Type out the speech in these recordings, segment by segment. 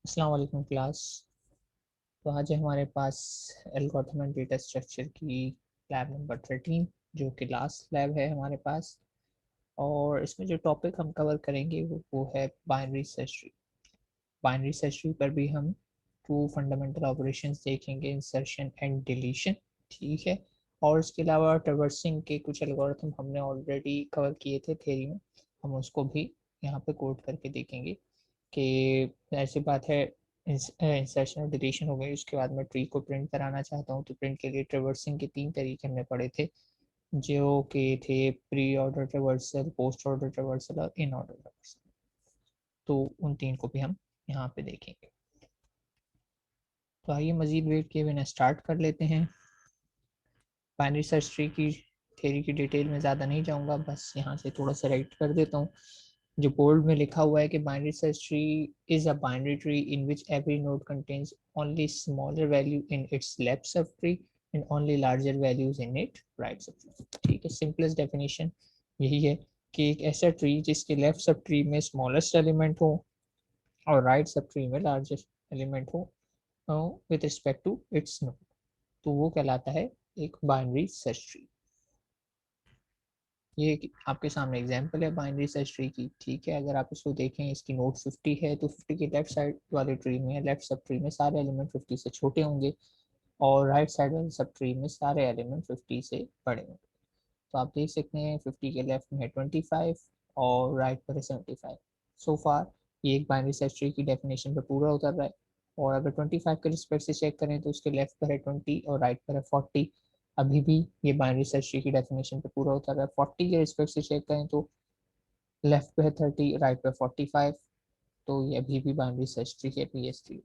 अस्सलाम वालेकुम क्लास। तो आज है हमारे पास एल्गोरिथम एंड डेटा स्ट्रक्चर की लैब नंबर 13, जो कि लास्ट लैब है हमारे पास। और इसमें जो टॉपिक हम कवर करेंगे वो है binary search tree. Binary search tree पर भी हम टू फंडामेंटल ऑपरेशंस देखेंगे, इंसर्शन एंड डिलीशन। ठीक है। और इसके अलावा ट्रैवर्सिंग के कुछ एल्गोरिथम हमने ऑलरेडी कवर किए थे थ्योरी में, हम उसको भी यहाँ पे कोड करके देखेंगे कि ऐसी बात है। इंसर्शन और डिलीशन हो गई, उसके बाद मैं ट्री को प्रिंट कराना चाहता हूँ, तो प्रिंट के लिए ट्रैवर्सिंग के 3 तरीके हमने पढ़े थे, जो कि थे pre order traversal, post order traversal और इन ऑर्डर ट्रैवर्सल। तो उन 3 को भी हम यहाँ पे देखेंगे। तो आइए मजीद वेट किए बिना स्टार्ट कर लेते हैं। बाइनरी सर्च ट्री की थ्योरी की डिटेल में ज़्यादा नहीं जाऊँगा, बस यहाँ से थोड़ा सा राइट कर देता हूँ। जो बोल्ड में लिखा हुआ है कि binary search tree is a binary tree in which every node contains only smaller value in its left sub tree and only larger values in it right sub tree. ठीक है, सिंपलेस्ट डेफिनेशन यही है कि एक ऐसा tree जिसके left sub tree में smallest element हो और राइट सब ट्री में लार्जेस्ट एलिमेंट हो with respect to its node, तो वो कहलाता है एक बाइनरी सर्च ट्री। ये आपके सामने एग्जांपल है बाइनरी सर्च ट्री की। ठीक है, अगर आप इसको देखें, इसकी नोड 50 है, तो 50 के लेफ्ट साइड वाले ट्री में, लेफ्ट सब ट्री में सारे एलिमेंट 50 से छोटे होंगे और राइट साइड वाले सब ट्री में सारे एलिमेंट 50 से बड़े होंगे। तो आप देख सकते हैं 50 के लेफ्ट में है 25 और राइट पर है 75। सो फार ये एक बाइनरी सर्च ट्री की डेफिनेशन पर पूरा उतर रहा है। और अगर 25 के रिस्पेक्ट से चेक करें तो उसके लेफ्ट पर है 20 और राइट पर है 40। अभी भी ये बाइनरी सर्च ट्री की डेफिनेशन पे पूरा उतर रहा है। 40 के रिस्पेक्ट से चेक करें तो लेफ्ट पे है 30, राइट पे 45। तो ये अभी भी बाइनरी सर्च ट्री है, BS ट्री।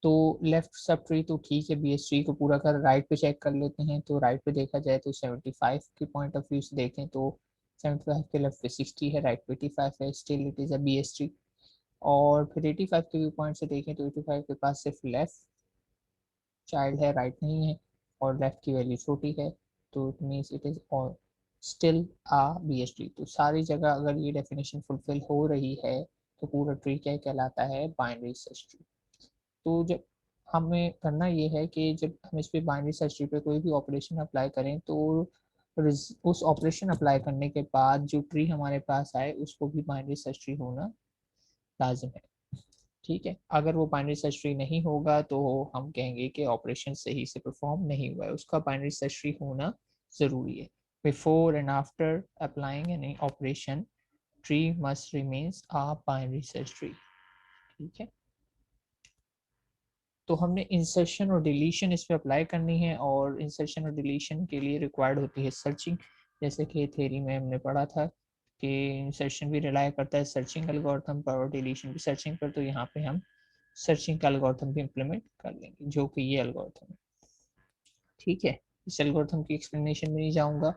तो लेफ्ट सब ट्री तो ठीक है, BS ट्री को पूरा कर। राइट पे चेक कर लेते हैं, तो राइट पे देखा जाए तो 75 के पॉइंट ऑफ व्यू से देखें तो 75 के लेफ्ट पे 60 है, राइट पे 85 है, still it is a BS tree. और फिर 85 के व्यू पॉइंट से देखें तो 85 के पास सिर्फ लेफ्ट चाइल्ड है, राइट नहीं है, और लेफ्ट की वैल्यू छोटी है, तो इट मीन्स इट इज और स्टिल आ BS ट्री। तो सारी जगह अगर ये डेफिनेशन फुलफिल हो रही है तो पूरा ट्री क्या कहलाता है, बाइनरी सर्च ट्री। तो जब हमें करना ये है कि जब हम इस पे बाइनरी सर्च ट्री पे कोई भी ऑपरेशन अप्लाई करें तो उस ऑपरेशन अप्लाई करने के बाद जो ट्री हमारे पास आए उसको भी बाइनरी सर्च ट्री होना लाजिम है। ठीक है, अगर वो बाइनरी सर्च ट्री नहीं होगा तो हम कहेंगे कि ऑपरेशन सही से परफॉर्म नहीं हुआ है, उसका बाइनरी सर्च ट्री होना ज़रूरी है। Before and after applying any operation, tree must remains a binary search tree. ठीक है, तो हमने इंसर्शन और डिलीशन इस पे अप्लाई करनी है, और इंसर्शन और डिलीशन के लिए रिक्वायर्ड होती है सर्चिंग। जैसे कि थ्योरी में हमने पढ़ा था कि इंसर्शन भी रिलाय करता है सर्चिंग एल्गोरिथम पर और डिलीशन भी सर्चिंग पर, तो यहाँ पे हम सर्चिंग का एल्गोरिथम भी इम्प्लीमेंट कर लेंगे, जो कि ये एल्गोरिथम है। ठीक है, इस एल्गोरिथम की एक्सप्लेनेशन में नहीं जाऊँगा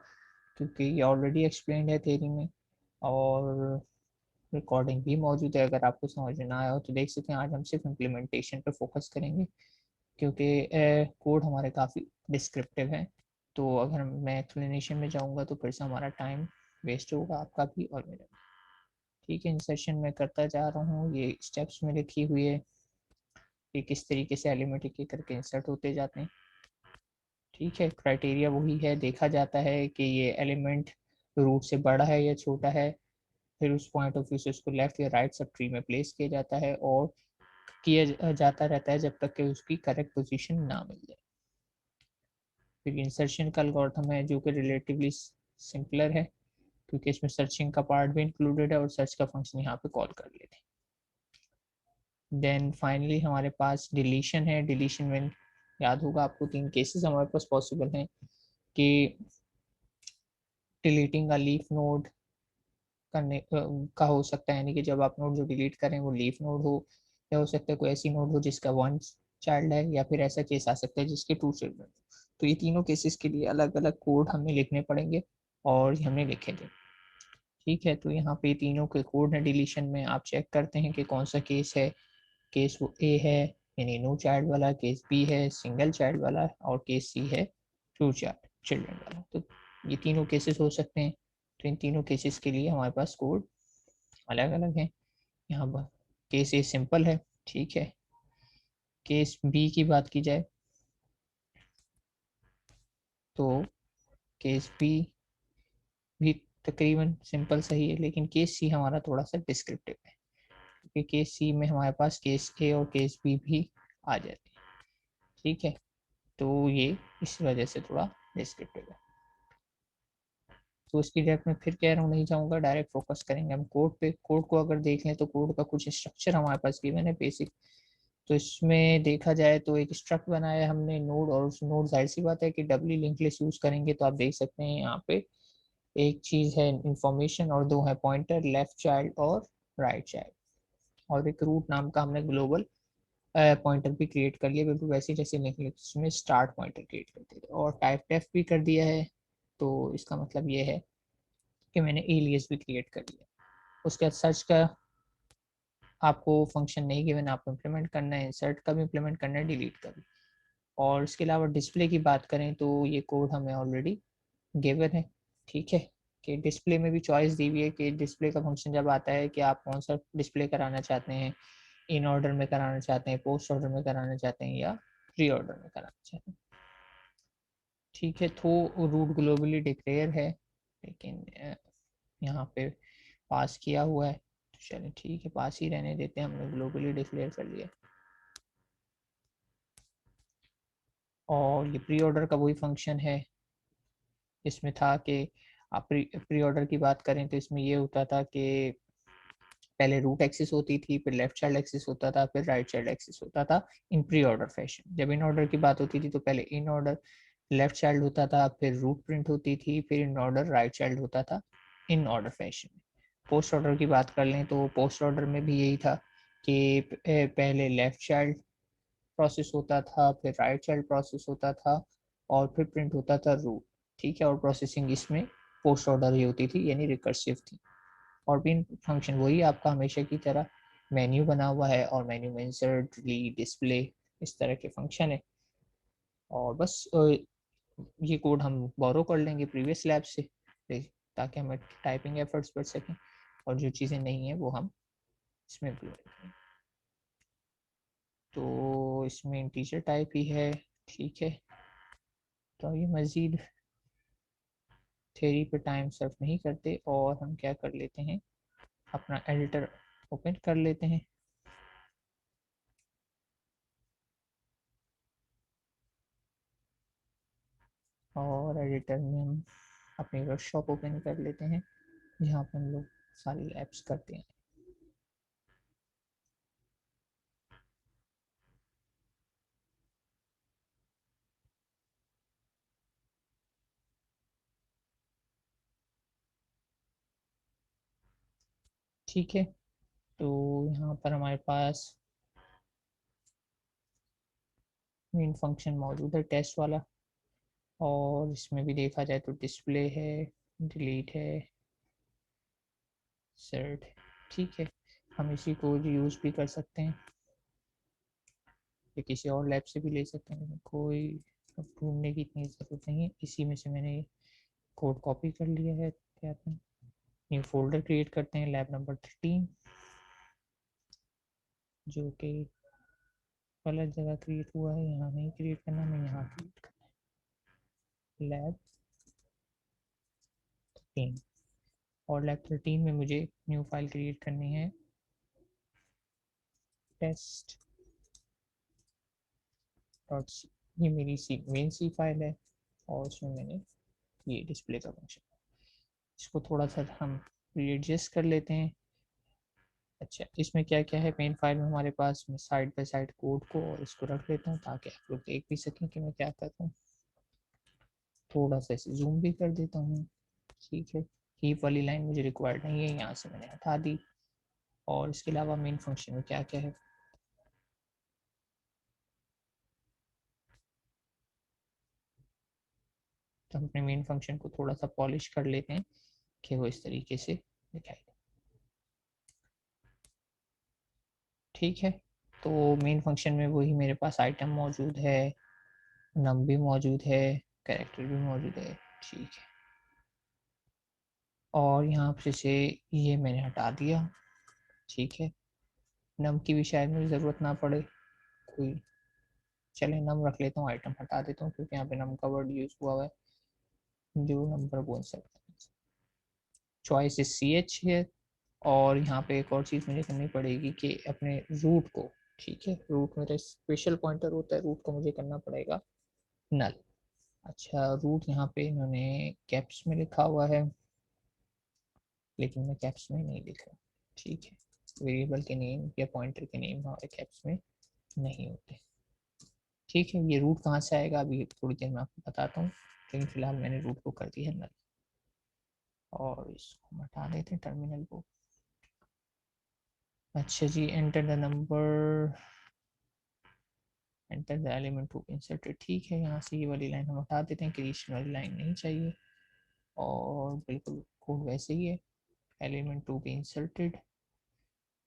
क्योंकि ये ऑलरेडी एक्सप्लेन्ड है थ्योरी में, और रिकॉर्डिंग भी मौजूद है। अगर आपको समझ में ना आया हो तो देख सकते हैं। आज हम सिर्फ इम्प्लीमेंटेशन पर फोकस करेंगे क्योंकि कोड हमारे काफ़ी डिस्क्रिप्टिव हैं। तो अगर मैं एक्सप्लेनेशन में जाऊंगा तो फिर से हमारा टाइम वेस्ट होगा, आपका भी और मेरा भी। ठीक है, इंसर्शन में करता जा रहा हूँ, ये स्टेप्स में लिखी हुई है कि किस तरीके से एलिमेंट एक एक करके इंसर्ट होते जाते हैं। ठीक है, क्राइटेरिया वही है, देखा जाता है कि ये एलिमेंट रूट से बड़ा है या छोटा है, फिर उस पॉइंट ऑफ व्यू से उसको लेफ्ट या राइट सब ट्री में प्लेस किया जाता है और किया जाता रहता है जब तक कि उसकी करेक्ट पोजीशन ना मिल जाए। फिर इंसर्शन का एल्गोरिथम है जो कि रिलेटिवली सिंपलर है क्योंकि इसमें सर्चिंग का पार्ट भी इंक्लूडेड है और सर्च का फंक्शन यहाँ पे कॉल कर लेते हैं। देन फाइनली हमारे पास डिलीशन है। डिलीशन में याद होगा आपको 3 केसेस हमारे पास पॉसिबल हैं कि डिलीटिंग का लीफ नोड करने का हो सकता है, यानी कि जब आप नोड जो डिलीट करें वो लीफ नोड हो, या हो सकता है कोई ऐसी नोड हो जिसका 1 चाइल्ड है, या फिर ऐसा केस आ सकता है जिसके 2 चिल्ड्रन। तो ये तीनों केसेस के लिए अलग अलग कोड हमें लिखने पड़ेंगे और ये हमने लिखे थे। ठीक है, तो यहाँ पे तीनों के कोड है डिलीशन में, आप चेक करते हैं कि कौन सा केस है। केस वो ए है यानी नो चाइल्ड वाला, केस बी है सिंगल चाइल्ड वाला, और केस सी है 2 चिल्ड्रन वाला। तो ये तीनों केसेस हो सकते हैं। तो इन तीनों केसेस के लिए हमारे पास कोड अलग अलग है। यहाँ पर केस ए सिंपल है, ठीक है। केस बी की बात की जाए तो केस बी भी तकरीबन सिंपल सही है, लेकिन केस सी हमारा थोड़ा सा डिस्क्रिप्टिव है, क्योंकि केस सी में हमारे पास केस ए और केस बी भी आ जाते हैं। ठीक है, तो ये इस वजह से थोड़ा डिस्क्रिप्टिव है। तो इसकी डेप्थ में फिर कह रहा हूँ नहीं जाऊँगा, डायरेक्ट फोकस करेंगे हम कोड पे। कोड को अगर देख लें तो कोड का कुछ स्ट्रक्चर हमारे पास गिवन है बेसिक। तो इसमें देखा जाए तो एक स्ट्रक्ट बनाया है हमने नोड, और उस नोड जाहिर सी बात है कि डबली लिंक लिस्ट यूज करेंगे। तो आप देख सकते हैं यहाँ पे एक चीज है इंफॉर्मेशन और दो है पॉइंटर, लेफ्ट चाइल्ड और राइट चाइल्ड। और एक रूट नाम का हमने ग्लोबल पॉइंटर भी क्रिएट कर लिया, बिल्कुल वैसे जैसे लिंक लिस्ट में स्टार्ट पॉइंटर क्रिएट करते थे। और टाइप डेफ भी कर दिया है। तो इसका मतलब ये है कि मैंने एलियस भी क्रिएट कर लिया। उसके बाद सर्च का आपको फंक्शन नहीं गिवन, आपको इम्प्लीमेंट करना है, इंसर्ट का भी इम्प्लीमेंट करना है, डिलीट का भी। और इसके अलावा डिस्प्ले की बात करें तो ये कोड हमें ऑलरेडी गिवन है। ठीक है, कि डिस्प्ले में भी चॉइस दी हुई है कि डिस्प्ले का फंक्शन जब आता है कि आप कौन सा डिस्प्ले कराना चाहते हैं, इन ऑर्डर में कराना चाहते हैं, पोस्ट ऑर्डर में कराना चाहते हैं, या प्री ऑर्डर में कराना चाहते हैं। ठीक है, तो रूट ग्लोबली डिक्लेयर है, लेकिन यहाँ पे पास किया हुआ है, तो चलिए ठीक है, पास ही रहने देते हैं, हमने ग्लोबली डिक्लेयर कर लिया। और ये प्री ऑर्डर का वही फंक्शन है, इसमें था कि आप प्री ऑर्डर की बात करें तो इसमें ये होता था कि पहले रूट एक्सिस होती थी, फिर लेफ्ट चाइल्ड एक्सिस होता था, फिर राइट चाइल्ड एक्सिस होता था इन प्री ऑर्डर फैशन। जब इन ऑर्डर की बात होती थी तो पहले इन ऑर्डर लेफ्ट चाइल्ड होता था, फिर रूट प्रिंट होती थी, फिर इन ऑर्डर राइट चाइल्ड होता था in order fashion. Post order की बात कर लें तो पोस्ट ऑर्डर में भी यही था कि पहले लेफ्ट चाइल्ड प्रोसेस होता था, फिर राइट चाइल्ड प्रोसेस होता था, और फिर प्रिंट होता था रूट। ठीक है, और प्रोसेसिंग इसमें पोस्ट ऑर्डर ही होती थी, यानी रिकर्सिव थी। और भी फंक्शन वही आपका हमेशा की तरह मेन्यू बना हुआ है, और मेन्यू में इंसर्ट, डिलीट, डिस्प्ले, इस तरह के फंक्शन है। और बस ये कोड हम बोरो कर लेंगे प्रीवियस लैब से, ताकि हमें टाइपिंग एफर्ट्स बढ़ सकें, और जो चीज़ें नहीं हैं वो हम इसमें इम्प्लीमेंट करें। तो इसमें इंटीजर टाइप ही है। ठीक है, तो ये मज़ीद थ्योरी पे टाइम सर्व नहीं करते, और हम क्या कर लेते हैं, अपना एडिटर ओपन कर लेते हैं। और एडिटर में हम अपनी वर्कशॉप ओपन कर लेते हैं, जहाँ पर हम लोग सारी एप्स करते हैं। ठीक है, तो यहाँ पर हमारे पास मेन फंक्शन मौजूद है टेस्ट वाला, और इसमें भी देखा जाए तो डिस्प्ले है, डिलीट है, सर्ट। ठीक है, हम इसी को यूज़ भी कर सकते हैं, या किसी और लैब से भी ले सकते हैं, लेकिन कोई अब ढूंढने की इतनी ज़रूरत नहीं है, इसी में से मैंने कोड कॉपी कर लिया है। क्या न्यू फोल्डर क्रिएट करते हैं, लैब नंबर 13, जो कि गलत जगह क्रिएट हुआ है, यहाँ नहीं क्रिएट करना, हमें यहाँ क्रिएट करना है, लैब 13। और लैब 13 में मुझे न्यू फाइल क्रिएट करनी है, टेस्ट डॉट सी। ये मेरी सी मेन सी फाइल है, और उसमें मैंने ये डिस्प्ले का फंक्शन, इसको थोड़ा सा हम रीएडजस्ट कर लेते हैं। अच्छा, इसमें क्या क्या है मेन फाइल में हमारे पास, मैं साइड बाय साइड कोड को और इसको रख लेता हूँ, ताकि आप लोग देख भी सकें कि मैं क्या कर रहा हूँ। थोड़ा सा इसे जूम भी कर देता हूँ। ठीक है, हीप वाली लाइन मुझे रिक्वायर्ड नहीं है, यहाँ से मैंने हटा दी। और इसके अलावा मेन फंक्शन में क्या क्या है, तो हम अपने मेन फंक्शन को थोड़ा सा पॉलिश कर लेते हैं कि वो इस तरीके से दिखाई दे। ठीक है, तो मेन फंक्शन में वही मेरे पास आइटम मौजूद है, नम भी मौजूद है, कैरेक्टर भी मौजूद है। ठीक है, और यहाँ पे से ये मैंने हटा दिया। ठीक है, नम की भी शायद मुझे ज़रूरत ना पड़े कोई, चले नम रख लेता हूँ, आइटम हटा देता हूँ क्योंकि यहाँ पे नम का वर्ड यूज हुआ हुआ है, जो नंबर बोल सकते हैं। चॉइस इज सी एच है। और यहाँ पे एक और चीज़ मुझे करनी पड़ेगी कि अपने रूट को, ठीक है, रूट मेरा स्पेशल पॉइंटर होता है, रूट को मुझे करना पड़ेगा नल। अच्छा, रूट यहाँ पे इन्होंने कैप्स में लिखा हुआ है, लेकिन मैं कैप्स में नहीं लिख रहा, ठीक है, वेरिएबल के नेम या पॉइंटर के नेम हमारे कैप्स में नहीं होते। ठीक है, ये रूट कहाँ से आएगा अभी थोड़ी देर में आपको बताता हूँ, लेकिन फिलहाल मैंने रूट को कर दिया है नल। और इसको हटा देते हैं टर्मिनल को। अच्छा जी, enter the number, enter the element to inserted, ठीक है, यहाँ से ये वाली लाइन हम हटा देते हैं, क्रिएशन वाली लाइन नहीं चाहिए। और बिल्कुल कोड वैसे ही है, एलिमेंट टू बी इंसर्टेड।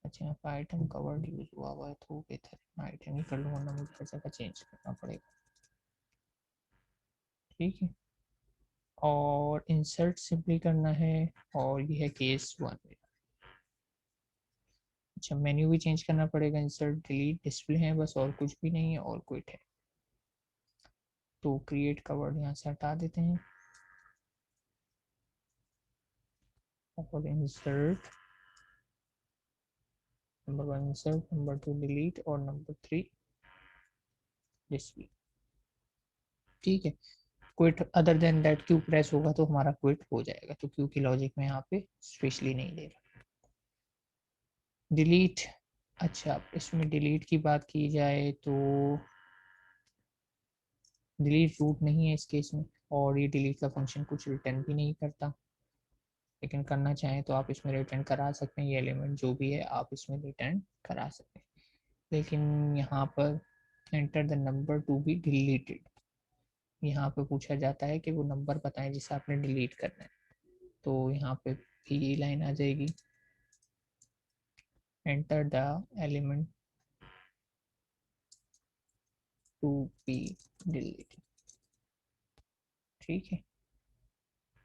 अच्छा, यहाँ पर आइटम का वर्ड यूज हुआ हुआ है तो बेहतर मैं आइटम ही कर लूँगा ना, मुझे हर जगह चेंज करना पड़ेगा, ठीक है। और इंसर्ट सिंपली करना है, और ये है केस 1। अच्छा, मेन्यू भी चेंज करना पड़ेगा, इंसर्ट डिलीट डिस्प्ले है बस, और कुछ भी नहीं है, और क्विट है। तो क्रिएट का वर्ड यहाँ से हटा देते हैं, और insert number 1 insert, number 2 delete, और नंबर 3 डिस्प्ले, ठीक है। Quit other than that Q press होगा तो हमारा क्विट हो जाएगा, तो क्यू की लॉजिक में यहाँ पे स्पेशली नहीं दे रहा। डिलीट, अच्छा इसमें डिलीट की बात की जाए तो डिलीट रूट नहीं है इस केस में, और ये डिलीट का फंक्शन कुछ रिटर्न भी नहीं करता, लेकिन करना चाहें तो आप इसमें रिटर्न करा सकते हैं, ये एलिमेंट जो भी है आप इसमें रिटर्न करा सकते हैं। लेकिन यहाँ पर enter the number two be deleted, यहाँ पे पूछा जाता है कि वो नंबर बताएं जिसे आपने डिलीट करना है, तो यहाँ पे भी ये लाइन आ जाएगी, enter the element to be deleted, ठीक है।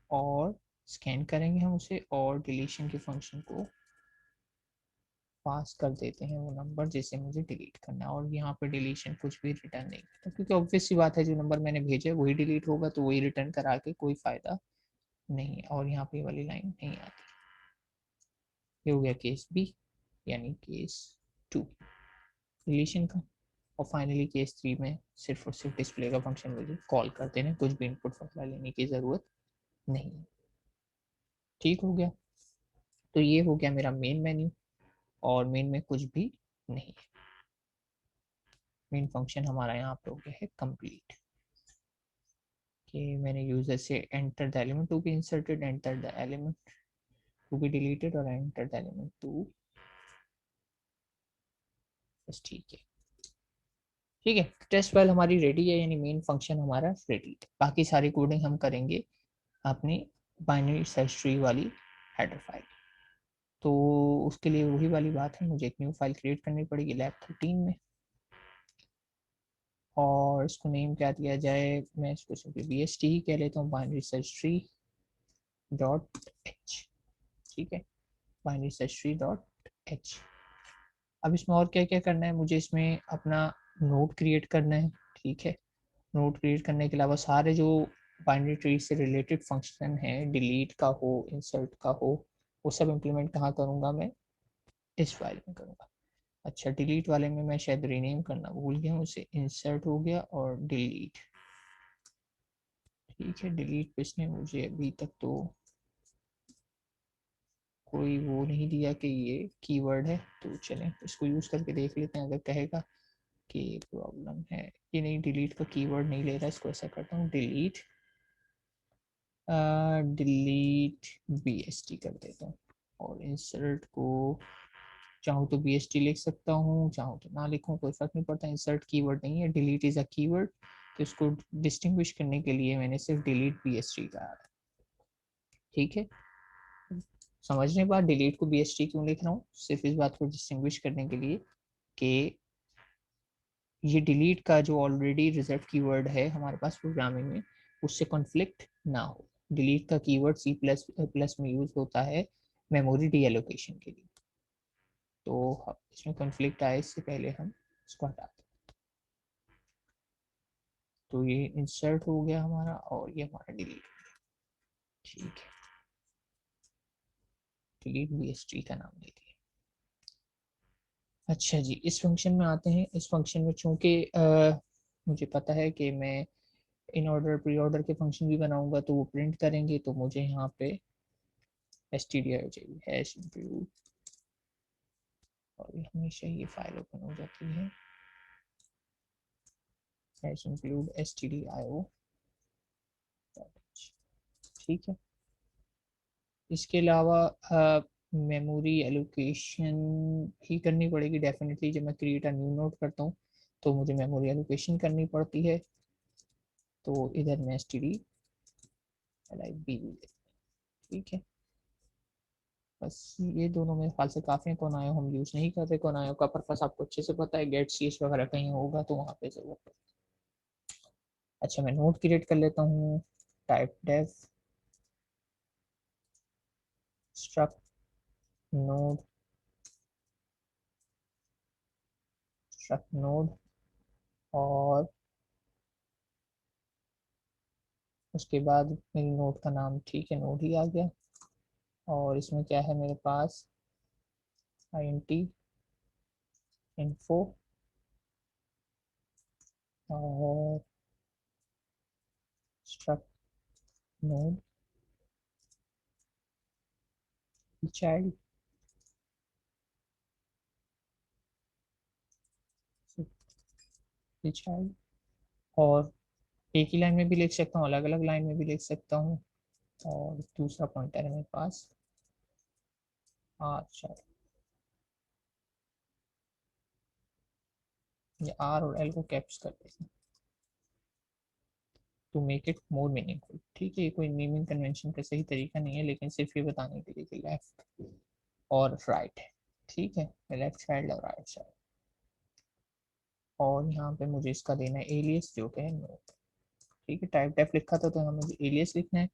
और स्कैन करेंगे हम उसे, और डिलीशन के फंक्शन को पास कर देते हैं वो नंबर जिसे मुझे डिलीट करना है, और यहाँ पे डिलीशन कुछ भी रिटर्न नहीं करता, क्योंकि ऑब्वियस सी बात है जो नंबर मैंने भेजा है वही डिलीट होगा, तो वही रिटर्न करा के कोई फायदा नहीं है। और यहाँ पे वाली लाइन नहीं आती। ये हो गया केस बी, यानी केस 2 डिलीशन का। और फाइनली केस 3 में सिर्फ और सिर्फ डिस्प्ले का फंक्शन मुझे कॉल कर देना, कुछ भी इनपुट वगैरह लेने की ज़रूरत नहीं है, ठीक हो गया। तो ये हो गया मेरा मेन मेन्यू, और मेन में कुछ भी नहीं है, मेन फंक्शन हमारा यहाँ पे हो गया है कंप्लीट, कि मैंने यूजर से enter the element to be inserted, enter the element to be deleted, और एंटर द एलिमेंट टू, बस ठीक है, ठीक है। टेस्ट फाइल हमारी रेडी है, यानी मेन फंक्शन हमारा रेडी है। बाकी सारी कोडिंग हम करेंगे अपनी बाइनरी सर्च ट्री वाली हेडर फाइल। तो उसके लिए वही वाली बात है, मुझे एक न्यू फाइल क्रिएट करनी पड़ेगी लैब 13 में, और इसको नेम क्या दिया जाए, मैं इसको सिंपली बी एस टी ही कह लेता हूँ, binary search tree dot H, ठीक है, binary search tree dot H. अब इसमें और क्या क्या करना है, मुझे इसमें अपना नोड क्रिएट करना है, ठीक है। नोड क्रिएट करने के अलावा सारे जो बाइनरी ट्री से रिलेटेड फंक्शन है, डिलीट का हो, इंसर्ट का हो, वो सब इम्प्लीमेंट कहाँ करूँगा मैं, इस फाइल में करूँगा। अच्छा, डिलीट वाले में मैं शायद रीनेम करना भूल गया हूँ, उसे इंसर्ट हो गया और डिलीट, ठीक है। डिलीट पे इसने मुझे अभी तक तो कोई वो नहीं दिया कि ये कीवर्ड है, तो चलें इसको यूज़ करके देख लेते हैं, अगर कहेगा कि प्रॉब्लम है, ये नहीं डिलीट का कीवर्ड नहीं ले रहा, इसको ऐसा करता हूँ delete, delete B S T कर देता हूँ, और इंसर्ट को चाहूँ तो बी एस टी लिख सकता हूँ, चाहूँ तो ना लिखूँ, कोई फर्क नहीं पड़ता, इंसर्ट कीवर्ड नहीं है, डिलीट इज अ कीवर्ड, तो इसको डिस्टिंग्विश करने के लिए मैंने सिर्फ डिलीट बी एस टी कहा, ठीक है। समझने बाद डिलीट को बी एस टी क्यों लिख रहा हूँ, सिर्फ इस बात को डिस्टिंग्विश करने के लिए कि ये डिलीट का जो ऑलरेडी रिजल्ट कीवर्ड है हमारे पास प्रोग्रामिंग में, उससे कॉन्फ्लिक्ट ना हो। डिलीट का कीवर्ड सी प्लस प्लस में यूज होता है मेमोरी डी एलोकेशन के लिए, तो इसमें कॉन्फ्लिक्ट आए इससे पहले हम इसको हटा दें। तो ये इंसर्ट हो गया हमारा और ये हमारा डिलीट। ठीक है, डिलीट BST का नाम दे दिया। अच्छा जी, इस फंक्शन में आते हैं। इस फंक्शन में चूंकि मुझे पता है कि मैं इन ऑर्डर प्री ऑर्डर के फंक्शन भी बनाऊंगा तो वो प्रिंट करेंगे, तो मुझे यहाँ पे stdio चाहिए, हैश इंक्लूड, और हमेशा ये फाइल ओपन हो जाती है, हैश इंक्लूड stdio। ठीक है, इसके अलावा मेमोरी एलोकेशन ही करनी पड़ेगी डेफिनेटली। जब मैं क्रिएट अ न्यू नोड करता हूँ तो मुझे मेमोरी एलोकेशन करनी पड़ती है। तो इधर मैं std ठीक है, बस ये दोनों मेरे ख्याल से काफ़ी हैं। कोनायो हम यूज़ नहीं करते, कोनायो का पर्पस आपको अच्छे से पता है, गेट सी वगैरह कहीं होगा तो वहाँ पे जरूरत है। अच्छा, मैं नोड क्रिएट कर लेता हूँ, typedef struct node, struct node, और उसके बाद मेरी नोड का नाम, ठीक है, नोड ही आ गया। और इसमें क्या है मेरे पास, int info और struct node child, child। और एक ही लाइन में भी लिख सकता हूँ, अलग अलग लाइन में भी लिख सकता हूँ। और दूसरा पॉइंटर है मेरे पास अच्छा, ये आर और एल को कैप्स कर देते हैं to make it more meaningful. ठीक है, ये कोई नेमिंग कन्वेंशन का सही तरीका नहीं है, लेकिन सिर्फ ये बताने के लिए कि लेफ्ट और राइट है। ठीक है, लेफ्ट चाइल्ड और राइट चाइल्ड। और यहाँ पे मुझे इसका देना है एलियस जो कि है नोट। ठीक है, टाइप डेफ लिखा था तो यहाँ मुझे एलियस लिखना है।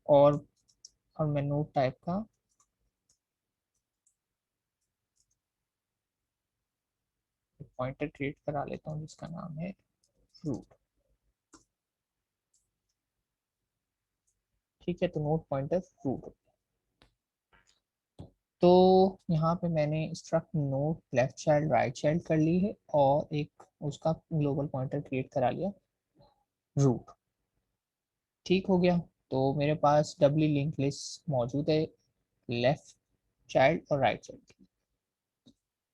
और मैं नोट टाइप का पॉइंटर क्रिएट करा लेता हूँ जिसका नाम है रूट। ठीक है, तो नोट पॉइंटर रूट। तो यहाँ पे मैंने struct note left child right child कर ली है और एक उसका ग्लोबल पॉइंटर क्रिएट करा लिया रूट। ठीक हो गया, तो मेरे पास डबली लिंक लिस्ट मौजूद है लेफ्ट चाइल्ड और राइट चाइल्ड।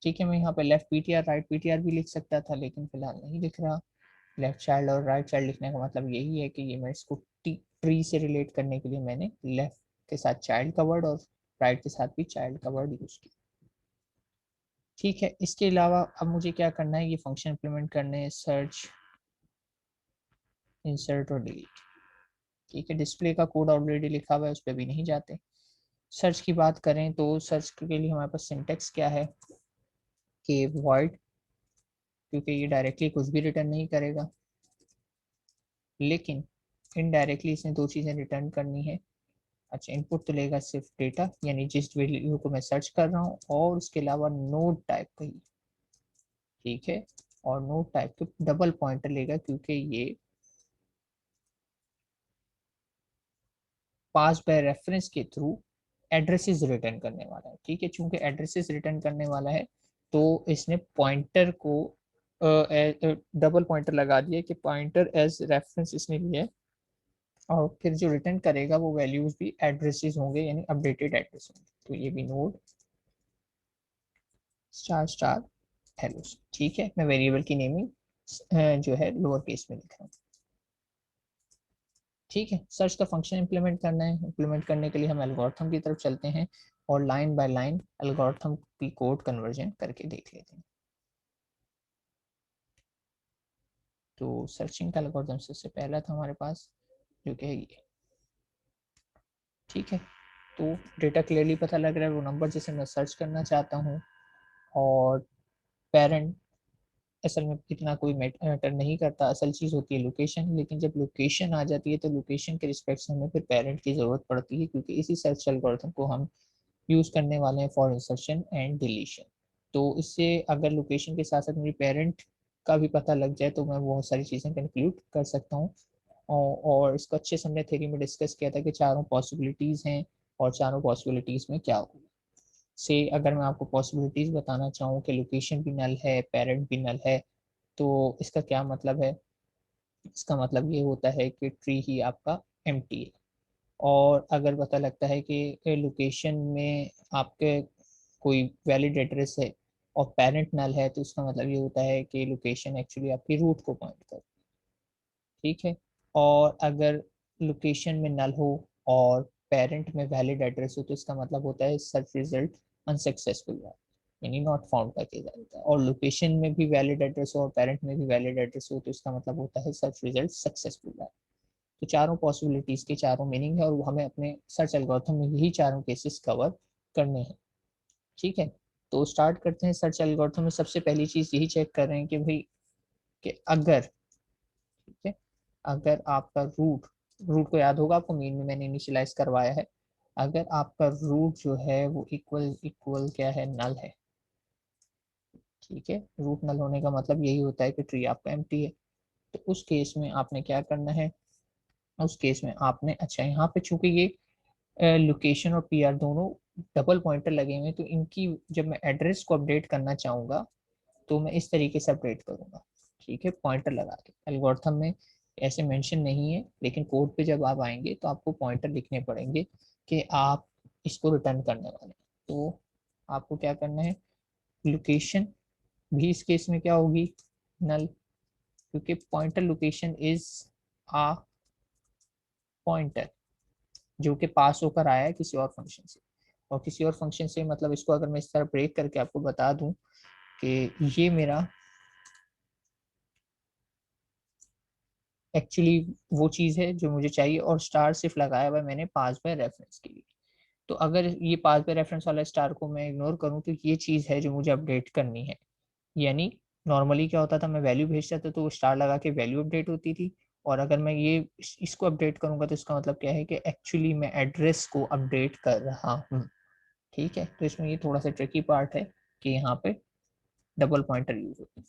ठीक है, मैं यहाँ पे लेफ्ट पीटीआर राइट पीटीआर भी लिख सकता था, लेकिन फिलहाल नहीं लिख रहा। लेफ्ट चाइल्ड और राइट चाइल्ड लिखने का मतलब यही है कि ये मैं इसको ट्री से रिलेट करने के लिए मैंने लेफ्ट के साथ चाइल्ड का वर्ड और राइट के साथ भी चाइल्ड का वर्ड यूज किया। ठीक है, इसके अलावा अब मुझे क्या करना है, ये फंक्शन इंप्लीमेंट करने हैं, सर्च इंसर्ट और डिलीट। ठीक है, डिस्प्ले का कोड ऑलरेडी लिखा हुआ है, उस पर भी नहीं जाते। सर्च की बात करें तो सर्च के लिए हमारे पास सिंटेक्स क्या है कि वॉइड, क्योंकि ये डायरेक्टली कुछ भी रिटर्न नहीं करेगा, लेकिन इनडायरेक्टली इसने दो चीज़ें रिटर्न करनी है। अच्छा, इनपुट तो लेगा सिर्फ डेटा, यानी जिस वैल्यू को मैं सर्च कर रहा हूँ, और उसके अलावा नोड टाइप का ही। ठीक है, और नोड टाइप के डबल पॉइंटर लेगा, क्योंकि ये पास बाय रेफरेंस के थ्रू एड्रेसेस रिटर्न करने वाला है। ठीक है, चूंकि एड्रेसेस रिटर्न करने वाला है तो इसने पॉइंटर को डबल पॉइंटर लगा दिया कि पॉइंटर एज रेफरेंस इसने लिया है, और फिर जो रिटर्न करेगा वो वैल्यूज भी एड्रेसेस होंगे, यानी अपडेटेड एड्रेस होंगे। तो ये भी नोड स्टार स्टार हेलो। ठीक है, मैं वेरिएबल की नेमिंग जो है लोअर केस में लिख रहा हूँ। ठीक है, सर्च का फंक्शन इंप्लीमेंट करना है। इंप्लीमेंट करने के लिए हम एल्गोरिथम की तरफ चलते हैं और लाइन बाय लाइन एल्गोरिथम की कोड कन्वर्जन करके देख लेते हैं। तो सर्चिंग का एल्गोरिथम सबसे पहला था हमारे पास, जो कि है ये। ठीक है, तो डेटा क्लियरली पता लग रहा है, वो नंबर जिसे मैं सर्च करना चाहता हूँ। और पेरेंट असल में इतना कोई मैटर नहीं करता, असल चीज़ होती है लोकेशन। लेकिन जब लोकेशन आ जाती है तो लोकेशन के रिस्पेक्ट से हमें फिर पेरेंट की ज़रूरत पड़ती है, क्योंकि इसी सर्च एल्गोरिथम को हम यूज़ करने वाले हैं फॉर इंसर्शन एंड डिलीशन। तो इससे अगर लोकेशन के साथ साथ मेरी पेरेंट का भी पता लग जाए तो मैं बहुत सारी चीज़ें कंक्लूड कर सकता हूँ। और इसको अच्छे से हमने थ्योरी में डिस्कस किया था कि चारों पॉसिबिलिटीज़ हैं और चारों पॉसिबिलिटीज़ में क्या होगा। से अगर मैं आपको पॉसिबिलिटीज़ बताना चाहूँ कि लोकेशन भी नल है, पेरेंट भी नल है, तो इसका क्या मतलब है? इसका मतलब ये होता है कि ट्री ही आपका एम्प्टी है। और अगर पता लगता है कि लोकेशन में आपके कोई वैलिड एड्रेस है और पेरेंट नल है, तो इसका मतलब ये होता है कि लोकेशन एक्चुअली आपकी रूट को पॉइंट कर, ठीक है। और अगर लोकेशन में नल हो और पेरेंट में वैलिड एड्रेस हो, तो इसका मतलब होता है सर्च रिजल्ट अनसक्सेसफुल है, यानी नॉट फाउंड का केस आता है। और लोकेशन में भी वैलिड एड्रेस हो और पेरेंट में भी वैलिड एड्रेस हो, तो इसका मतलब होता है सर्च रिजल्ट सक्सेसफुल है। तो चारों पॉसिबिलिटीज के चारों मीनिंग है और हमें अपने सर्च एल्गोरिथम में यही चारों केसेस कवर करने हैं, ठीक है। तो स्टार्ट करते हैं। सर्च एल्गोरिथम में सबसे पहली चीज यही चेक कर रहे हैं कि भाई कि अगर, ठीक है, अगर आपका रूट, रूट को याद होगा आपको, मेन में मैंने इनिशियलाइज करवाया है, अगर आपका रूट जो है वो इक्वल इक्वल क्या है, नल है, ठीक है। रूट नल होने का मतलब यही होता है कि ट्री आपका एम्प्टी है। तो उस केस में आपने क्या करना है, उस केस में आपने, अच्छा यहाँ पे चूंकि ये लोकेशन और पीआर दोनों डबल पॉइंटर लगे हुए हैं, तो इनकी जब मैं एड्रेस को अपडेट करना चाहूंगा तो मैं इस तरीके से अपडेट करूंगा, ठीक है, पॉइंटर लगा के। एल्गोरिथम में ऐसे मेंशन नहीं है, लेकिन कोड पे जब आप आएंगे तो आपको पॉइंटर लिखने पड़ेंगे कि आप इसको रिटर्न करने वाले हैं। तो आपको क्या करना है, लोकेशन भी इस केस में क्या होगी, नल, क्योंकि pointer location is a pointer जो कि पास होकर आया है किसी और फंक्शन से। और किसी और फंक्शन से मतलब इसको अगर मैं इस तरह ब्रेक करके आपको बता दूं कि ये मेरा एक्चुअली वो चीज़ है जो मुझे चाहिए, और स्टार सिर्फ लगाया हुआ है मैंने पास बाय रेफरेंस के लिए। तो अगर ये पास बाय रेफरेंस वाला स्टार को मैं इग्नोर करूं तो ये चीज़ है जो मुझे अपडेट करनी है। यानी नॉर्मली क्या होता था, मैं वैल्यू भेजता था तो स्टार लगा के वैल्यू अपडेट होती थी। और अगर मैं ये इसको अपडेट करूंगा तो इसका मतलब क्या है कि एक्चुअली मैं एड्रेस को अपडेट कर रहा हूँ, ठीक है। तो इसमें ये थोड़ा सा ट्रिकी पार्ट है कि यहाँ पे डबल पॉइंटर यूज होता है।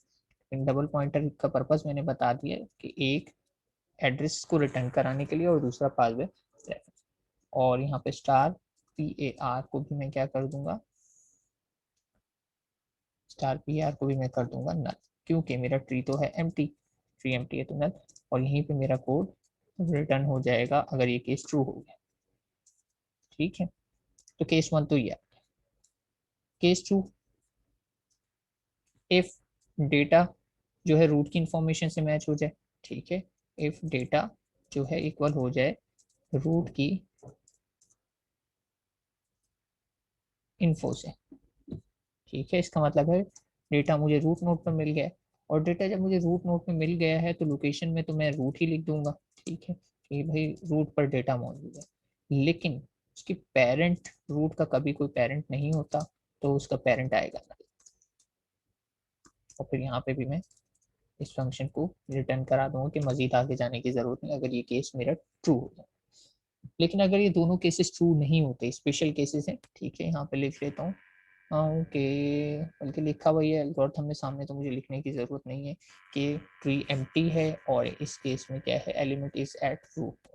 लेकिन डबल पॉइंटर का पर्पस मैंने बता दिया कि एक एड्रेस को रिटर्न कराने के लिए और दूसरा पासवर्ड रेफरेंस। और यहाँ पे स्टार पी ए आर को भी मैं क्या कर दूंगा, स्टार पी आर को भी मैं कर दूंगा नल, क्योंकि मेरा ट्री तो है एम्प्टी, ट्री एम्प्टी है तो नल। और यहीं पे मेरा कोड रिटर्न हो जाएगा अगर ये केस ट्रू हो गया, ठीक है। तो केस वन तो ये, केस टू, इफ डेटा जो है रूट की इंफॉर्मेशन से मैच हो जाए, ठीक है। इफ डेटा जो है इक्वल हो जाए रूट की इन्फो से, ठीक है। इसका मतलब है डेटा मुझे रूट नोड पर मिल गया है, और डेटा जब मुझे रूट नोड पे मिल गया है तो लोकेशन में तो मैं रूट ही लिख दूंगा, ठीक है, कि भाई रूट पर डेटा मौजूद है। लेकिन उसकी पेरेंट, रूट का कभी कोई पेरेंट नहीं होता, तो उसका पेरेंट आएगा ना। और फिर यहाँ पे भी मैं इस फंक्शन को रिटर्न करा दूंगा कि मजीद आगे जाने की जरूरत नहीं अगर ये केस मेरा ट्रू हो जाए। लेकिन अगर ये दोनों केसेस ट्रू नहीं होते, स्पेशल केसेस हैं, ठीक है, यहाँ पे लिख लेता हूँ। ओके, बल्कि लिखा हुआ है एल्गोरिथम में सामने, तो मुझे लिखने की जरूरत नहीं है कि ट्री एम्प्टी है और इस केस में क्या है, एलिमेंट इज एट रूट,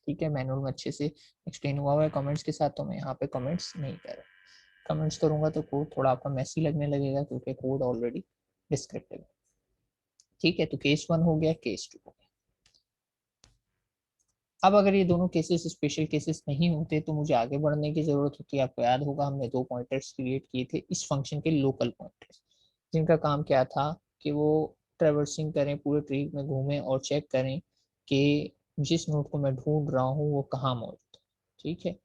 ठीक है। मैनुअल में अच्छे से एक्सप्लेन हुआ है कमेंट्स के साथ, तो मैं यहाँ पे कमेंट्स नहीं कर रहा। कमेंट्स करूंगा तो कोड थोड़ा आपका मैसी लगने लगेगा क्योंकि कोड ऑलरेडी डिस्क्रिप्टिव है, ठीक है। तो केस वन हो गया, केस टू हो गया। अब अगर ये दोनों केसेस स्पेशल केसेस नहीं होते तो मुझे आगे बढ़ने की जरूरत होती है। आपको याद होगा हमने दो पॉइंटर्स क्रिएट किए थे इस फंक्शन के, लोकल पॉइंटर्स, जिनका काम क्या था कि वो ट्रेवर्सिंग करें, पूरे ट्री में घूमें और चेक करें कि जिस नोड को मैं ढूंढ रहा हूँ वो कहाँ मौजूद है, ठीक है।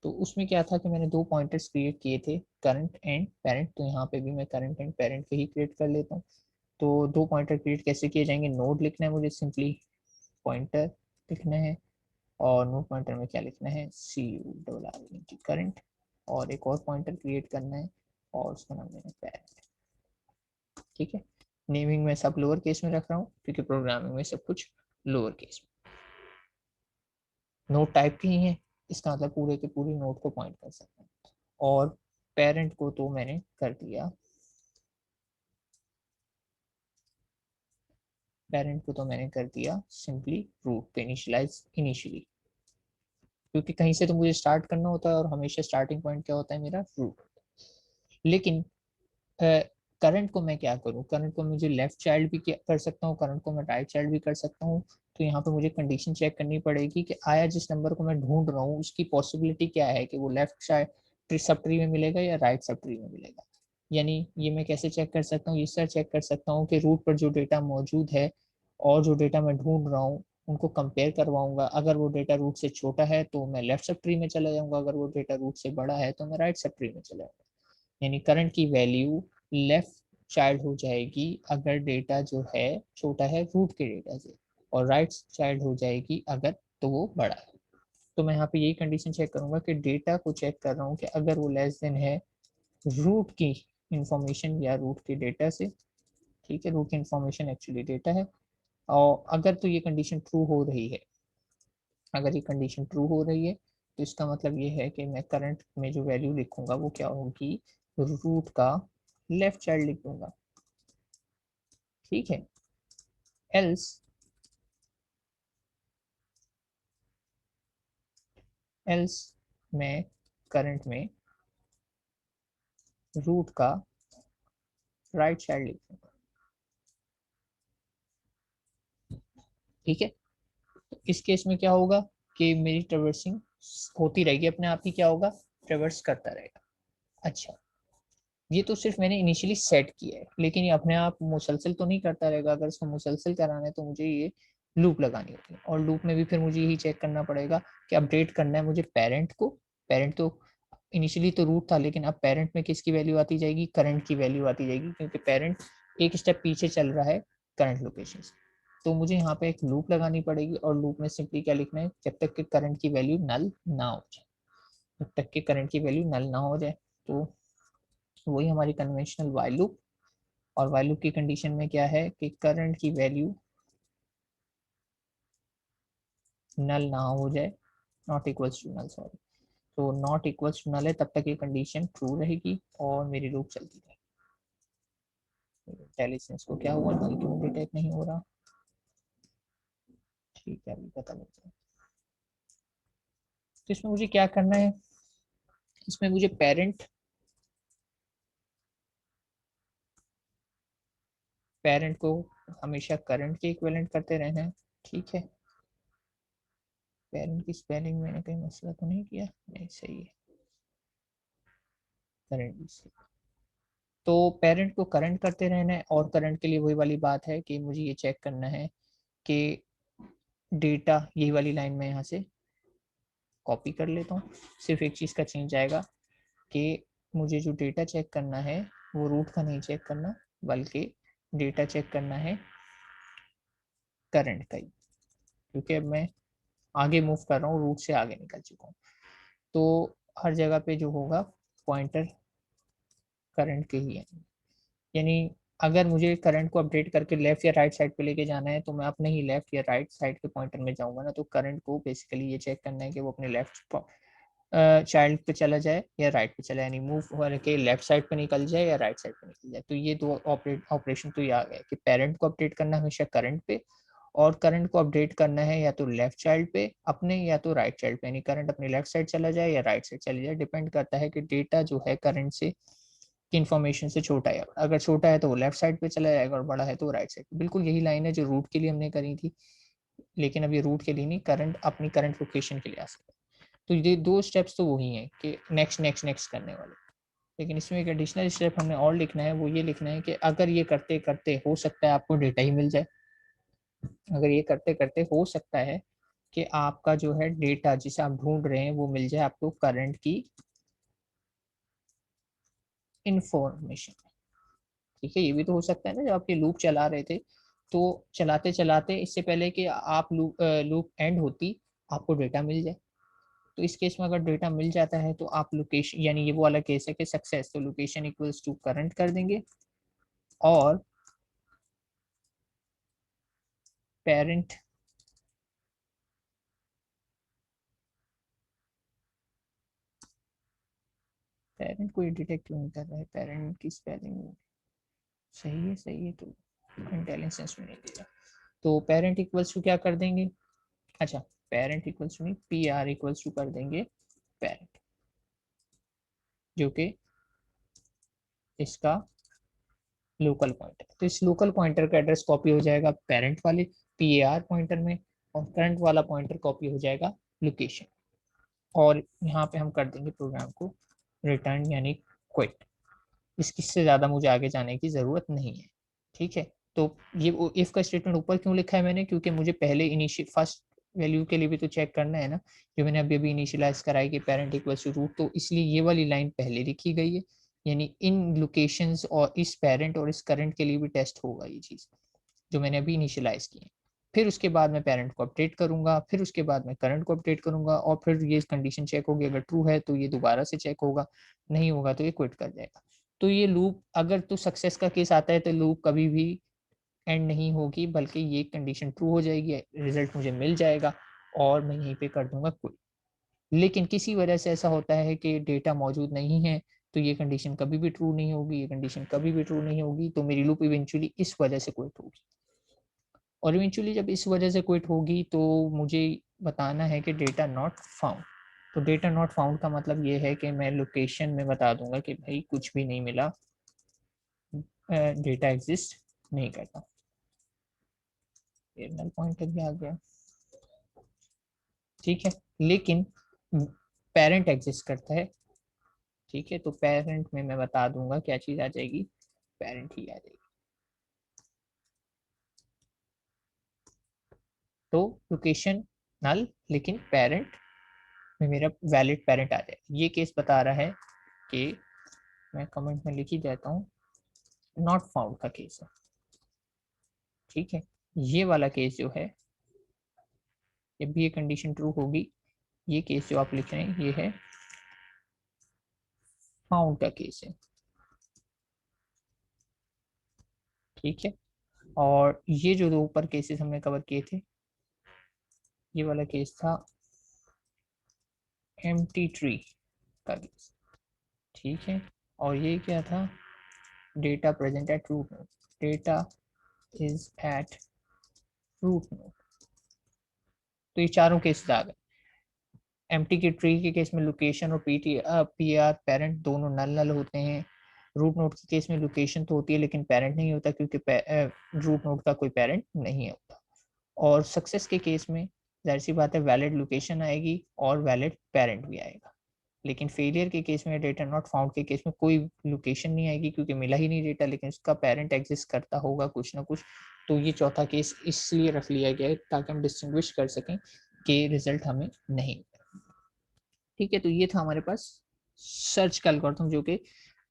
तो उसमें क्या था कि मैंने दो पॉइंटर्स क्रिएट किए थे, करंट एंड पेरेंट। तो यहाँ पे भी मैं करंट एंड पेरेंट के ही क्रिएट कर लेता हूँ। तो दो पॉइंटर क्रिएट कैसे किए जाएंगे, नोड लिखना है मुझे, सिंपली पॉइंटर लिखना है, और नोड पॉइंटर में क्या लिखना है, सी यू डबल आर करंट। और एक और पॉइंटर क्रिएट करना है और उसका नाम देना है पेरेंट, ठीक है। नेमिंग में सब लोअर केस में रख रहा हूँ क्योंकि प्रोग्रामिंग में सब कुछ लोअर केस में। नोड टाइप की ही है, इसका मतलब पूरे के पूरे नोड को पॉइंट कर सकते हैं। और पेरेंट को तो मैंने कर दिया पेरेंट को तो मैंने कर दिया सिंपली रूट पे इनिशियलाइज इनिशियली, क्योंकि कहीं से तो मुझे स्टार्ट करना होता है और हमेशा स्टार्टिंग पॉइंट क्या होता है मेरा रूट। लेकिन करंट को मैं क्या करूँ, करंट को मुझे लेफ्ट चाइल्ड भी कर सकता हूँ, करंट को मैं राइट चाइल्ड भी कर सकता हूँ। तो यहाँ पे मुझे कंडीशन चेक करनी पड़ेगी कि आया जिस नंबर को मैं ढूंढ रहा हूँ उसकी पॉसिबिलिटी क्या है कि वो लेफ्ट साइड सब ट्री में मिलेगा या राइट सब ट्री में मिलेगा। यानी ये मैं कैसे चेक कर सकता हूँ, इससे चेक कर सकता हूँ कि रूट पर जो डेटा मौजूद है और जो डेटा मैं ढूंढ रहा हूँ उनको कंपेयर करवाऊंगा। अगर वो डेटा रूट से छोटा है तो मैं लेफ्ट सब ट्री में चला जाऊंगा, अगर वो डेटा रूट से बड़ा है तो मैं राइट सब ट्री में चला जाऊंगा। यानी करंट की वैल्यू लेफ्ट चाइल्ड हो जाएगी अगर डेटा जो है छोटा है रूट के डेटा से, और राइट चाइल्ड हो जाएगी अगर तो वो बड़ा है। तो मैं यहाँ पे यही कंडीशन चेक करूंगा कि डेटा को चेक कर रहा हूँ कि अगर वो लेस देन है रूट की इंफॉर्मेशन या रूट के डेटा से, ठीक है, रूट की इंफॉर्मेशन एक्चुअली डेटा है, और अगर तो ये कंडीशन ट्रू हो रही है, अगर ये कंडीशन ट्रू हो रही है तो इसका मतलब ये है कि मैं करंट में जो वैल्यू लिखूंगा वो क्या होगी, रूट का लेफ्ट चाइल्ड लिख दूंगा, ठीक है। एल्स एल्स मैं करंट में रूट का राइट चाइल्ड लिख दूंगा, ठीक है। तो इस केस में क्या होगा कि मेरी ट्रेवर्सिंग होती रहेगी, अपने आप ही क्या होगा, ट्रेवर्स करता रहेगा। अच्छा, ये तो सिर्फ मैंने इनिशियली सेट किया है, लेकिन ये अपने आप मुसलसल तो नहीं करता रहेगा। अगर इसको मुसलसल कराना है तो मुझे ये लूप लगानी होती है, और लूप में भी फिर मुझे यही चेक करना पड़ेगा कि अपडेट करना है मुझे पेरेंट को। पेरेंट तो इनिशियली तो रूट था, लेकिन अब पेरेंट में किसकी वैल्यू आती जाएगी, करंट की वैल्यू आती जाएगी, क्योंकि पेरेंट एक स्टेप पीछे चल रहा है करंट लोकेशन से। तो मुझे यहाँ पे एक लूप लगानी पड़ेगी, और लूप में सिंपली क्या लिखना है, जब तक कि करंट की वैल्यू नल ना हो जाए, जब तक कि करंट की वैल्यू नल ना हो जाए। तो वही हमारी कन्वेंशनल वाइल लूप, और वाइल लूप की कंडीशन में क्या है कि करंट की वैल्यू नल ना हो जाए, not equals to null, sorry. तो नॉट इक्वल्स टू नल है तब तक ये कंडीशन ट्रू रहेगी और मेरी लूप चलती रहेगी। इंटेलिजेंस को क्या हुआ, नल क्यों डिटेक्ट नहीं हो रहा, ठीक है अभी पता लग जाए। तो इसमें मुझे क्या करना है, इसमें मुझे पेरेंट को हमेशा करंट के इक्विवेलेंट करते रहना है, ठीक है। पेरेंट की स्पेलिंग मैंने कहीं मसला तो नहीं किया, नहीं सही है, करंट। तो पेरेंट को करंट करते रहना है, और करंट के लिए वही वाली बात है कि मुझे ये चेक करना है कि डेटा, यही वाली लाइन में यहाँ से कॉपी कर लेता हूँ। सिर्फ एक चीज़ का चेंज आएगा कि मुझे जो डेटा चेक करना है वो रूट का नहीं चेक करना, बल्कि डेटा चेक करना है करंट का ही, क्योंकि अब मैं आगे मूव कर रहा हूँ, रूट से आगे निकल चुका हूँ। तो हर जगह पे जो होगा पॉइंटर करंट के ही है। यानी अगर मुझे करंट को अपडेट करके लेफ्ट या राइट साइड पे लेके जाना है तो मैं अपने ही लेफ्ट या राइट साइड के पॉइंटर में जाऊंगा ना। तो करंट को बेसिकली ये चेक करना है कि वो अपने लेफ्ट चाइल्ड पे चला जाए या राइट पे चला जाए, यानी मूव करके लेफ्ट साइड पे निकल जाए या राइट साइड पे निकल जाए। तो ये दो ऑपरेशन तो ये आ गया कि पेरेंट को अपडेट करना हमेशा करंट पे, और करंट को अपडेट करना है या तो लेफ्ट चाइल्ड पे अपने या तो राइट चाइल्ड पे, यानी करंट अपनी लेफ्ट साइड चला जाए या राइट साइड चली जाए, डिपेंड करता है कि डेटा जो है करंट से की इन्फॉर्मेशन से छोटा है। अगर छोटा है तो वो लेफ्ट साइड पे चला जाएगा और बड़ा है तो राइट साइड पे। बिल्कुल यही लाइन है जो रूट के लिए हमने करी थी, लेकिन अब ये रूट के लिए नहीं, करंट अपनी करंट लोकेशन के लिए आ सकता है। तो ये दो स्टेप्स तो वही हैं कि नेक्स्ट नेक्स्ट नेक्स्ट करने वाले। लेकिन इसमें एक एडिशनल स्टेप हमने और लिखना है, वो ये लिखना है कि अगर ये करते करते हो सकता है आपको डेटा ही मिल जाए, अगर ये करते करते हो सकता है कि आपका जो है डेटा जिसे आप ढूंढ रहे हैं वो मिल जाए आपको करंट की इंफॉर्मेशन, ठीक है। ये भी तो हो सकता है ना, जब आप ये लूप चला रहे थे तो चलाते चलाते इससे पहले कि आप लूप एंड होती आपको डेटा मिल जाए। तो इस केस में अगर डेटा मिल जाता है तो आप लोकेशन, यानी ये वो वाला केस है कि सक्सेस, तो लोकेशन इक्वल्स टू करंट कर देंगे, और पेरेंट पेरेंट को डिटेक्ट क्यों नहीं कर रहा है, पेरेंट की स्पेलिंग सही है तो इंटेलिजेंस में नहीं दे रहा। तो पेरेंट इक्वल्स टू क्या कर देंगे, अच्छा पेरेंट इक्वल्स टू नहीं, पी आर इक्वल्स टू कर देंगे पेरेंट, जो कि इसका लोकल पॉइंटर। तो इस लोकल पॉइंटर का एड्रेस कॉपी हो जाएगा पेरेंट वाले पीएआर पॉइंटर में, और करंट वाला पॉइंटर कॉपी हो जाएगा लोकेशन। और यहाँ पे हम कर देंगे प्रोग्राम को रिटर्न यानी क्विट। इससे ज़्यादा मुझे आगे जाने की ज़रूरत नहीं है, ठीक है। तो ये इफ का स्टेटमेंट ऊपर क्यों लिखा है मैंने, क्योंकि मुझे पहले इनिशियल फर्स्ट वैल्यू के लिए भी तो चेक करना है ना, जो मैंने अभी अभी इनिशियलाइज कराई कि पेरेंट इक्वल्स टू रूट, तो इसलिए ये वाली लाइन पहले लिखी गई है, यानी इन लोकेशंस और इस पेरेंट और इस करंट के लिए भी टेस्ट होगा ये चीज़ जो मैंने अभी इनिशियलाइज की है। फिर उसके बाद मैं पेरेंट को अपडेट करूंगा, फिर उसके बाद मैं करंट को अपडेट करूंगा, और फिर ये कंडीशन चेक होगी, अगर ट्रू है तो ये दोबारा से चेक होगा, नहीं होगा तो ये क्विट कर जाएगा। तो ये लूप अगर तो सक्सेस का केस आता है तो लूप कभी भी एंड नहीं होगी, बल्कि ये कंडीशन ट्रू हो जाएगी, रिजल्ट मुझे मिल जाएगा और मैं यहीं पे कर दूंगा क्विट। लेकिन किसी वजह से ऐसा होता है कि डेटा मौजूद नहीं है, तो ये कंडीशन कभी भी ट्रू नहीं होगी, ये कंडीशन कभी भी ट्रू नहीं होगी, तो मेरी लूप इवेंचुअली इस वजह से क्विट होगी। और इवेंचुअली जब इस वजह से क्विट होगी तो मुझे बताना है कि डेटा नॉट फाउंड। तो डेटा नॉट फाउंड का मतलब ये है कि मैं लोकेशन में बता दूंगा कि भाई कुछ भी नहीं मिला, डेटा एग्जिस्ट नहीं करता। नल पॉइंटर भी आ गया, ठीक है, लेकिन पेरेंट एग्जिस्ट करता है, ठीक है। तो पेरेंट में मैं बता दूंगा क्या चीज आ जाएगी, पेरेंट ही आ जाएगी। तो लोकेशन नल, लेकिन पेरेंट में मेरा वैलिड पेरेंट आ जाए। ये केस बता रहा है कि मैं कमेंट में लिख ही देता हूँ, नॉट फाउंड का केस है, ठीक है। ये वाला केस जो है, जब भी ये कंडीशन ट्रू होगी, ये केस जो आप लिख रहे हैं ये है फाउंड का केस है, ठीक है। और ये जो दो ऊपर केसेस हमने कवर किए थे, ये वाला केस था एम्प्टी ट्री का केस, ठीक है। और ये क्या था, data present at root node, data is at root node. तो ये चारों केसेस आ गए। एम्प्टी की ट्री के केस में लोकेशन और पी आर पेरेंट दोनों नल नल होते हैं। रूट नोड के केस में लोकेशन तो होती है लेकिन पेरेंट नहीं होता, क्योंकि रूट नोड का कोई पेरेंट नहीं होता। और सक्सेस के केस में जाहिर सी बात है वैलिड लोकेशन आएगी और वैलिड पेरेंट भी आएगा। लेकिन फेलियर के केस में, डेटा नॉट फाउंड के केस में कोई लोकेशन नहीं आएगी क्योंकि मिला ही नहीं डेटा, लेकिन उसका पेरेंट एग्जिस्ट करता होगा कुछ ना कुछ। तो ये चौथा केस इसलिए रख लिया गया है ताकि हम डिस्टिंग्विश कर सकें कि रिजल्ट हमें नहीं, ठीक है। तो ये था हमारे पास सर्च का एल्गोरिथम जो कि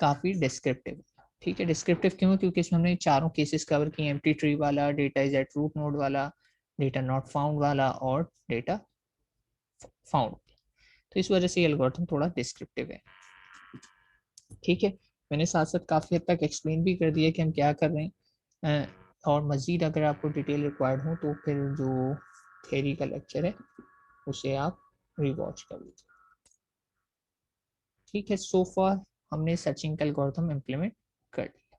काफी डिस्क्रिप्टिव, ठीक है। डिस्क्रिप्टिव क्यों, क्योंकि इसमें हमने चारों केसेस कवर किए, एम्प्टी ट्री वाला, data is at root node वाला, डेटा नॉट फाउंड वाला, और डेटा फाउंड। तो इस वजह से ये एल्गोरिथम थोड़ा डिस्क्रिप्टिव है, ठीक है। मैंने साथ साथ काफी हद तक एक्सप्लेन भी कर दिया कि हम क्या कर रहे हैं। और मजीद अगर आपको डिटेल रिक्वायर्ड हो तो फिर जो थ्योरी का लेक्चर है उसे आप रिवॉच कर लीजिए, ठीक है। सो फार हमने सर्चिंग का एल्गोरिथम इम्प्लीमेंट कर लिया,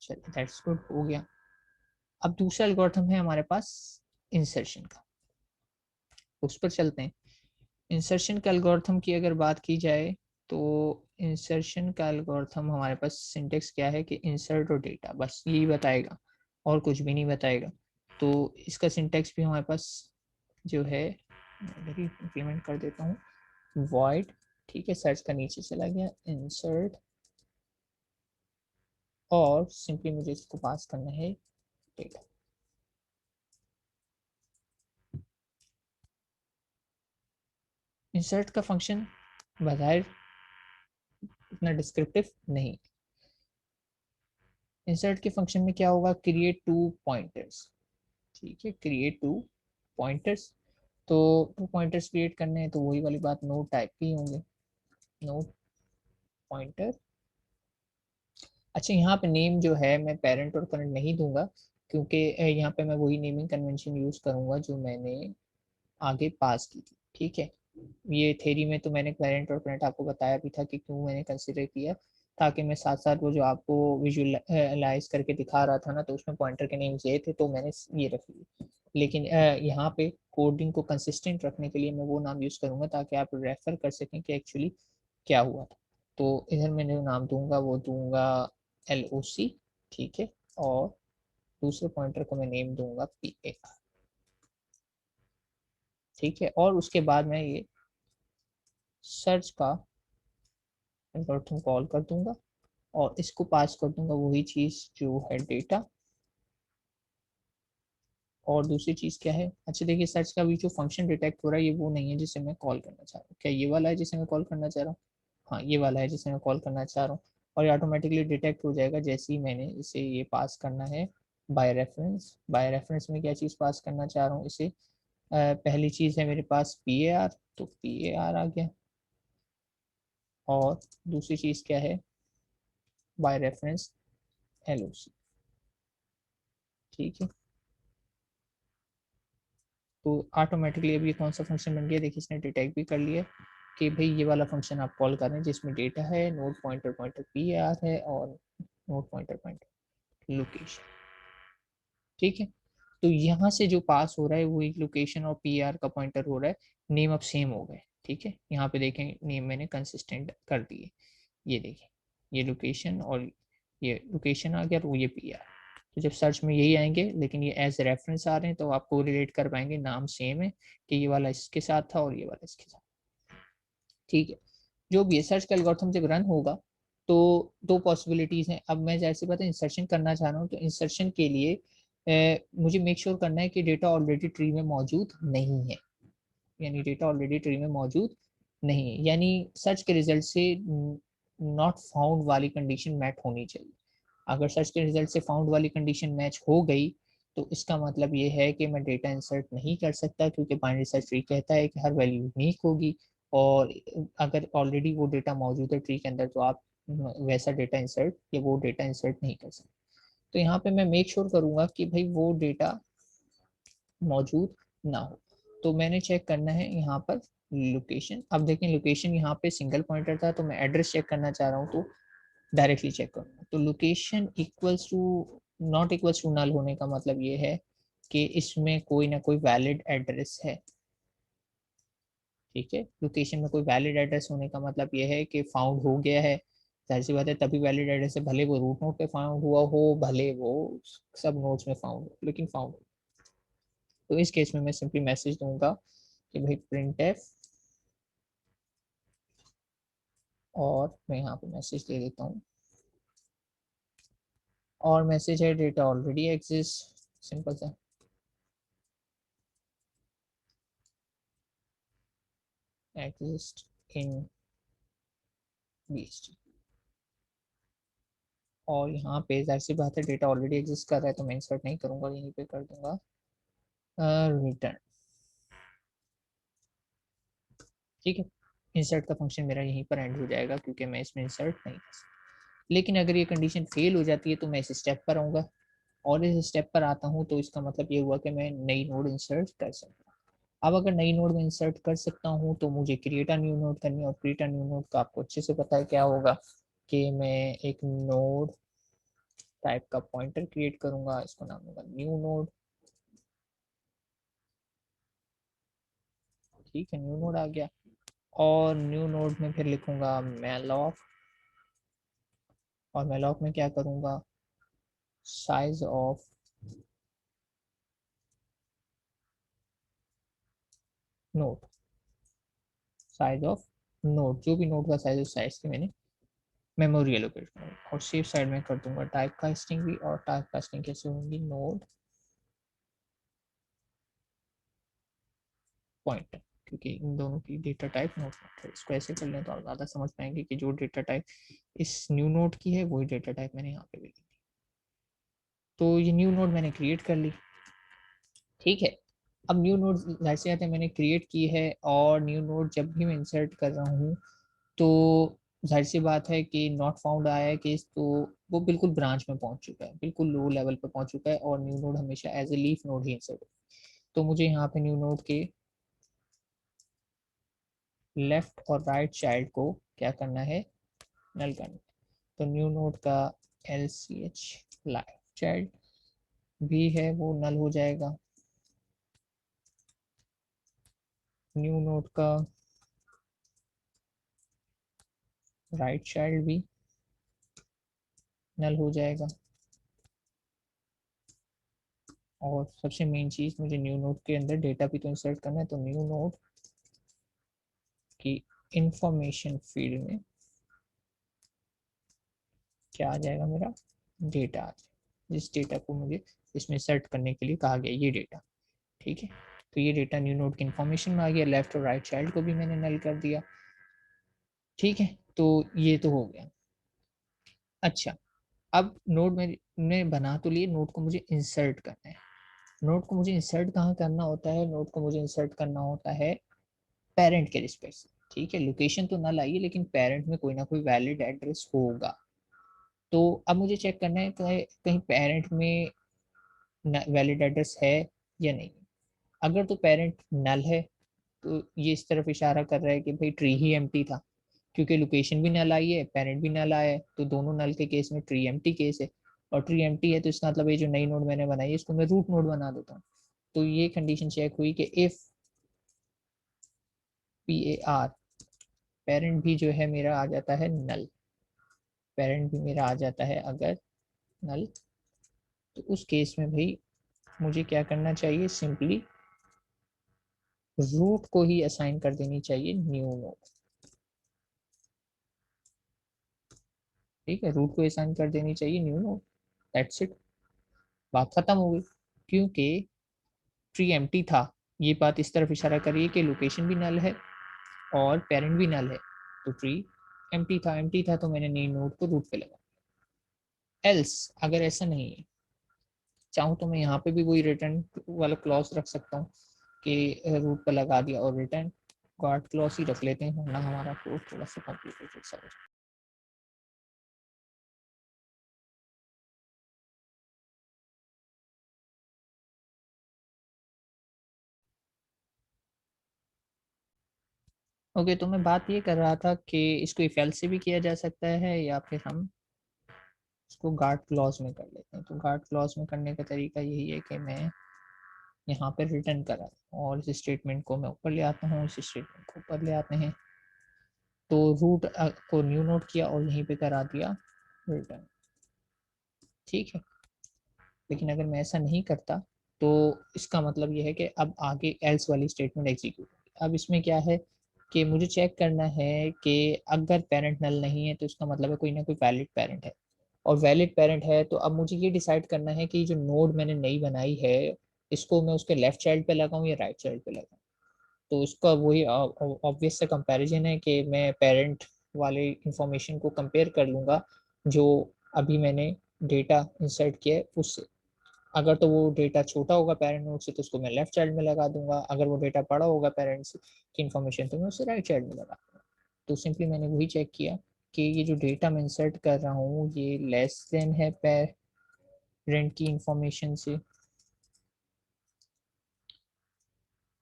चलिए दैट्स गुड, हो गया। अब दूसरा एल्गोरिथम है हमारे पास इंसर्शन का, उस पर चलते हैं। इंसर्शन का एल्गोरिथम की अगर बात की जाए तो इंसर्शन का एल्गोरिथम हमारे पास सिंटेक्स क्या है कि इंसर्ट और डेटा, बस यही बताएगा और कुछ भी नहीं बताएगा। तो इसका सिंटेक्स भी हमारे पास जो है, इम्प्लीमेंट कर देता हूँ, वॉइड, ठीक है, सर्च का नीचे चला गया, इंसर्ट, और सिंपली मुझे इसको पास करना है डेटा। इंसर्ट का फंक्शन बजाय इतना डिस्क्रिप्टिव नहीं। इंसर्ट के फंक्शन में क्या होगा, क्रिएट टू पॉइंटर्स, ठीक है, क्रिएट टू पॉइंटर्स। तो टू पॉइंटर्स क्रिएट करने हैं तो वही वाली बात, नोड टाइप के ही होंगे, नोड पॉइंटर। अच्छा, यहाँ पे नेम जो है मैं पेरेंट और करंट नहीं दूंगा, क्योंकि यहाँ पे मैं वही नेमिंग कन्वेंशन यूज करूंगा जो मैंने आगे पास की थी, ठीक है। ये थ्योरी में तो मैंने पेरेंट और करंट आपको बताया भी था कि क्यों मैंने कंसिडर किया, ताकि मैं साथ साथ वो जो आपको विजुअलाइज करके दिखा रहा था ना, तो उसमें पॉइंटर के नेम्स ये थे, तो मैंने ये रख लिए। लेकिन यहाँ पे कोडिंग को कंसिस्टेंट रखने के लिए मैं वो नाम यूज़ करूँगा ताकि आप रेफर कर सकें कि एक्चुअली क्या हुआ था। तो इधर मैंने जो नाम दूंगा वो दूंगा LOC, ठीक है, और दूसरे पॉइंटर को मैं नेम दूंगा PAR, ठीक है। और उसके बाद मैं ये सर्च का एल्गोरिथम कॉल कर दूंगा और इसको पास कर दूंगा वही चीज़ जो है डेटा। और दूसरी चीज़ क्या है, अच्छा देखिए, सर्च का भी जो फंक्शन डिटेक्ट हो रहा है ये वो नहीं है जिसे मैं कॉल करना चाह रहा हूँ। क्या ये वाला है जिसे मैं कॉल करना चाह रहा हूँ? हाँ, ये वाला है जिसे मैं कॉल करना चाह रहा हूँ। और ये ऑटोमेटिकली डिटेक्ट हो जाएगा जैसे ही मैंने इसे ये पास करना है बाय रेफरेंस। बाय रेफरेंस में क्या चीज़ पास करना चाह रहा हूँ इसे, पहली चीज़ है मेरे पास PAR, तो PAR आ गया। और दूसरी चीज़ क्या है, बाय रेफरेंस LOC, ठीक है। तो ऑटोमेटिकली अभी कौन सा फंक्शन बन गया, देखिए इसने डिटेक्ट भी कर लिया कि भाई ये वाला फंक्शन आप कॉल कर रहे हैं जिसमें डेटा है, नोड पॉइंटर पॉइंटर PAR है और नोड पॉइंटर पॉइंटर लोकेशन, ठीक है। तो यहाँ से जो पास हो रहा है वो एक लोकेशन और PAR का पॉइंटर हो रहा है, नेम अब सेम हो गए, ठीक है। यहाँ पे देखें नेम मैंने कंसिस्टेंट कर दिए, ये देखें, ये लोकेशन और ये लोकेशन आ गया और ये PAR। तो जब सर्च में यही आएंगे लेकिन ये एज रेफरेंस आ रहे हैं तो आपको रिलेट कर पाएंगे, नाम सेम है कि ये वाला इसके साथ था और ये वाला इसके साथ, ठीक है। जो भी है सर्च का एल्गोरिथम जब रन होगा तो दो पॉसिबिलिटीज हैं। अब मैं जैसे बात है इंसर्शन करना चाह रहा हूँ, तो इंसर्शन के लिए मुझे मेक श्योर करना है कि डेटा ऑलरेडी ट्री में मौजूद नहीं है, यानी डेटा ऑलरेडी ट्री में मौजूद नहीं है, यानी सर्च के रिजल्ट से नॉट फाउंड वाली कंडीशन मैच होनी चाहिए। अगर सर्च के रिजल्ट से फाउंड वाली कंडीशन मैच हो गई तो इसका मतलब ये है कि मैं डेटा इंसर्ट नहीं कर सकता, क्योंकि बाइनरी सर्च ट्री कहता है कि हर वैल्यू यूनिक होगी। और अगर ऑलरेडी वो डेटा मौजूद है ट्री के अंदर तो आप वैसा डेटा इंसर्ट या वो डेटा इंसर्ट नहीं कर सकते। तो यहाँ पे मैं मेक श्योर करूंगा कि भाई वो डेटा मौजूद ना हो। तो मैंने चेक करना है यहाँ पर लोकेशन। अब देखें लोकेशन यहाँ पे सिंगल पॉइंटर था, तो मैं एड्रेस चेक करना चाह रहा हूँ तो डायरेक्टली चेक करूँगा। तो location equals to not equals to null होने का मतलब ये है कि इसमें कोई ना कोई वैलिड एड्रेस है, ठीक है। लोकेशन में कोई वैलिड एड्रेस होने का मतलब ये है कि फाउंड हो गया है, जाहिर सी बात है तभी वैलिड एड्रेस है, भले वो रूट नोड पे फाउंड हुआ हो, भले वो सब नोड्स में फाउंड हो, लेकिन फाउंड हो। तो इस केस में मैं सिंपली मैसेज दूंगा कि भाई प्रिंट एफ, और मैं यहाँ पे मैसेज दे देता हूँ, और मैसेज है डेटा ऑलरेडी एग्जिस्ट, सिंपल सा एग्जिस्ट इन BST। और यहाँ पे जाहिर सी बात है डेटा ऑलरेडी एग्जिस्ट कर रहा है तो मैं इंसर्ट नहीं करूंगा, यहीं पे कर दूंगा रिटर्न, ठीक है। इंसर्ट का फंक्शन मेरा यहीं पर एंड हो जाएगा क्योंकि मैं इसमें इंसर्ट नहीं कर सकता। लेकिन अगर ये कंडीशन फेल हो जाती है तो मैं इस स्टेप पर आऊँगा, और इस स्टेप पर आता हूँ तो इसका मतलब ये हुआ कि मैं नई नोड इंसर्ट कर सकता हूँ। अब अगर नई नोड में इंसर्ट कर सकता हूँ तो मुझे क्रिएट अ न्यू नोड करनी है, और क्रिएट अ न्यू नोड का आपको अच्छे से पता है क्या होगा, कि मैं एक नोड टाइप का पॉइंटर क्रिएट करूंगा, इसको नाम दूंगा न्यू नोड, ठीक है। न्यू नोड आ गया, और न्यू नोड में फिर लिखूंगा मैलॉक, और मैलॉक में क्या करूंगा, size of node, size of node, जो भी नोड का साइज उस साइज की मैंने मेमोरी एलोकेट करूंगा। और सेफ साइड में कर दूंगा टाइप कास्टिंग भी, और टाइप कास्टिंग कैसे होगी, नोड पॉइंटर, क्योंकि इन दोनों की डेटा टाइप नोड पॉइंटर। इसको ऐसे कर लें तो आप ज़्यादा समझ पाएंगे कि जो डेटा टाइप इस न्यू नोड की है वही डेटा टाइप मैंने यहाँ पे भी ली। तो ये न्यू नोड मैंने क्रिएट कर ली, ठीक है। अब न्यू नोड जाहिर सी बात है मैंने क्रिएट की है, और न्यू नोड जब भी मैं इंसर्ट कर रहा हूँ तो जाहिर सी बात है कि नॉट फाउंड आया है केस, तो वो बिल्कुल ब्रांच में पहुंच चुका है, बिल्कुल लो लेवल पे पहुंच चुका है, और न्यू नोड हमेशा एज ए लीफ नोड ही इंसर्ट। तो मुझे यहाँ पे न्यू नोड के लेफ्ट और राइट चाइल्ड को क्या करना है, नल करना है। तो न्यू नोड का LCH लाइफ चाइल्ड भी है वो नल हो जाएगा, न्यू नोड का राइट चाइल्ड भी नल हो जाएगा। और सबसे मेन चीज, मुझे न्यू नोड के अंदर डेटा भी तो इंसर्ट करना है, तो न्यू नोड की इंफॉर्मेशन फील्ड में क्या आ जाएगा, मेरा डेटा आ जाएगा, जिस डेटा को मुझे इसमें सर्च करने के लिए कहा गया, ये डेटा। ठीक है, तो ये डेटा न्यू नोड की इंफॉर्मेशन में आ गया, लेफ्ट और राइट चाइल्ड को भी मैंने नल कर दिया। ठीक है, तो ये तो हो गया। अच्छा, अब नोड मैंने बना तो लिए, नोड को मुझे इंसर्ट करना है। नोड को मुझे इंसर्ट कहाँ करना होता है, नोड को मुझे इंसर्ट करना होता है पेरेंट के रिस्पेक्ट से। ठीक है, लोकेशन तो नल आई है, लेकिन पेरेंट में कोई ना कोई वैलिड एड्रेस होगा। तो अब मुझे चेक करना है कहीं पेरेंट में वैलिड एड्रेस है या नहीं। अगर तो पेरेंट नल है, तो ये इस तरफ इशारा कर रहा है कि भाई ट्री ही एम्प्टी था, क्योंकि लोकेशन भी नल आई है, पेरेंट भी नल आया है, तो दोनों नल के केस में ट्री एम्प्टी केस है। और ट्री एम्प्टी है तो इसका मतलब ये जो नई नोड मैंने बनाई है इसको मैं रूट नोड बना देता हूँ। तो ये कंडीशन चेक हुई कि इफ PAR, पेरेंट भी जो है मेरा आ जाता है नल, पेरेंट भी मेरा आ जाता है अगर नल, तो उस केस में भाई मुझे क्या करना चाहिए, सिंपली रूट को ही असाइन कर देनी चाहिए न्यू नोड। ठीक है, रूट को असाइन कर देनी चाहिए न्यू नोड, दैट्स इट, बात खत्म हो गई। क्योंकि ट्री एम्प्टी था, ये बात इस तरफ इशारा करिए कि लोकेशन भी नल है और पेरेंट भी नल है, तो ट्री एम्प्टी था तो मैंने न्यू नोड को रूट पे लगा। एल्स अगर ऐसा नहीं है, चाहूँ तो मैं यहाँ पे भी वही रिटर्न वाला क्लॉज रख सकता हूँ कि रूट पर लगा दिया, और रिटर्न गार्ड क्लॉज ही रख लेते हैं, वरना हमारा कोड थोड़ा सा कॉम्प्लिकेटेड सा हो जाए। ओके, तो मैं बात ये कर रहा था कि इसको इफ एल्स से भी किया जा सकता है, या फिर हम इसको गार्ड क्लॉज में कर लेते हैं। तो गार्ड क्लॉज में करने का तरीका यही है कि मैं यहाँ पे रिटर्न करा और इस स्टेटमेंट को मैं ऊपर ले आता हूँ, इस स्टेटमेंट को ऊपर ले आते हैं, तो रूट को न्यू नोट किया और यहीं पे करा दिया रिटर्न। ठीक है, लेकिन अगर मैं ऐसा नहीं करता तो इसका मतलब ये है कि अब आगे एल्स वाली स्टेटमेंट एग्जीक्यूट होगी। अब इसमें क्या है कि मुझे चेक करना है कि अगर पेरेंट नल नहीं है तो इसका मतलब है कोई ना कोई वैलिड पेरेंट है, और वैलिड पेरेंट है तो अब मुझे ये डिसाइड करना है कि जो नोड मैंने नई बनाई है इसको मैं उसके लेफ्ट चाइल्ड पे लगाऊं या राइट चाइल्ड पे लगाऊं। तो इसका वही ऑब्वियस सा कंपैरिजन है कि मैं पेरेंट वाले इंफॉर्मेशन को कंपेयर कर लूंगा जो अभी मैंने डेटा इंसर्ट किया है उससे। अगर तो वो डेटा छोटा होगा पेरेंट नोड से तो उसको मैं लेफ्ट चाइल्ड में लगा दूंगा, अगर वो डेटा बड़ा होगा पेरेंट्स की इन्फॉर्मेशन तो मैं उसे राइट चाइल्ड में लगा दूंगा। तो सिंपली मैंने वही चेक किया कि ये जो डेटा मैं इंसर्ट कर रहा हूँ ये लेस देन है पेरेंट की इंफॉर्मेशन से।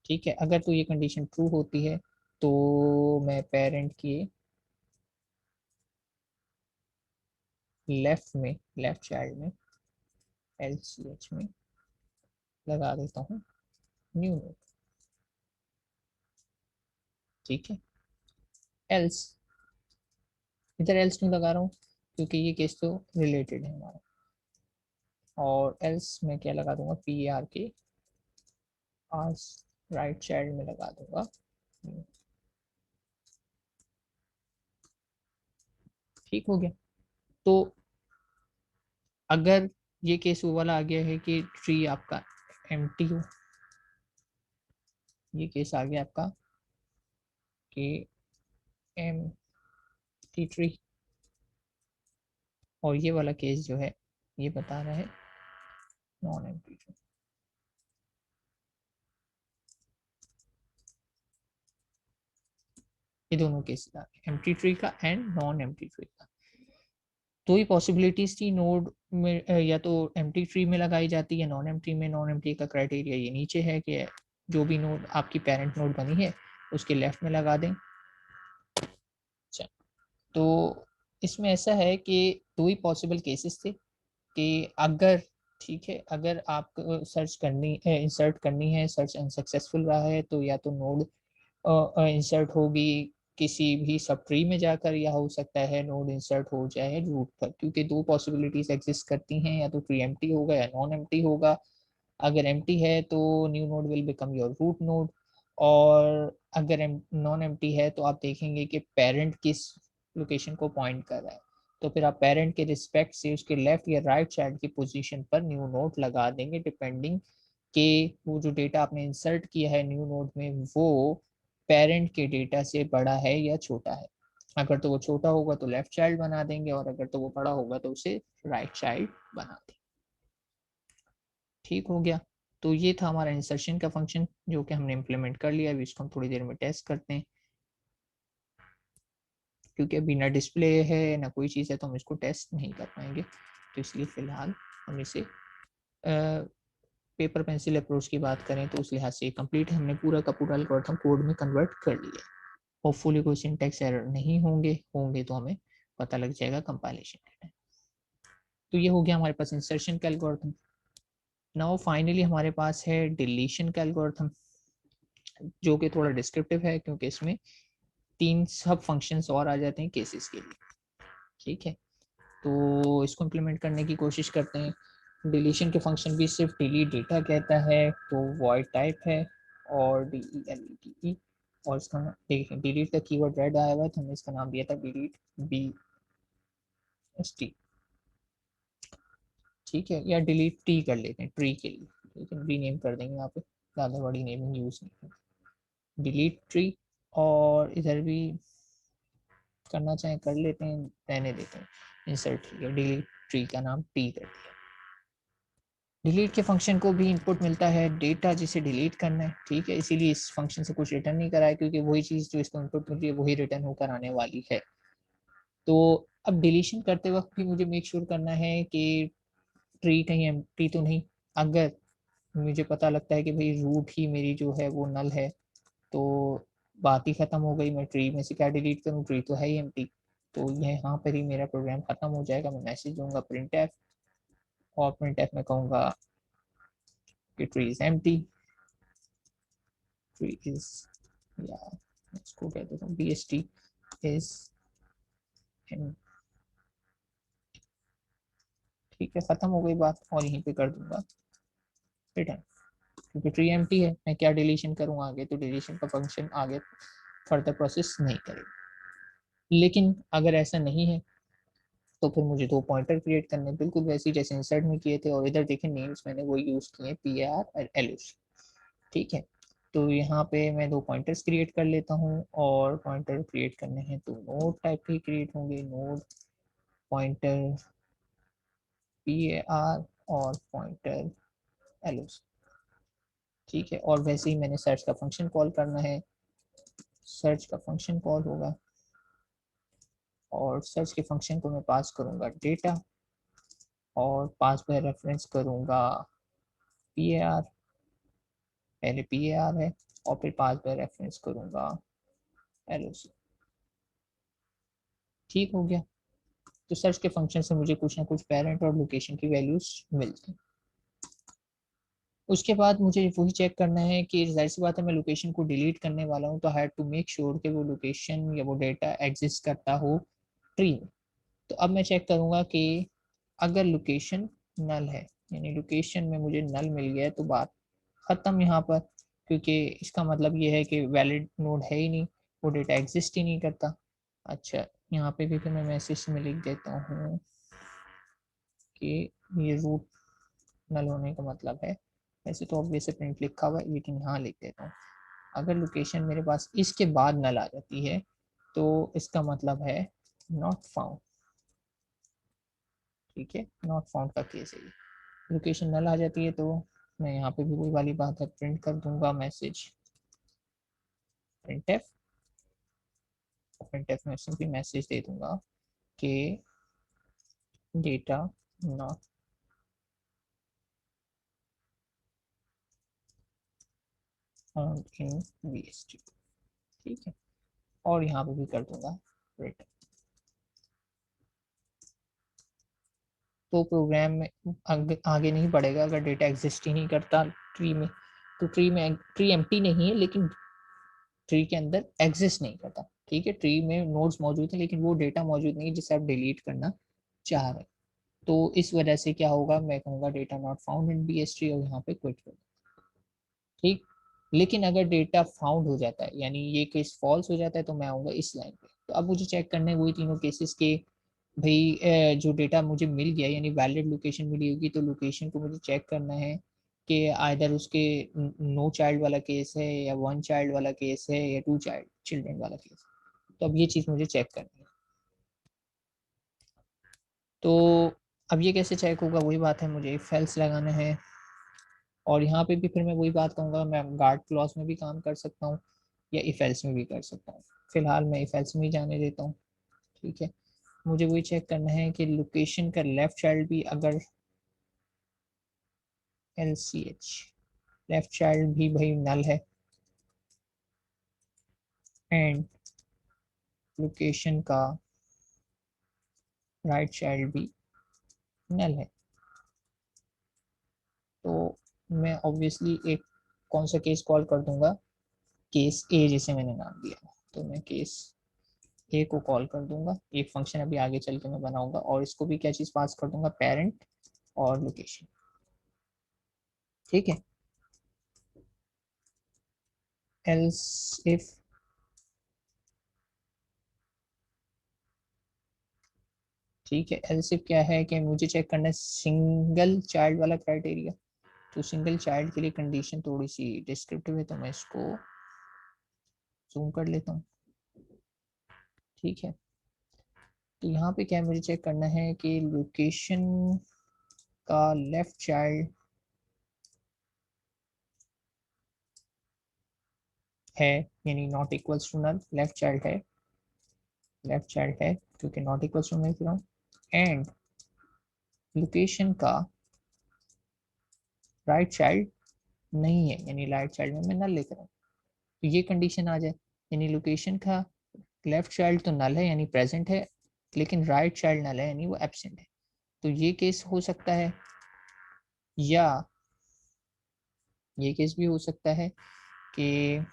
ठीक है, अगर तो ये कंडीशन ट्रू होती है तो मैं पेरेंट के लेफ्ट चाइल्ड में LCH में लगा देता हूँ न्यू नोड। ठीक है, एल्स, इधर एल्स क्यों लगा रहा हूँ, क्योंकि ये केस तो रिलेटेड है हमारा। और एल्स में क्या लगा दूंगा, PAR के आस राइट चाइल्ड में लगा दूंगा। ठीक हो गया। तो अगर ये केस वो वाला आ गया है कि ट्री आपका एम्प्टी हो, ये केस आ गया आपका कि एम्प्टी ट्री, और ये वाला केस जो है ये बता रहा है नॉन एम्प्टी ट्री। ये दोनों केस आ गए, एम्प्टी ट्री का एंड नॉन एम्प्टी ट्री का। दो ही पॉसिबिलिटीज थी नोड में, या तो एम्प्टी ट्री में लगाई जाती है नॉन एम्प्टी में। नॉन एम्प्टी का क्राइटेरिया ये नीचे है कि जो भी नोड आपकी पेरेंट नोड बनी है उसके लेफ्ट में लगा दें। अच्छा, तो इसमें ऐसा है कि दो ही पॉसिबल केसेस थे कि अगर, ठीक है, अगर आपको सर्च करनी इंसर्ट करनी है, सर्च अनसक्सेसफुल रहा है, तो या तो नोड इंसर्ट होगी किसी भी सब ट्री में जाकर, या हो सकता है नोड इंसर्ट हो जाए रूट पर, क्योंकि दो पॉसिबिलिटीज एग्जिस्ट करती हैं, या तो ट्री एम्प्टी होगा या नॉन एम्प्टी होगा। अगर एम्प्टी है तो new node will become your root node, और अगर नॉन एम्प्टी है तो आप देखेंगे कि पेरेंट किस लोकेशन को पॉइंट कर रहा है, तो फिर आप पेरेंट के रिस्पेक्ट से उसके लेफ्ट या राइट चाइल्ड की पोजीशन पर न्यू नोड लगा देंगे, डिपेंडिंग कि वो जो डेटा आपने इंसर्ट किया है न्यू नोड में वो पेरेंट के डेटा से बड़ा है या छोटा है। अगर तो वो छोटा होगा तो लेफ्ट चाइल्ड बना देंगे, और अगर तो वो बड़ा होगा तो उसे राइट चाइल्ड बना देंगे। ठीक हो गया। तो ये था हमारा इंसर्शन का फंक्शन जो कि हमने इम्प्लीमेंट कर लिया। अभी इसको हम थोड़ी देर में टेस्ट करते हैं, क्योंकि अभी ना डिस्प्ले है ना कोई चीज़ है, तो हम इसको टेस्ट नहीं कर पाएंगे, तो इसलिए फ़िलहाल हम इसे पेपर पेंसिल अप्रोच की बात करें तो उस लिहाज से कंप्लीट है, हमने पूरा का पूरा एल्गोरिथम कोड में कन्वर्ट कर लिया। होपफुली कोई सिंटैक्स एरर नहीं होंगे, होंगे तो हमें पता लग जाएगा कंपाइलेशन के टाइम। तो ये हो गया हमारे पास इंसर्शन का एल्गोरिथम। नाउ फाइनली हमारे पास है डिलीशन का एल्गोरिथम, जो कि थोड़ा डिस्क्रिप्टिव है, क्योंकि इसमें तीन सब फंक्शंस और आ जाते हैं केसेस के लिए। ठीक है, तो इसको इम्प्लीमेंट करने की कोशिश करते हैं। डिलीशन के फंक्शन भी सिर्फ डिलीट डेटा कहता है, तो वॉइड टाइप है, और DELETE, और इसका देखिए डिलीट का कीवर्ड रेड आया हुआ है, तो हमने इसका नाम दिया था डिलीट BST। ठीक है, या डिलीट टी कर लेते हैं ट्री के लिए, ठीक है, रीनेम कर देंगे, यहाँ पे ज़्यादा बड़ी नेमिंग यूज़ नहीं करते, डिलीट ट्री। और इधर भी करना चाहें कर लेते हैं, रहने देते हैं, इंसर्ट ट्री, डिलीट ट्री का नाम टी कर दिया। डिलीट के फंक्शन को भी इनपुट मिलता है डेटा जिसे डिलीट करना है, ठीक है, इसीलिए इस फंक्शन से कुछ रिटर्न नहीं करा है, क्योंकि वही चीज़ जो इसको इनपुट मिल रही है वही रिटर्न होकर आने वाली है। तो अब डिलीशन करते वक्त भी मुझे मेक श्योर करना है कि ट्री कहीं एम्प्टी तो नहीं। अगर मुझे पता लगता है कि भाई रूट ही मेरी जो है वो नल है, तो बात ही खत्म हो गई, मैं ट्री में से क्या डिलीट करूँ, ट्री तो है ही एम्प्टी। तो यहाँ पर ही मेरा प्रोग्राम खत्म हो जाएगा। मैं मैसेज दूंगा प्रिंट एफ, और प्रिंट एफ में कहूँगा कि tree is empty, tree is, या इसको कह देता हूँ BST इज एम। ठीक है, खत्म हो गई बात, और यहीं पे कर दूंगा रिटर्न, क्योंकि ट्री एम्प्टी है, मैं क्या डिलीशन करूँ आगे, तो डिलीशन का फंक्शन आगे फर्दर प्रोसेस नहीं करेगा। लेकिन अगर ऐसा नहीं है तो फिर मुझे दो पॉइंटर क्रिएट करने, बिल्कुल वैसे ही जैसे इंसर्ट में किए थे, और इधर देखें नेम्स मैंने वो यूज किए PAR और LOC। ठीक है, तो यहाँ पे मैं दो पॉइंटर्स क्रिएट कर लेता हूँ, और पॉइंटर क्रिएट करने हैं तो नोड टाइप के क्रिएट होंगे, नोड पॉइंटर PAR और पॉइंटर LOC। ठीक है, और वैसे ही मैंने सर्च का फंक्शन कॉल करना है, सर्च का फंक्शन कॉल होगा, और सर्च के फंक्शन को मैं पास करूंगा डेटा, और पास बाय रेफरेंस करूंगा PAR, पहले PAR है, और फिर पास बाय रेफरेंस करूंगा LOC। ठीक हो गया। तो सर्च के फंक्शन से मुझे कुछ ना कुछ पेरेंट और लोकेशन की वैल्यूज मिल जाए। उसके बाद मुझे वही चेक करना है कि जाहिर सी बात है मैं लोकेशन को डिलीट करने वाला हूँ, तो हैड टू मेक श्योर कि वो लोकेशन या वो डेटा एग्जिस्ट करता हो ट्री में। तो अब मैं चेक करूंगा कि अगर लोकेशन नल है, यानी लोकेशन में मुझे नल मिल गया है, तो बात खत्म यहाँ पर, क्योंकि इसका मतलब ये है कि वैलिड नोड है ही नहीं, वो डेटा एग्जिस्ट ही नहीं करता। अच्छा, यहाँ पे भी मैं मैसेज में लिख देता हूँ कि ये रूट नल होने का मतलब है, वैसे तो ऑब्वियस प्रिंट लिखा हुआ है, लेकिन यहाँ लिख देता हूँ। अगर लोकेशन मेरे पास इसके बाद नल आ जाती है तो इसका मतलब है नॉट फाउंड। ठीक है, नॉट फाउंड का केस है ये। लोकेशन नल आ जाती है तो मैं यहाँ पे भी वही वाली बात है, प्रिंट कर दूंगा message print F, print F में सिंपली मैसेज दे दूंगा कि data not found in BST। ठीक है, और यहाँ पे भी कर दूंगा रिटर्न। तो प्रोग्राम में आगे नहीं बढ़ेगा अगर डेटा एग्जिस्ट ही नहीं करता ट्री में। तो ट्री एम्प्टी नहीं है, लेकिन ट्री के अंदर एग्जिस्ट नहीं करता। ठीक है, ट्री में नोड्स मौजूद है लेकिन वो डेटा मौजूद नहीं जिसे आप डिलीट करना चाह रहे हैं। तो इस वजह से क्या होगा, मैं कहूँगा data not found in BS tree, और यहाँ पे क्विट कर। ठीक, लेकिन अगर डेटा फाउंड हो जाता है यानी ये केस फॉल्स हो जाता है तो मैं आऊँगा इस लाइन पे। तो अब मुझे चेक करना है वही तीनों केसेस के भाई जो डेटा मुझे मिल गया यानी वैलिड लोकेशन मिली होगी, तो लोकेशन को मुझे चेक करना है कि आइदर उसके नो चाइल्ड वाला केस है या वन चाइल्ड वाला केस है या टू चाइल्ड चिल्ड्रन वाला केस। तो अब ये चीज़ मुझे चेक करनी है। तो अब ये कैसे चेक होगा, वही बात है, मुझे इफ एल्स लगाना है। और यहाँ पे भी फिर मैं वही बात कहूँगा, मैं गार्ड क्लॉज में भी काम कर सकता हूँ या इफ एल्स में भी कर सकता हूँ। फिलहाल मैं इफ एल्स में ही जाने देता हूँ। ठीक है, मुझे वही चेक करना है कि लोकेशन का लेफ्ट चाइल्ड भी अगर L C H left child भी भाई नल है एंड लोकेशन का राइट चाइल्ड भी नल है, तो मैं ऑब्वियसली एक कौन सा केस कॉल कर दूंगा, केस ए जिसे मैंने नाम दिया। तो मैं केस ए को कॉल कर दूंगा, एक फंक्शन अभी आगे चल के मैं बनाऊंगा, और इसको भी क्या चीज पास कर दूंगा, पेरेंट और लोकेशन। ठीक है, एल्स इफ ठीक है, एल्स इफ क्या है कि मुझे चेक करना है सिंगल चाइल्ड वाला क्राइटेरिया। तो सिंगल चाइल्ड के लिए कंडीशन थोड़ी सी डिस्क्रिप्टिव है, तो मैं इसको जूम कर लेता हूँ। ठीक है, तो यहाँ पे क्या है, मुझे चेक करना है कि लोकेशन का लेफ्ट चाइल्ड है यानी not equals to null, left child है क्योंकि नॉट इक्वल्स टू मैं रहा हूँ, एंड लोकेशन का राइट चाइल्ड नहीं है यानी राइट चाइल्ड में मैं नल लेकर आऊँ। तो ये कंडीशन आ जाए यानी लोकेशन का लेफ्ट चाइल्ड तो नल है यानी प्रेजेंट है, लेकिन राइट चाइल्ड नल है यानी वो एब्सेंट है। तो ये केस हो सकता है, या ये केस भी हो सकता है कि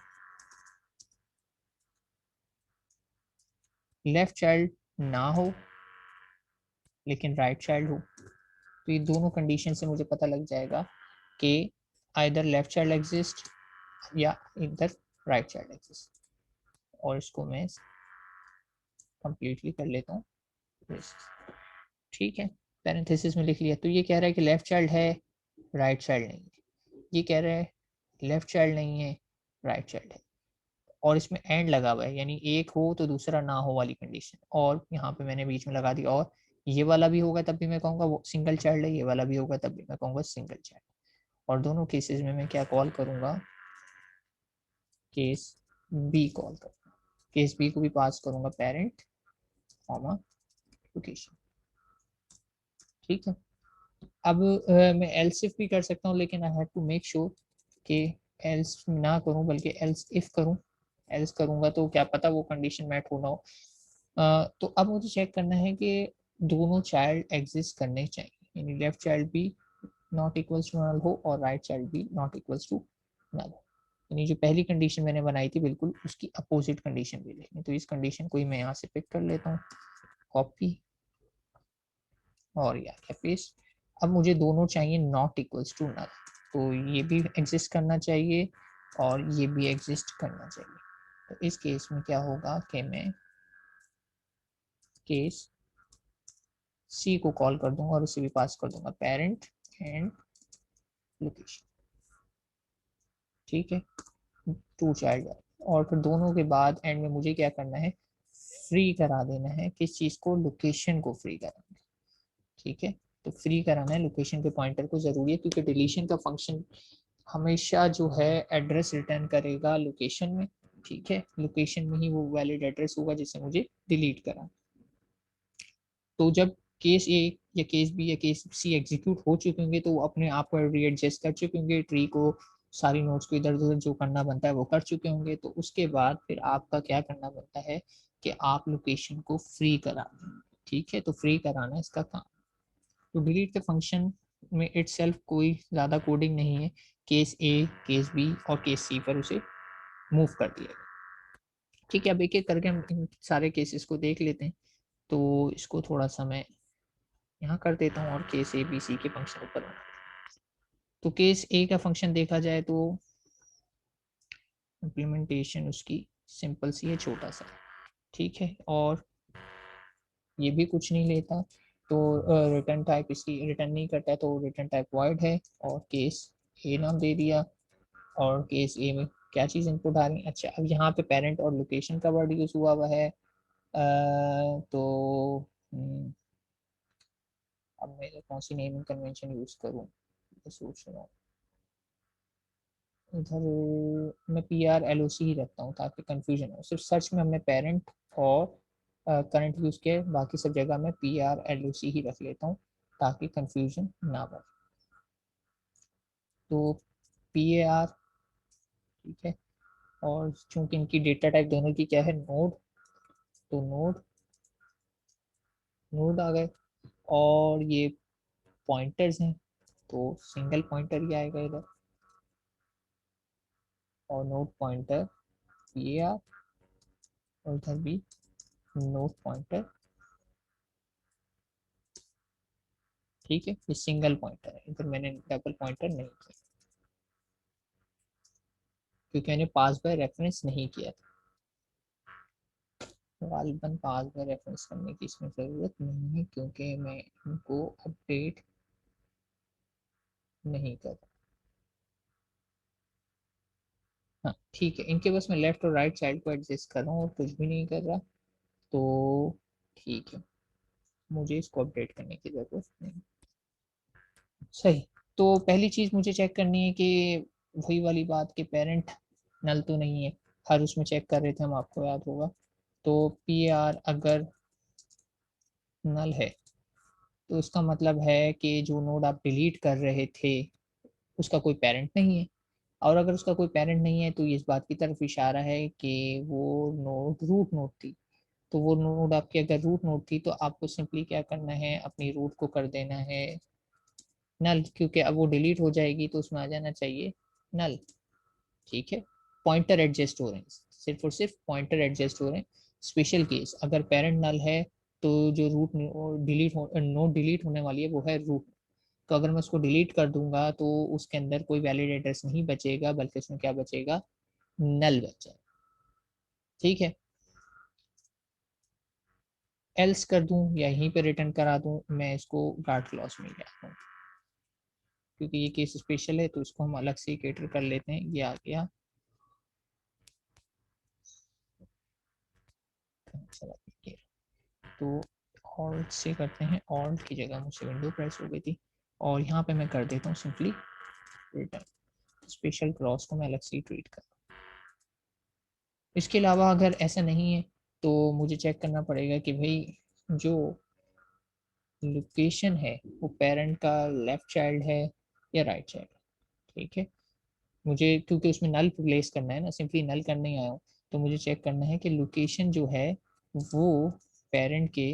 लेफ्ट चाइल्ड ना हो लेकिन राइट चाइल्ड हो। तो ये दोनों कंडीशन से मुझे पता लग जाएगा कि आइदर लेफ्ट चाइल्ड एग्जिस्ट या इधर राइट चाइल्ड एग्जिस्ट। और इसको मैं कंप्लीटली कर लेता हूँ। ठीक है, पैरेंथेसिस में लिख लिया। तो ये कह रहा है कि लेफ्ट चाइल्ड है, राइट चाइल्ड नहीं है। ये कह रहा है लेफ्ट चाइल्ड नहीं है, राइट चाइल्ड है, और इसमें एंड लगा हुआ है यानी एक हो तो दूसरा ना हो वाली कंडीशन। और यहाँ पे मैंने बीच में लगा दी, और ये वाला भी होगा तब भी मैं कहूँगा वो सिंगल चाइल्ड है, ये वाला भी होगा तब भी मैं कहूँगा सिंगल चाइल्ड। और दोनों केसेस में मैं क्या कॉल करूँगा, केस बी कॉल करूँगा। केस बी को भी पास करूँगा पेरेंट कॉमा लोकेशन। ठीक है, अब मैं एल्स इफ भी कर सकता हूँ, लेकिन I have to make sure कि एल्स ना करूँ बल्कि एल्स इफ करूँ। एल्स करूँगा तो क्या पता वो कंडीशन मैट होना हो। तो अब मुझे चेक करना है कि दोनों चाइल्ड एग्जिस्ट करने चाहिए यानी लेफ्ट चाइल्ड भी नॉट इक्वल्स टू नल हो और राइट चाइल्ड भी नॉट इक्वल्स टू नल हो। यानी जो पहली कंडीशन मैंने बनाई थी बिल्कुल उसकी अपोजिट कंडीशन भी लिखनी। तो इस कंडीशन को ही मैं यहाँ से पिक कर लेता हूँ, कॉपी और यहाँ पेस्ट। अब मुझे दोनों चाहिए नॉट इक्वल्स टू नल, तो ये भी एग्जिस्ट करना चाहिए और ये भी एग्जिस्ट करना चाहिए। तो इस केस में क्या होगा कि मैं केस सी को कॉल कर दूंगा और इसे भी पास कर दूंगा पेरेंट एंड लोकेशन। ठीक है, टू चाइल्ड, और फिर दोनों के बाद एंड में मुझे क्या करना है, फ्री करा देना है किस चीज को, लोकेशन को फ्री कराना है। ठीक है, तो फ्री कराना है लोकेशन के पॉइंटर को, जरूरी है क्योंकि डिलीशन का फंक्शन हमेशा जो है एड्रेस रिटर्न करेगा लोकेशन में। ठीक है, लोकेशन में ही वो वैलिड एड्रेस होगा जिसे मुझे डिलीट करा। तो जब केस ए या केस बी या केस सी एग्जीक्यूट हो चुके होंगे तो वो अपने आप को रीएडजस्ट कर चुके होंगे, ट्री को सारी नोट्स को इधर उधर जो करना बनता है वो कर चुके होंगे। तो उसके बाद फिर आपका क्या करना बनता है कि आप लोकेशन को फ्री करा दें। ठीक है, तो फ्री कराना इसका काम। तो डिलीट के फंक्शन में इटसेल्फ कोई ज़्यादा कोडिंग नहीं है, केस ए, केस बी और केस सी पर उसे मूव कर दिया। ठीक है, अब एक एक करके हम इन सारे केसेस को देख लेते हैं। तो इसको थोड़ा सा मैं यहाँ कर देता हूँ और केस ए बी सी के फंक्शन ऊपर बना। तो केस ए का फंक्शन देखा जाए तो इम्प्लीमेंटेशन उसकी सिंपल सी है, छोटा सा, ठीक है, और ये भी कुछ नहीं लेता, तो रिटर्न टाइप इसकी रिटर्न नहीं करता, तो रिटर्न टाइप वॉइड है, और केस ए नाम दे दिया। और केस ए में क्या चीज़ इनपुट आ रही है, अच्छा अब यहाँ पे पेरेंट और लोकेशन का वर्ड यूज हुआ हुआ है। तो अब मैं कौन सी नेमिंग कन्वेंशन यूज करूँ, सोच रहा हूँ। इधर मैं पी आर एल ओ सी ही रखता हूँ ताकि कंफ्यूजन हो। सिर्फ सर्च में हमने पेरेंट और करंट यूज किया, बाकी सब जगह मैं पी आर एल ओ सी ही रख लेता हूँ ताकि कंफ्यूजन ना बढ़े। तो पी ए आर, ठीक है, और चूंकि इनकी डेटा टाइप दोनों की क्या है, नोड, तो नोड नोड आ गए, और ये पॉइंटर्स हैं तो सिंगल पॉइंटर ही आएगा इधर, और node pointer P A R, और इधर भी नोड पॉइंटर, ठीक है, ये सिंगल पॉइंटर है, इधर मैंने डबल पॉइंटर नहीं किया क्योंकि मैंने पास बाय रेफरेंस नहीं किया था। गालिबन पास बाय रेफरेंस करने की इसमें ज़रूरत नहीं है क्योंकि मैं इनको अपडेट नहीं कर रहा। हाँ ठीक है, इनके बस मैं लेफ्ट और राइट साइड को एडजस्ट कर रहा हूँ और कुछ भी नहीं कर रहा, तो ठीक है, मुझे इसको अपडेट करने की ज़रूरत नहीं। सही। तो पहली चीज़ मुझे चेक करनी है कि वही वाली बात कि पेरेंट नल तो नहीं है, हर उसमें चेक कर रहे थे हम, आपको याद होगा। तो पी आर अगर नल है तो इसका मतलब है कि जो नोड आप डिलीट कर रहे थे उसका कोई पेरेंट नहीं है, और अगर उसका कोई पेरेंट नहीं है तो ये इस बात की तरफ इशारा है कि वो नोड रूट नोड थी। तो वो नोड आपकी अगर रूट नोड थी तो आपको सिंपली क्या करना है, अपनी रूट को कर देना है नल, क्योंकि अब वो डिलीट हो जाएगी तो उसमें आ जाना चाहिए नल। ठीक है, पॉइंटर एडजस्ट हो रहे हैं, सिर्फ और सिर्फ पॉइंटर एडजस्ट हो रहे हैं। स्पेशल केस अगर पेरेंट नल है तो जो रूट डिलीट नोड डिलीट होने वाली है वो है रूट। तो अगर मैं उसको डिलीट कर दूंगा तो उसके अंदर कोई वैलिड एड्रेस नहीं बचेगा, बल्कि उसमें क्या बचेगा, नल बचेगा। ठीक है, एल्स कर दूं या यहीं पे रिटर्न करा दूं, मैं इसको गार्ड क्लॉज में ले आता हूँ क्योंकि ये केस स्पेशल है, तो इसको हम अलग से कैटर कर लेते हैं। ये आ गया, तो ऑल्ट से करते हैं, ऑल्ट की जगह मुझसे विंडो प्रेस हो गई थी, और यहाँ पे मैं कर देता हूँ सिंपली रिटर्न। स्पेशल क्रॉस को मैं अलग से ट्रीट कर। इसके अलावा अगर ऐसा नहीं है तो मुझे चेक करना पड़ेगा कि भाई जो लोकेशन है वो पेरेंट का लेफ्ट चाइल्ड है या राइट चाइल्ड। ठीक है, मुझे क्योंकि उसमें नल प्लेस करना है ना, सिंपली नल करने ही आया हूँ, तो मुझे चेक करना है कि लोकेशन जो है वो पेरेंट के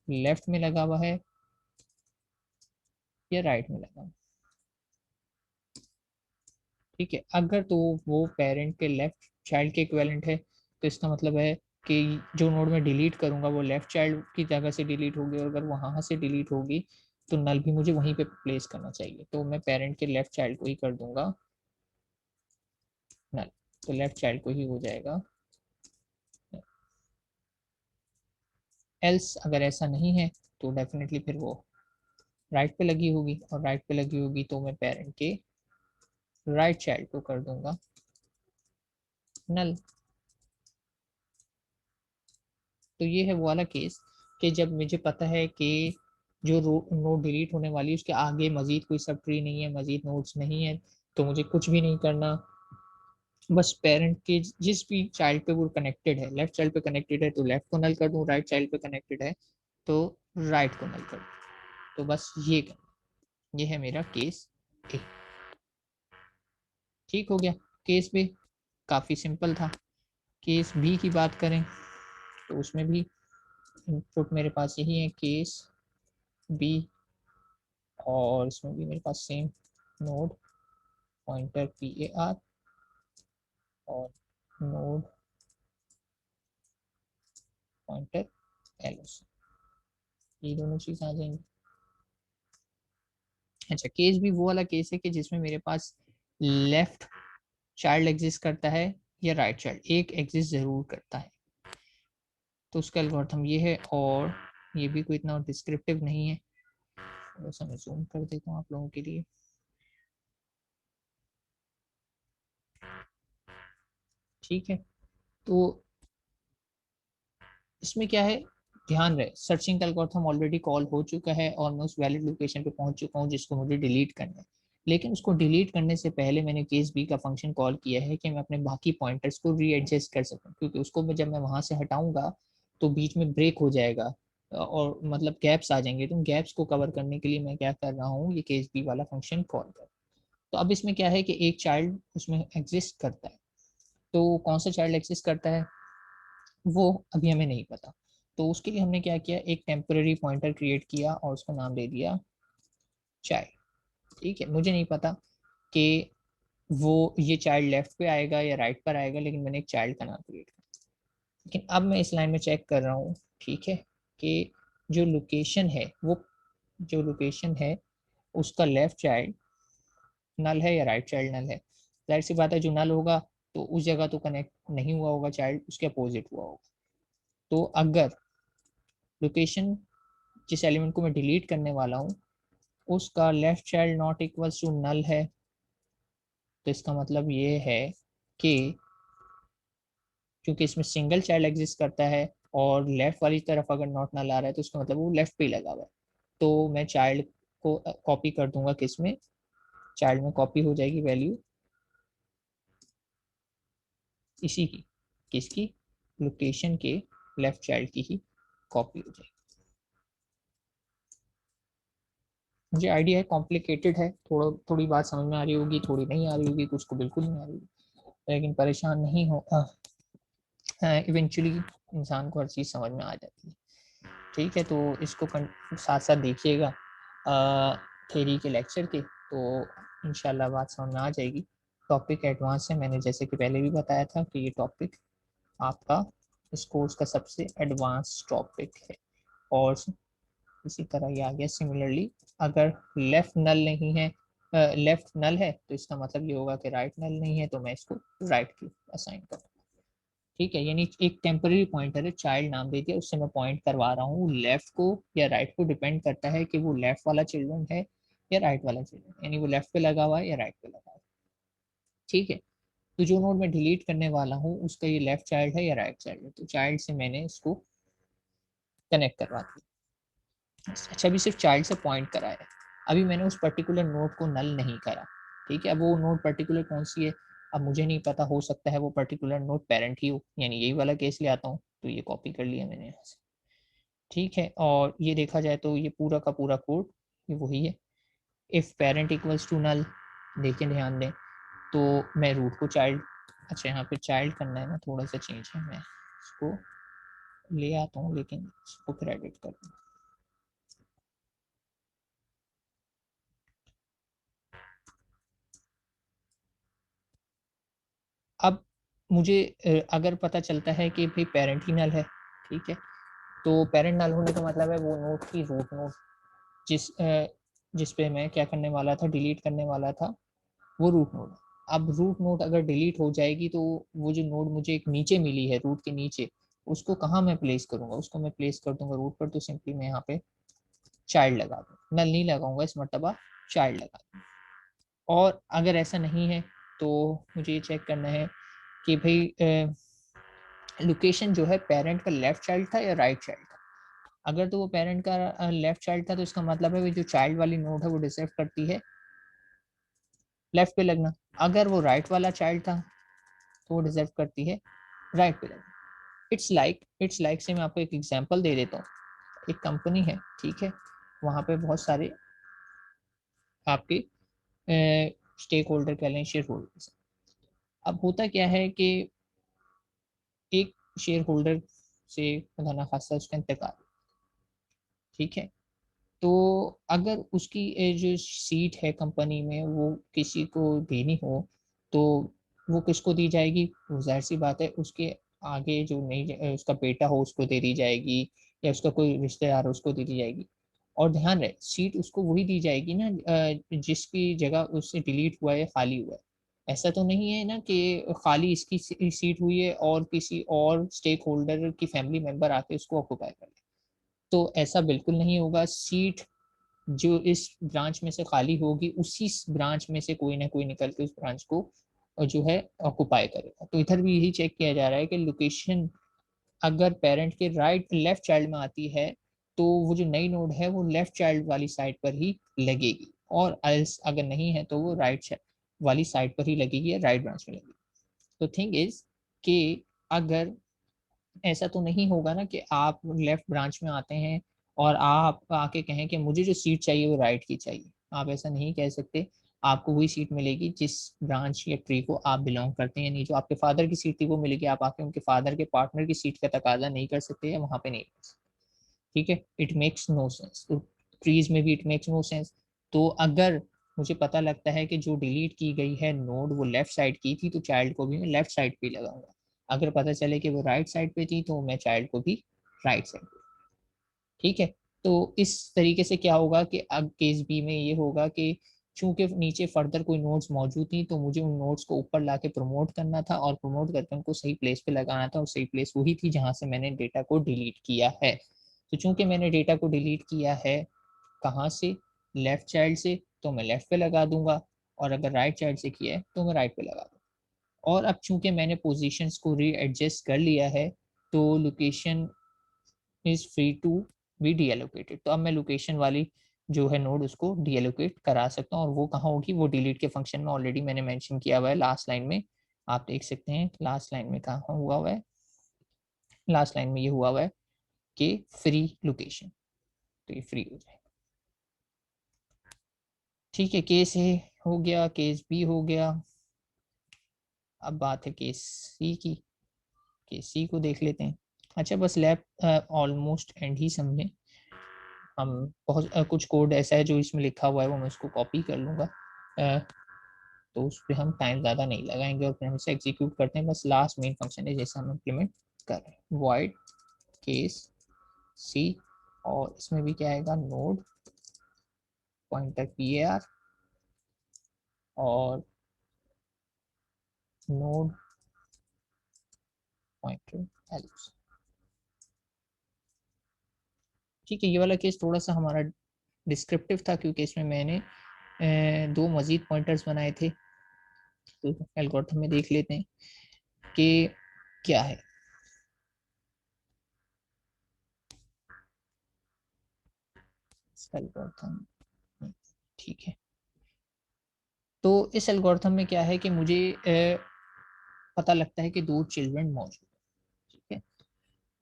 लेफ्ट में लगा हुआ है या राइट में लगा हुआ है। ठीक है, अगर तो वो पेरेंट के लेफ्ट चाइल्ड के इक्विवेलेंट है तो इसका मतलब है कि जो नोड में डिलीट करूंगा वो लेफ्ट चाइल्ड की जगह से डिलीट होगी, और अगर वहां से डिलीट होगी तो नल भी मुझे वहीं पे प्लेस करना चाहिए, तो मैं पेरेंट के लेफ्ट चाइल्ड को ही कर दूंगा नल, तो लेफ्ट चाइल्ड को ही हो जाएगा। एल्स अगर ऐसा नहीं है तो डेफिनेटली फिर वो राइट पे लगी होगी, और राइट पे लगी होगी तो मैं पेरेंट के राइट चाइल्ड को कर दूंगा नल। तो ये है वो वाला केस कि जब मुझे पता है कि जो नोड डिलीट होने वाली है उसके आगे मजीद कोई सब ट्री नहीं है, मजीद नोड्स नहीं है, तो मुझे कुछ भी नहीं करना, बस पेरेंट के जिस भी चाइल्ड पे वो कनेक्टेड है, लेफ्ट चाइल्ड पे कनेक्टेड है तो लेफ्ट को नल कर दूं, राइट चाइल्ड पे कनेक्टेड है तो राइट को नल कर दूं। तो बस ये करना, ये है मेरा केस ए। ठीक हो गया, केस बी काफ़ी सिंपल था। केस बी की बात करें तो उसमें भी इनपुट मेरे पास यही है, केस बी, और इसमें भी मेरे पास same node pointer P A R और node pointer L O C, ये दोनों चीज आ जाएंगी। अच्छा, केस भी वो वाला केस है कि जिसमें मेरे पास लेफ्ट चाइल्ड एग्जिस्ट करता है या राइट चाइल्ड, एक एग्जिस्ट जरूर करता है। तो उसका एल्गोरिथम ये है, और ये भी कोई इतना डिस्क्रिप्टिव नहीं है। थोड़ा सा मैं जूम कर देता हूँ आप लोगों के लिए। ठीक है, तो इसमें क्या है, ध्यान रहे सर्चिंग का एल्गोरिथम ऑलरेडी कॉल हो चुका है और मैं उस वैलिड लोकेशन पे पहुंच चुका हूँ जिसको मुझे डिलीट करना है। लेकिन उसको डिलीट करने से पहले मैंने केस बी का फंक्शन कॉल किया है कि मैं अपने बाकी पॉइंटर्स को रीएडजस्ट कर सकूं, क्योंकि उसको जब मैं वहां से हटाऊंगा तो बीच में ब्रेक हो जाएगा और मतलब गैप्स आ जाएंगे। तो गैप्स को कवर करने के लिए मैं क्या कर रहा हूँ, ये केस बी वाला फंक्शन कॉल कर। तो अब इसमें क्या है कि एक चाइल्ड उसमें एग्जिस्ट करता है, तो कौन सा चाइल्ड एग्जिस्ट करता है वो अभी हमें नहीं पता। तो उसके लिए हमने क्या किया, एक टेम्पररी पॉइंटर क्रिएट किया और उसका नाम दे दिया चाइल्ड। ठीक है, मुझे नहीं पता कि वो ये चाइल्ड लेफ्ट पे आएगा या राइट पर आएगा, लेकिन मैंने एक चाइल्ड का नाम क्रिएट किया। लेकिन अब मैं इस लाइन में चेक कर रहा हूँ, ठीक है, कि जो लोकेशन है वो, जो लोकेशन है उसका लेफ्ट चाइल्ड नल है या राइट चाइल्ड नल है। जाहिर सी बात है, जो नल होगा तो उस जगह तो कनेक्ट नहीं हुआ होगा चाइल्ड, उसके अपोजिट हुआ होगा। तो अगर लोकेशन जिस एलिमेंट को मैं डिलीट करने वाला हूँ उसका left child not equals to null है, तो इसका मतलब ये है कि क्योंकि इसमें सिंगल चाइल्ड एग्जिस्ट करता है और लेफ्ट वाली तरफ अगर नॉट नल आ रहा है तो इसका मतलब वो लेफ्ट पे ही लगा हुआ है। तो मैं चाइल्ड को कॉपी कर दूंगा, किसमें, चाइल्ड में कॉपी हो जाएगी वैल्यू इसी की, किसकी, लोकेशन के लेफ्ट चाइल्ड की ही कॉपी हो जाएगी। मुझे आइडिया है कॉम्प्लिकेटेड है, थोड़ी बात समझ में आ रही होगी, थोड़ी नहीं आ रही होगी, कुछ को बिल्कुल नहीं आ रही होगी, लेकिन परेशान नहीं हो, इवेंचुअली इंसान को हर चीज़ समझ में आ जाती है। ठीक है, तो इसको साथ साथ देखिएगा थेरी के लेक्चर के, तो इंशाल्लाह बात समझ में आ जाएगी। टॉपिक एडवांस है, मैंने जैसे कि पहले भी बताया था कि ये टॉपिक आपका इस कोर्स का सबसे एडवांस टॉपिक है। और इसी तरह ये आ गया सिमिलरली, अगर लेफ्ट नल नहीं है, लेफ्ट नल है तो इसका मतलब ये होगा कि राइट नल नहीं है, तो मैं इसको राइट की असाइन करूँ। ठीक है, यानी एक टेम्पररी पॉइंटर है, चाइल्ड नाम दे दिया, उससे मैं पॉइंट करवा रहा हूँ लेफ्ट को या राइट को, डिपेंड करता है कि वो लेफ्ट वाला चिल्ड्रन है या राइट वाला चिल्ड्रन, यानी वो लेफ्ट पे लगा हुआ है या राइट पे लगा हुआ है। ठीक है, तो जो नोड मैं डिलीट करने वाला हूँ उसका ये लेफ्ट चाइल्ड है या राइट चाइल्ड है, तो चाइल्ड से मैंने इसको कनेक्ट करवा दिया। अच्छा, अभी सिर्फ चाइल्ड से पॉइंट कराया है, अभी मैंने उस पर्टिकुलर नोड को नल नहीं करा। ठीक है, अब वो नोड पर्टिकुलर कौन सी है अब मुझे नहीं पता, हो सकता है वो पर्टिकुलर नोड पेरेंट ही हो, यानी यही वाला केस ले आता हूँ, तो ये कॉपी कर लिया मैंने यहाँ से। ठीक है, और ये देखा जाए तो ये पूरा का पूरा कोड ये वही है, if parent equals to null, देखें ध्यान दें, तो मैं रूट को चाइल्ड, अच्छा यहाँ पे चाइल्ड करना है ना, थोड़ा सा चेंज है, मैं इसको ले आता हूँ लेकिन इसको फिर एडिट कर दूँ। अब मुझे अगर पता चलता है कि भाई पेरेंट ही नल है, ठीक है, तो पेरेंट नल होने का मतलब है वो नोड की रूट नोड जिस पे मैं क्या करने वाला था, डिलीट करने वाला था, वो रूट नोड। अब रूट नोड अगर डिलीट हो जाएगी तो वो जो नोड मुझे एक नीचे मिली है रूट के नीचे, उसको कहाँ मैं प्लेस करूंगा, उसको मैं प्लेस कर दूंगा रूट पर, तो सिंपली मैं यहाँ पे चाइल्ड लगा दूँ, नल नहीं लगाऊंगा इस मरतबा, चाइल्ड लगा दूँ। और अगर ऐसा नहीं है तो मुझे ये चेक करना है कि भाई लोकेशन जो है पेरेंट का लेफ्ट चाइल्ड था या राइट चाइल्ड था। अगर तो वो पेरेंट का लेफ्ट चाइल्ड था तो इसका मतलब है वो जो चाइल्ड वाली नोड है वो डिजर्व करती है लेफ्ट पे लगना। अगर वो राइट वाला चाइल्ड था तो वो डिजर्व करती है राइट पे लगना। इट्स लाइक से मैं आपको एक एग्जांपल दे देता हूँ। एक कंपनी है, ठीक है, वहाँ पे बहुत सारे आपके स्टेक होल्डर कह लें, शेयर होल्डर्स। अब होता क्या है कि एक शेयर होल्डर से खुदा ना खास्ता उसका इंतकाल, ठीक है, तो अगर उसकी जो सीट है कंपनी में वो किसी को देनी हो तो वो किसको दी जाएगी? वो जाहिर सी बात है उसके आगे जो नहीं उसका बेटा हो उसको दे दी जाएगी, या उसका कोई रिश्तेदार हो उसको दे दी जाएगी। और ध्यान रहे सीट उसको वही दी जाएगी ना जिसकी जगह उससे डिलीट हुआ है, खाली हुआ है। ऐसा तो नहीं है ना कि खाली इसकी सीट हुई है और किसी और स्टेक होल्डर की फैमिली मेंबर आके उसको ऑक्युपाई कर ले। तो ऐसा बिल्कुल नहीं होगा। सीट जो इस ब्रांच में से खाली होगी उसी ब्रांच में से कोई ना कोई निकल के उस ब्रांच को जो है ऑक्युपाई करेगा। तो इधर भी यही चेक किया जा रहा है कि लोकेशन अगर पेरेंट के राइट लेफ्ट चाइल्ड में आती है तो वो जो नई नोड है वो लेफ्ट चाइल्ड वाली साइड पर ही लगेगी, और एल्स अगर नहीं है तो वो राइट वाली साइड पर ही लगेगी या राइट ब्रांच में लगेगी। तो थिंग इज कि अगर ऐसा तो नहीं होगा ना कि आप लेफ्ट ब्रांच में आते हैं और आप आके कहें कि मुझे जो सीट चाहिए वो राइट की चाहिए। आप ऐसा नहीं कह सकते। आपको वही सीट मिलेगी जिस ब्रांच या ट्री को आप बिलोंग करते हैं, यानी जो आपके फादर की सीट थी वो मिलेगी। आप आके उनके फादर के पार्टनर की सीट का तकाजा नहीं कर सकते या वहां पे नहीं कर सकते। ठीक है, इट मेक्स नो सेंस। तो ट्रीज में भी इट मेक्स नो सेंस। तो अगर मुझे पता लगता है कि जो डिलीट की गई है नोड वो लेफ्ट साइड की थी तो चाइल्ड को भी मैं लेफ्ट साइड पे लगाऊंगा। अगर पता चले कि वो राइट साइड पे थी तो मैं चाइल्ड को भी राइट साइड पे। ठीक है। तो इस तरीके से क्या होगा कि अब केस बी में ये होगा कि चूंकि नीचे फर्दर कोई नोट्स मौजूद थी तो मुझे उन नोट्स को ऊपर लाके प्रमोट करना था और प्रमोट करके उनको सही प्लेस पे लगाना था, और सही प्लेस वही थी जहां से मैंने डेटा को डिलीट किया है। तो चूंकि मैंने डेटा को डिलीट किया है कहाँ से, लेफ्ट चाइल्ड से, तो मैं लेफ्ट पे लगा दूंगा। और अगर राइट चाइल्ड से किया है तो मैं राइट पे लगा दूंगा। और अब चूंकि मैंने पोजीशंस को री एडजस्ट कर लिया है तो location is free to be deallocated. तो अब मैं लोकेशन वाली जो है नोड उसको डी एलोकेट करा सकता हूँ, और वो कहाँ होगी, वो डिलीट के फंक्शन में ऑलरेडी मैंने मेंशन किया हुआ है लास्ट लाइन में। आप देख सकते हैं लास्ट लाइन में कहाँ हुआ हुआ है। लास्ट लाइन में ये हुआ हुआ है कि फ्री लोकेशन, तो ये फ्री हो जाए। ठीक है, केस ए हो गया, केस बी हो गया। अब बात है केस सी की। केस सी को देख लेते हैं। अच्छा बस लैब ऑलमोस्ट एंड ही समझे हम। बहुत कुछ कोड ऐसा है जो इसमें लिखा हुआ है वो मैं उसको कॉपी कर लूंगा। तो उस पर हम टाइम ज़्यादा नहीं लगाएंगे और फिर हम इसे एग्जीक्यूट करते हैं। बस लास्ट मेन फंक्शन है जैसे हम इम्प्लीमेंट कर रहे हैं, वॉइड केस सी। और इसमें भी क्या आएगा, node pointer P A R और नोड पॉइंटर एल्स। ठीक है, ये वाला केस थोड़ा सा हमारा डिस्क्रिप्टिव था क्योंकि इसमें मैंने दो मजीद पॉइंटर्स बनाए थे। तो एल्गोरिथम में देख लेते हैं कि क्या है। एल्गोरिथम, ठीक है। तो इस एल्गोरिथम में क्या है कि मुझे पता लगता है कि दो चिल्ड्रन मौजूद है। ठीक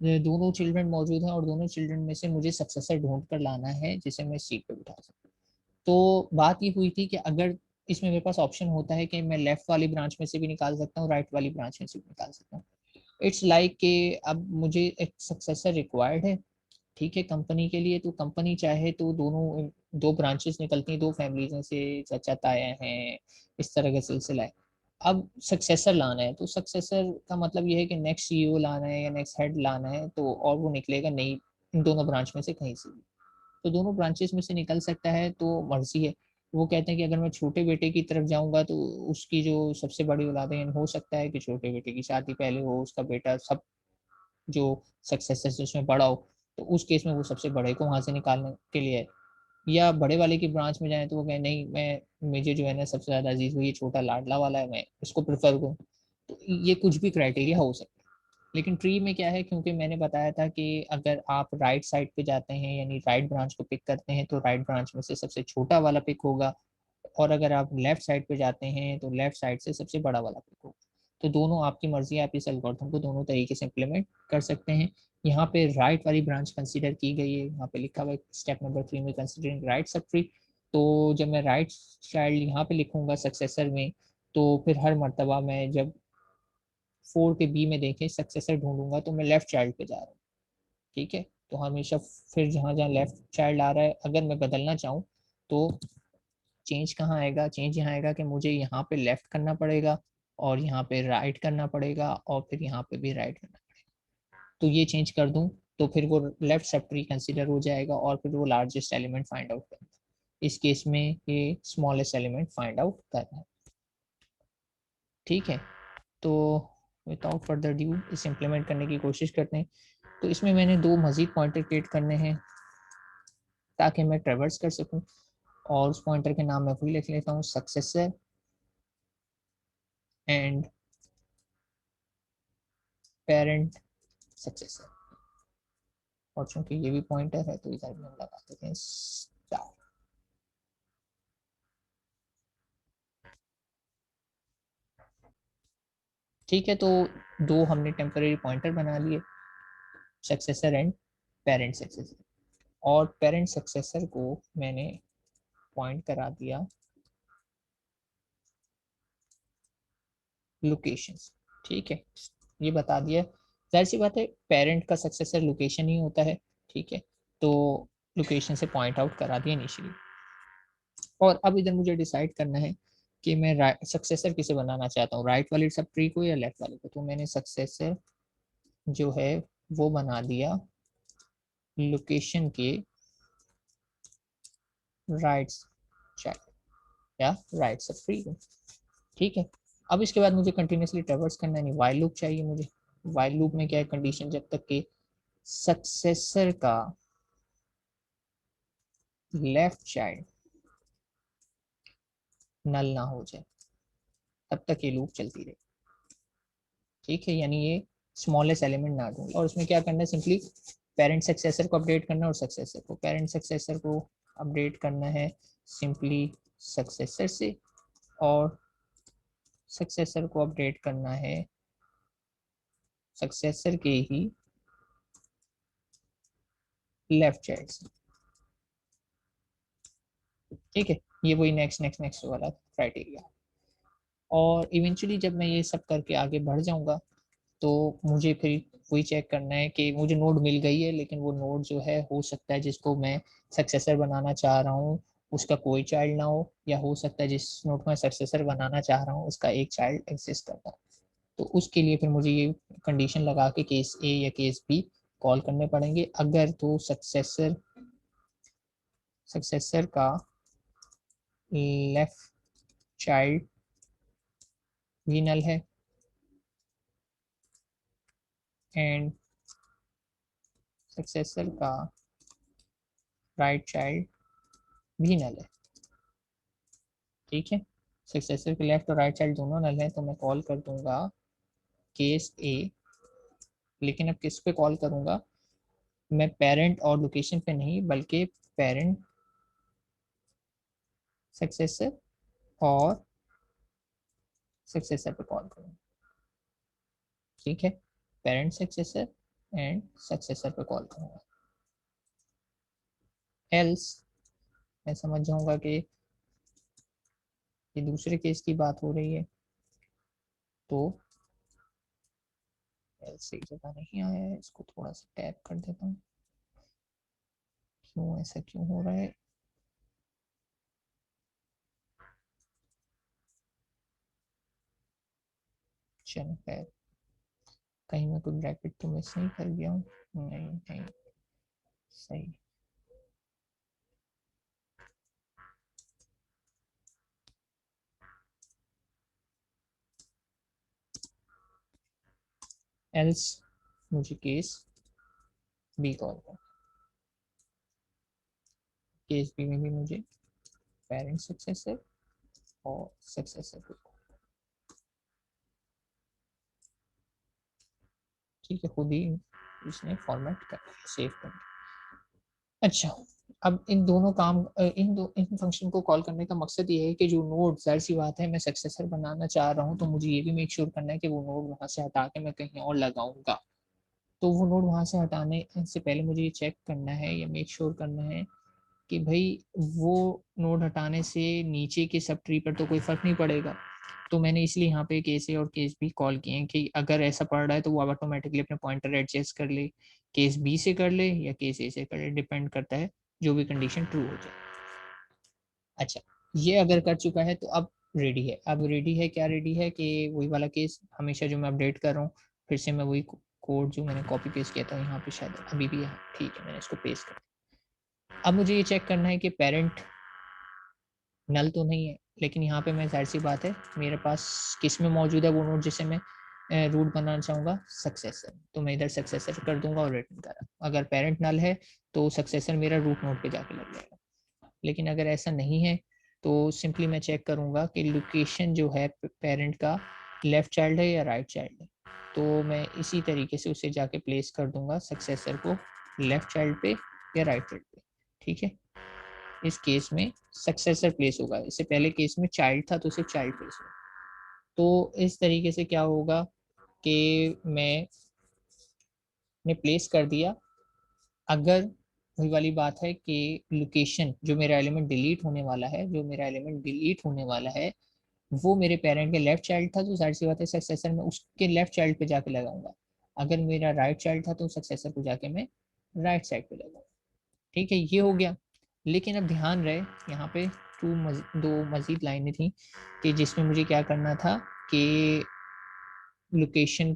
है, दोनों चिल्ड्रन मौजूद हैं और दोनों चिल्ड्रन में से मुझे सक्सेसर ढूंढ कर लाना है जिसे मैं सीट पे बिठा सकूं। तो बात ये हुई थी कि अगर इसमें मेरे पास ऑप्शन होता है कि मैं लेफ्ट वाली ब्रांच में से भी निकाल सकता हूँ, राइट वाली ब्रांच में से भी निकाल सकता हूँ। इट्स लाइक कि अब मुझे एक सक्सेसर रिक्वायर्ड है। ठीक है, कंपनी के लिए। तो कंपनी चाहे तो दोनों दो ब्रांचेस निकलती हैं, दो फैमिलीज में से चाचा ताया हैं, इस तरह का सिलसिला है। अब सक्सेसर लाना है तो सक्सेसर का मतलब ये है कि नेक्स्ट सीईओ लाना है या नेक्स्ट हेड लाना है, तो और वो निकलेगा नहीं इन दोनों ब्रांच में से कहीं से भी। तो दोनों ब्रांचेस में से निकल सकता है, तो मर्जी है। वो कहते हैं कि अगर मैं छोटे बेटे की तरफ जाऊंगा तो उसकी जो सबसे बड़ी औलाद है, हो सकता है कि छोटे बेटे की शादी पहले हो, उसका बेटा सब जो सक्सेसर उसमें बड़ा हो, तो उस केस में वो सबसे बड़े को वहां से निकालने के लिए है। या बड़े वाले की ब्रांच में जाए तो वो कहे नहीं, मैं मुझे जो है ना सबसे ज्यादा अजीज वो ये छोटा लाडला वाला है, मैं इसको प्रेफर करूँ। तो ये कुछ भी क्राइटेरिया हो सकता है। लेकिन ट्री में क्या है, क्योंकि मैंने बताया था कि अगर आप राइट साइड पे जाते हैं यानी राइट ब्रांच को पिक करते हैं तो राइट ब्रांच में से सबसे छोटा वाला पिक होगा, और अगर आप लेफ्ट साइड पे जाते हैं तो लेफ्ट साइड से सबसे बड़ा वाला पिक होगा। तो दोनों आपकी मर्जी है, आप इस एल्गोरिथम को दोनों तरीके से इम्प्लीमेंट कर सकते हैं। यहाँ पे राइट वाली ब्रांच कंसीडर की गई है, यहाँ पे लिखा हुआ है स्टेप नंबर 3 में कंसीडरिंग राइट सब ट्री। तो जब मैं राइट चाइल्ड यहाँ पे लिखूंगा सक्सेसर में, तो फिर हर मर्तबा मैं जब 4 के बी में देखें सक्सेसर ढूंढूंगा तो मैं लेफ्ट चाइल्ड पे जा रहा हूँ। ठीक है, तो हमेशा फिर जहाँ जहाँ लेफ्ट चाइल्ड आ रहा है अगर मैं बदलना चाहूँ तो चेंज कहाँ आएगा, चेंज यहाँ आएगा कि मुझे यहाँ पे लेफ्ट करना पड़ेगा और यहाँ पे राइट करना पड़ेगा और फिर यहाँ पे भी राइट करना पड़ेगा। तो ये चेंज कर दूं तो फिर वो लेफ्ट सब ट्री कंसिडर हो जाएगा और फिर वो लार्जेस्ट एलिमेंट फाइंड आउट करना है। इस केस में ये स्मॉलेस्ट एलिमेंट फाइंड आउट करना है। ठीक है, तो विदाउट फर्दर ड्यू इसे इम्प्लीमेंट करने की कोशिश करते हैं। तो इसमें मैंने 2 मजीद पॉइंटर क्रिएट करने हैं ताकि मैं ट्रेवर्स कर सकूं, और उस पॉइंटर के नाम मैं वही लिख लेता हूँ, सक्सेसर एंड पेरेंट सक्सेसर। और चूंकि ये भी पॉइंटर है तो इधर भी हम लगा देते हैं स्टार। ठीक है, तो 2 हमने टेम्पररी पॉइंटर बना लिए, सक्सेसर एंड पेरेंट सक्सेसर। और पेरेंट सक्सेसर को मैंने पॉइंट करा दिया लोकेशन। ठीक है, ये बता दिया, जाहिर सी बात है पेरेंट का सक्सेसर लोकेशन ही होता है। ठीक है, तो लोकेशन से पॉइंट आउट करा दिया इनिशियली। और अब इधर मुझे डिसाइड करना है कि मैं सक्सेसर किसे बनाना चाहता हूँ, राइट वाले सब ट्री को या लेफ्ट वाले को। तो मैंने सक्सेसर जो है वो बना दिया लोकेशन के राइट चाइल्ड या राइट सब ट्री को। ठीक है, अब इसके बाद मुझे कंटिन्यूसली ट्रेवर्स करना नहीं, वाइल लूप चाहिए मुझे। वाइल लूप में क्या है कंडीशन, जब तक कि सक्सेसर का लेफ्ट चाइल्ड नल ना हो जाए तब तक ये लूप चलती रहे। ठीक है, यानी ये स्मॉलेस्ट एलिमेंट ना ढूंढे। और उसमें क्या करना है, सिंपली पेरेंट सक्सेसर को अपडेट करना और सक्सेसर को, पेरेंट सक्सेसर को अपडेट करना है सिंपली सक्सेसर से, और सक्सेसर को अपडेट करना है सक्सेसर के ही लेफ्ट चाइल्ड से। ठीक है, ये वही नेक्स्ट नेक्स्ट नेक्स्ट वाला क्राइटेरिया। और इवेंचुअली जब मैं ये सब करके आगे बढ़ जाऊंगा तो मुझे फिर वही चेक करना है कि मुझे नोड मिल गई है, लेकिन वो नोड जो है हो सकता है जिसको मैं सक्सेसर बनाना चाह रहा हूँ उसका कोई चाइल्ड ना हो, या हो सकता है जिस नोड को मैं सक्सेसर बनाना चाह रहा हूँ उसका एक चाइल्ड एग्जिस्ट करता है। तो उसके लिए फिर मुझे ये कंडीशन लगा के केस ए या केस बी कॉल करने पड़ेंगे। अगर तो सक्सेसर का लेफ्ट चाइल्ड भी नल है एंड सक्सेसर का राइट चाइल्ड भी नल है। ठीक है, सक्सेसर के लेफ्ट और राइट चाइल्ड दोनों नल है, तो मैं कॉल कर दूंगा केस ए। लेकिन अब किस पे कॉल करूंगा, मैं पेरेंट और लोकेशन पे नहीं बल्कि पेरेंट सक्सेसर और सक्सेसर पे कॉल करूंगा। ठीक है, पेरेंट सक्सेसर एंड सक्सेसर पे कॉल करूंगा। एल्स मैं समझ जाऊंगा कि ये दूसरे केस की बात हो रही है, तो एल्स सही जगह नहीं आया है, इसको थोड़ा सा टैप कर देता हूँ। क्यों ऐसा क्यों हो रहा है, चलो खैर, कहीं मैं कोई ब्रैकेट तो मिस नहीं कर गया हूँ, नहीं नहीं सही। एल्स मुझे केस बी कॉल कर, केस बी में भी मुझे पेरेंट सक्सेसर और सक्सेसर को। ठीक है, खुद ही इसने फॉर्मेट कर सेव कर। अच्छा, अब इन दोनों काम इन फंक्शन को कॉल करने का मकसद ये है कि जो नोड, जाहिर सी बात है मैं सक्सेसर बनाना चाह रहा हूँ तो मुझे ये भी मेक श्योर करना है कि वो नोड वहां से हटा के मैं कहीं और लगाऊंगा। तो वो नोड वहां से हटाने से पहले मुझे ये चेक करना है या मेक श्योर करना है कि भाई वो नोड हटाने से नीचे के सब ट्री पर तो कोई फर्क नहीं पड़ेगा। तो मैंने इसलिए यहाँ पे केस ए और केस बी कॉल किए हैं कि अगर ऐसा पड़ रहा है तो वो ऑटोमेटिकली अपने पॉइंटर एडजस्ट कर ले, केस बी से कर ले या केस ए से कर ले, डिपेंड करता है, जो भी कंडीशन ट्रू हो जाए। अच्छा, ये अगर कर चुका है तो अब रेडी है। अब रेडी है, क्या रेडी है कि वही वाला केस हमेशा जो मैं अपडेट कर रहा हूँ, फिर से मैं वही कोड जो मैंने कॉपी पेस्ट किया था यहाँ पे, शायद अभी भी है, ठीक है, मैंने इसको पेस्ट कर दिया। अब मुझे ये चेक करना है कि पेरेंट नल तो नहीं है, लेकिन यहाँ पे मैं जाहिर सी बात है मेरे पास किस में मौजूद है वो नोड जिसे मैं रूट बनाना चाहूँगा, सक्सेसर। तो मैं इधर सक्सेसर कर दूंगा और रिटर्न करा। अगर पेरेंट नल है तो सक्सेसर मेरा रूट नोड पे जाके लग जाएगा। लेकिन अगर ऐसा नहीं है तो सिंपली मैं चेक करूँगा कि लोकेशन जो है पेरेंट का लेफ्ट चाइल्ड है या राइट चाइल्ड है। तो मैं इसी तरीके से उसे जाके प्लेस कर दूंगा सक्सेसर को लेफ्ट चाइल्ड पे या राइट चाइल्ड पे। ठीक है, इस केस में सक्सेसर प्लेस होगा, इससे पहले केस में चाइल्ड था तो सिर्फ चाइल्ड प्लेस होगा। तो इस तरीके से क्या होगा कि मैंने प्लेस कर दिया। अगर वही वाली बात है कि लोकेशन जो मेरा एलिमेंट डिलीट होने वाला है, जो मेरा एलिमेंट डिलीट होने वाला है वो मेरे पेरेंट के लेफ्ट चाइल्ड था, तो जाहिर सी बात है सक्सेसर में उसके लेफ्ट चाइल्ड पे जाके लगाऊंगा। अगर मेरा राइट चाइल्ड था तो सक्सेसर को जाके मैं राइट साइड पे लगाऊंगा। ठीक है, ये हो गया। लेकिन अब ध्यान रहे यहाँ पे दो मजीद लाइनें थी कि जिसमें मुझे क्या करना था कि लोकेशन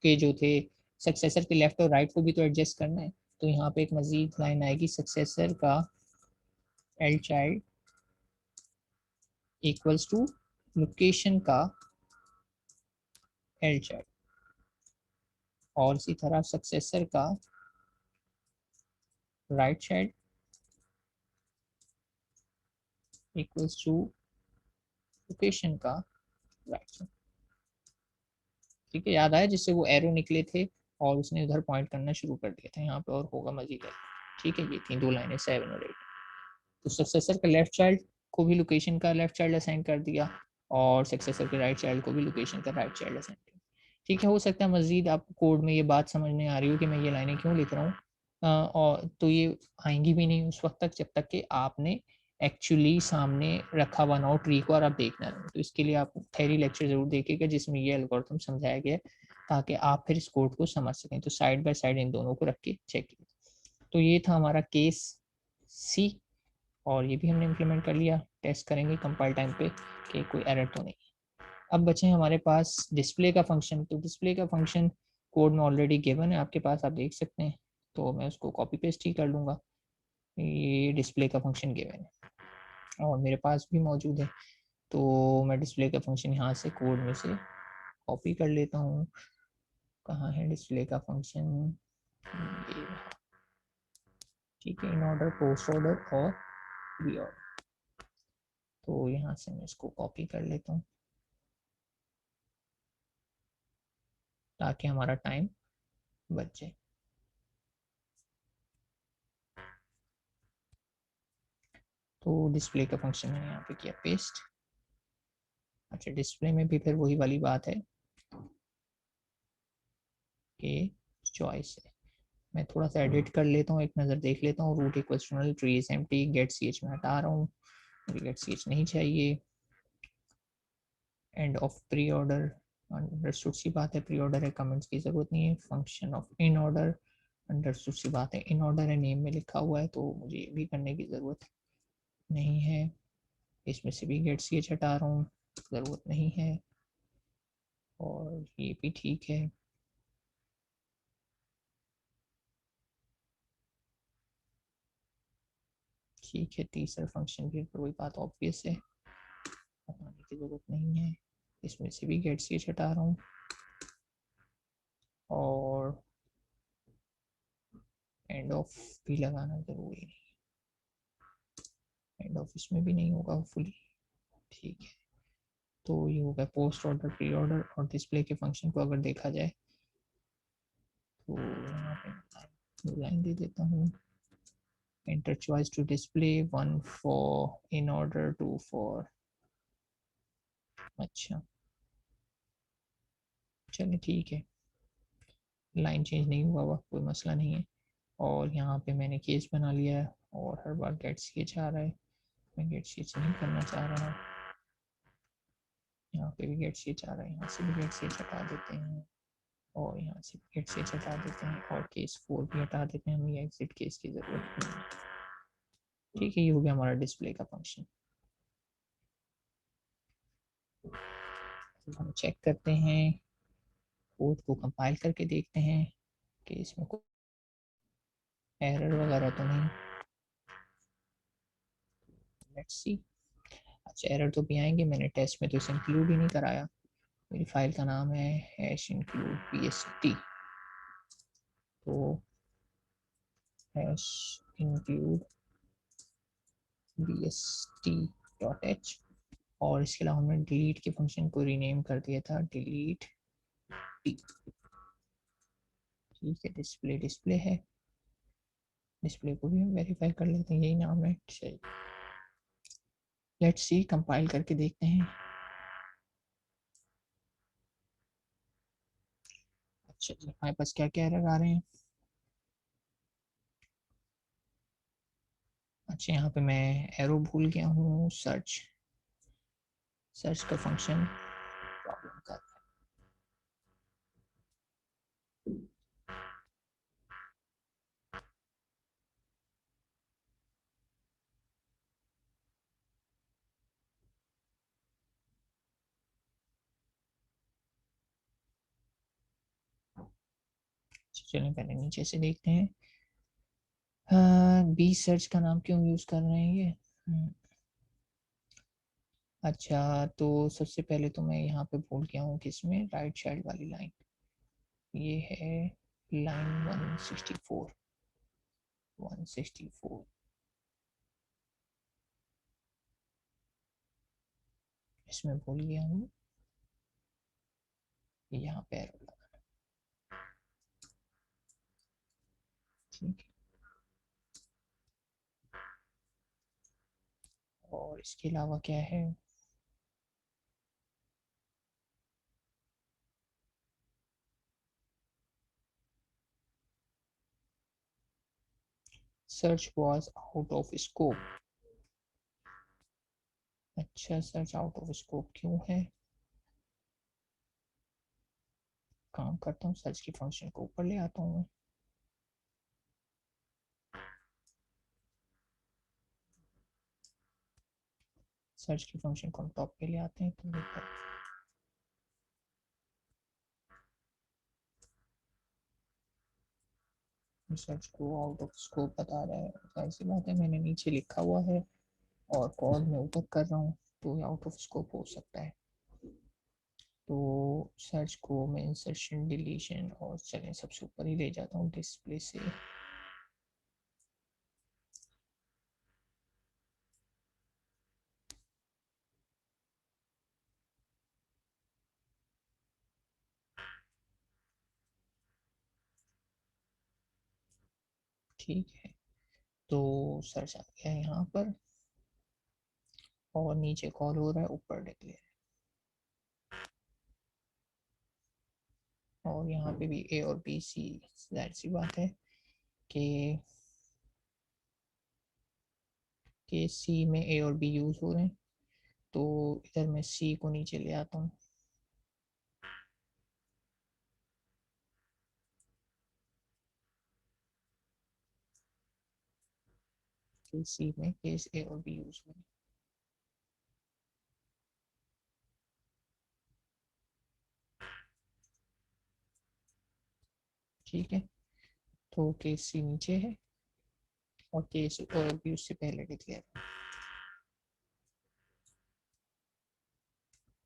के जो थे सक्सेसर के लेफ्ट और राइट को भी तो एडजस्ट करना है। तो यहाँ पे एक मजीद लाइन आएगी, सक्सेसर का L child equals to location का एल चाइल्ड, और इसी तरह सक्सेसर का right child equals to location का राइट चाइल्ड। ठीक है, याद आया जिससे वो एरो निकले थे और उसने उधर पॉइंट करना शुरू कर दिया था यहाँ पे, और होगा मजीद है। ठीक है, ये थी दो लाइनें 7 और 8। तो सक्सेसर का लेफ्ट चाइल्ड को भी लोकेशन का लेफ्ट चाइल्ड असाइन कर दिया, और सक्सेसर के राइट चाइल्ड को भी लोकेशन का राइट चाइल्ड असाइन कर दिया। ठीक है, हो सकता है मजीद आपको कोड में ये बात समझ में आ रही हो कि मैं ये लाइनें क्यों लिख रहा हूँ, और तो ये आएंगी भी नहीं उस वक्त तक जब तक कि आपने एक्चुअली सामने रखा हुआ ना हो ट्री को और आप देखना रहे। तो इसके लिए आप थेरी लेक्चर जरूर देखिएगा जिसमें ये एल्गोरिथम समझाया गया है, ताकि आप फिर इस कोड को समझ सकें। तो साइड बाय साइड इन दोनों को रख के चेक कीजिए। तो ये था हमारा केस सी, और ये भी हमने इम्प्लीमेंट कर लिया। टेस्ट करेंगे कंपाइल टाइम पे कि कोई एरर तो नहीं। अब बचे हमारे पास डिस्प्ले का फंक्शन। तो डिस्प्ले का फंक्शन कोड में ऑलरेडी गिवन है आपके पास, आप देख सकते हैं। तो मैं उसको कॉपी पेस्ट ही कर लूँगा। ये डिस्प्ले का फंक्शन गिवन है और मेरे पास भी मौजूद है। तो मैं डिस्प्ले का फंक्शन यहाँ से कोड में से कॉपी कर लेता हूँ। कहाँ है डिस्प्ले का फंक्शन, ये। ठीक है, इन ऑर्डर, पोस्ट ऑर्डर और री ऑर्डर। तो यहाँ से मैं इसको कॉपी कर लेता हूँ ताकि हमारा टाइम बच जाए। तो डिस्प्ले का फंक्शन मैंने यहाँ पे किया पेस्ट। अच्छा, डिस्प्ले में भी फिर वही वाली बात है कि चॉइस है। मैं थोड़ा सा एडिट कर लेता हूँ, एक नज़र देख लेता हूँ। Root equals to null, tree is empty, गेट सी एच में हटा रहा हूँ, मुझे गेट सी एच नहीं चाहिए। End of pre order, understood सी बात है, प्री ऑर्डर है, कमेंट्स की जरूरत नहीं है। Function of in order, understood सी बात है, इन ऑर्डर है, नेम में लिखा हुआ है तो मुझे ये भी करने की ज़रूरत नहीं है। इसमें से भी गेट सी एच हटा रहा हूँ, ज़रूरत नहीं है। और ये भी ठीक है। ठीक है, तीसरा फंक्शन भी वही बात ऑब्वियस है, बताने की ज़रूरत नहीं है। इसमें से भी गेट सी एच हटा रहा हूँ, और एंड ऑफ भी लगाना ज़रूरी नहीं, एंड ऑफ इसमें भी नहीं होगा फुली। ठीक है, तो ये होगा पोस्ट ऑर्डर, प्री ऑर्डर और डिस्प्ले के फंक्शन को अगर देखा जाए तो यहाँ पे लाइन दे देता हूँ, enter choice to display, one for in order, two for. अच्छा, चलिए ठीक है, लाइन चेंज नहीं हुआ हुआ, कोई मसला नहीं है। और यहाँ पे मैंने केस बना लिया है और हर बार गेट स्केच आ रहा है, मैं गेट स्केच नहीं करना चाह रहा हूँ। यहाँ पे भी गेट स्केच आ रहा है, यहाँ से भी गेट स्केच हटा देते हैं। और यहाँ से गेट से हटा देते हैं और केस 4 भी हटा देते हैं, हमें एग्जिट केस की जरूरत नहीं है। ठीक है, ये हो गया हमारा डिस्प्ले का फंक्शन। हम चेक करते हैं, कोड को कंपाइल करके देखते हैं कि इसमें कोई एरर वगैरह तो नहीं। Let's see. अच्छा, एरर तो भी आएंगे, मैंने टेस्ट में तो इसे इंक्लूड ही नहीं कराया। मेरी फाइल का नाम है हैश इंक्लूड pst, तो हैश इंक्लूड bst.h। और इसके अलावा हमने डिलीट के फंक्शन को रीनेम कर दिया था डिलीट टी। ठीक है, डिस्प्ले डिस्प्ले है, डिस्प्ले को भी हम वेरीफाई कर लेते हैं, यही नाम है। लेट्स सी, कंपाइल करके देखते हैं। अच्छा जी, हमारे पास क्या क्या एरर आ रहे हैं। अच्छा, यहाँ पे मैं एरो भूल गया हूँ, सर्च सर्च का फंक्शन प्रॉब्लम कर रहा है। चलिए पहले नीचे से देखते हैं। बी सर्च का नाम क्यों यूज कर रहे हैं ये। अच्छा, तो सबसे पहले तो मैं यहाँ पे भूल गया हूँ कि इसमें राइट चाइल्ड वाली लाइन, ये है लाइन 164। 164 इसमें भूल गया हूँ, यहाँ पे एरर लगा। ठीक है, और इसके अलावा क्या है। Search was out of scope. अच्छा, सर्च आउट ऑफ स्कोप क्यों है। काम करता हूँ, सर्च की फंक्शन को ऊपर ले आता हूँ मैं। सर्च की फंक्शन को हम टॉप पे ले आते हैं, तो ऊपर सर्च को आउट ऑफ स्कोप बता रहा है। ऐसी बात है, मैंने नीचे लिखा हुआ है और कॉल में ऊपर कर रहा हूँ, तो आउट ऑफ स्कोप हो सकता है। तो सर्च को मैं इंसर्शन डिलीशन और चलें सबसे ऊपर ही ले जाता हूँ डिस्प्ले से। ठीक है, तो सर्च आ गया है यहाँ पर और नीचे कॉल हो रहा है, ऊपर डिक्लेयर। और यहाँ पे भी ए और बी सी, जाहिर सी बात है कि सी में ए और बी यूज हो रहे हैं, तो इधर मैं सी को नीचे ले आता हूँ। सी में केस ए और बी यूज हो रहे हैं। ठीक है, तो केस सी नीचे है और केस और बी उससे पहले declare.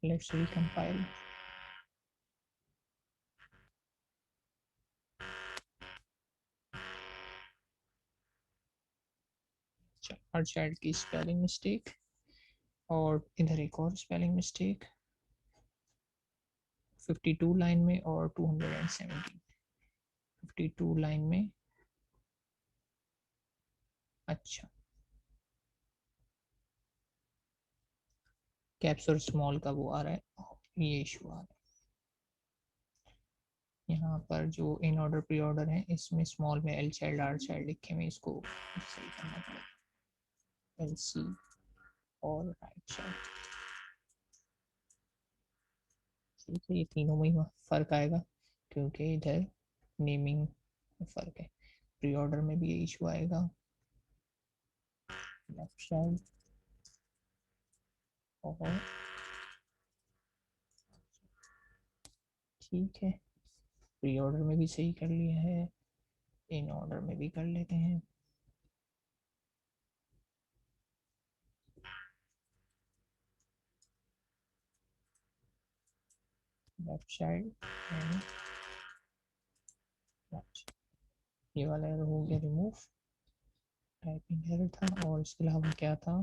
Let's recompile. Her child की स्पेलिंग मिस्टेक और इधर एक और स्पेलिंग मिस्टेक 52 लाइन में और 217 52 लाइन में। अच्छा, कैप्स और स्मॉल का वो आ रहा है, ये इशू आ रहा है। यहाँ पर जो इन ऑर्डर प्री ऑर्डर है, इसमें स्मॉल में एल चाइल्ड आर चाइल्ड लिखे में इसको सही करना पड़ेगा। एल सी और राइट चाइल्ड। ठीक है, ये तीनों में ही फर्क आएगा क्योंकि इधर नेमिंग में फ़र्क है। प्री ऑर्डर में भी ये इशू आएगा, लेफ्ट साइड और ठीक है, प्री ऑर्डर में भी सही कर लिया है, इन ऑर्डर में भी कर लेते हैं। Left side and right. ये वाला एरर हो गया रिमूव, टाइपिंग एरर था, और इसके अलावा क्या था,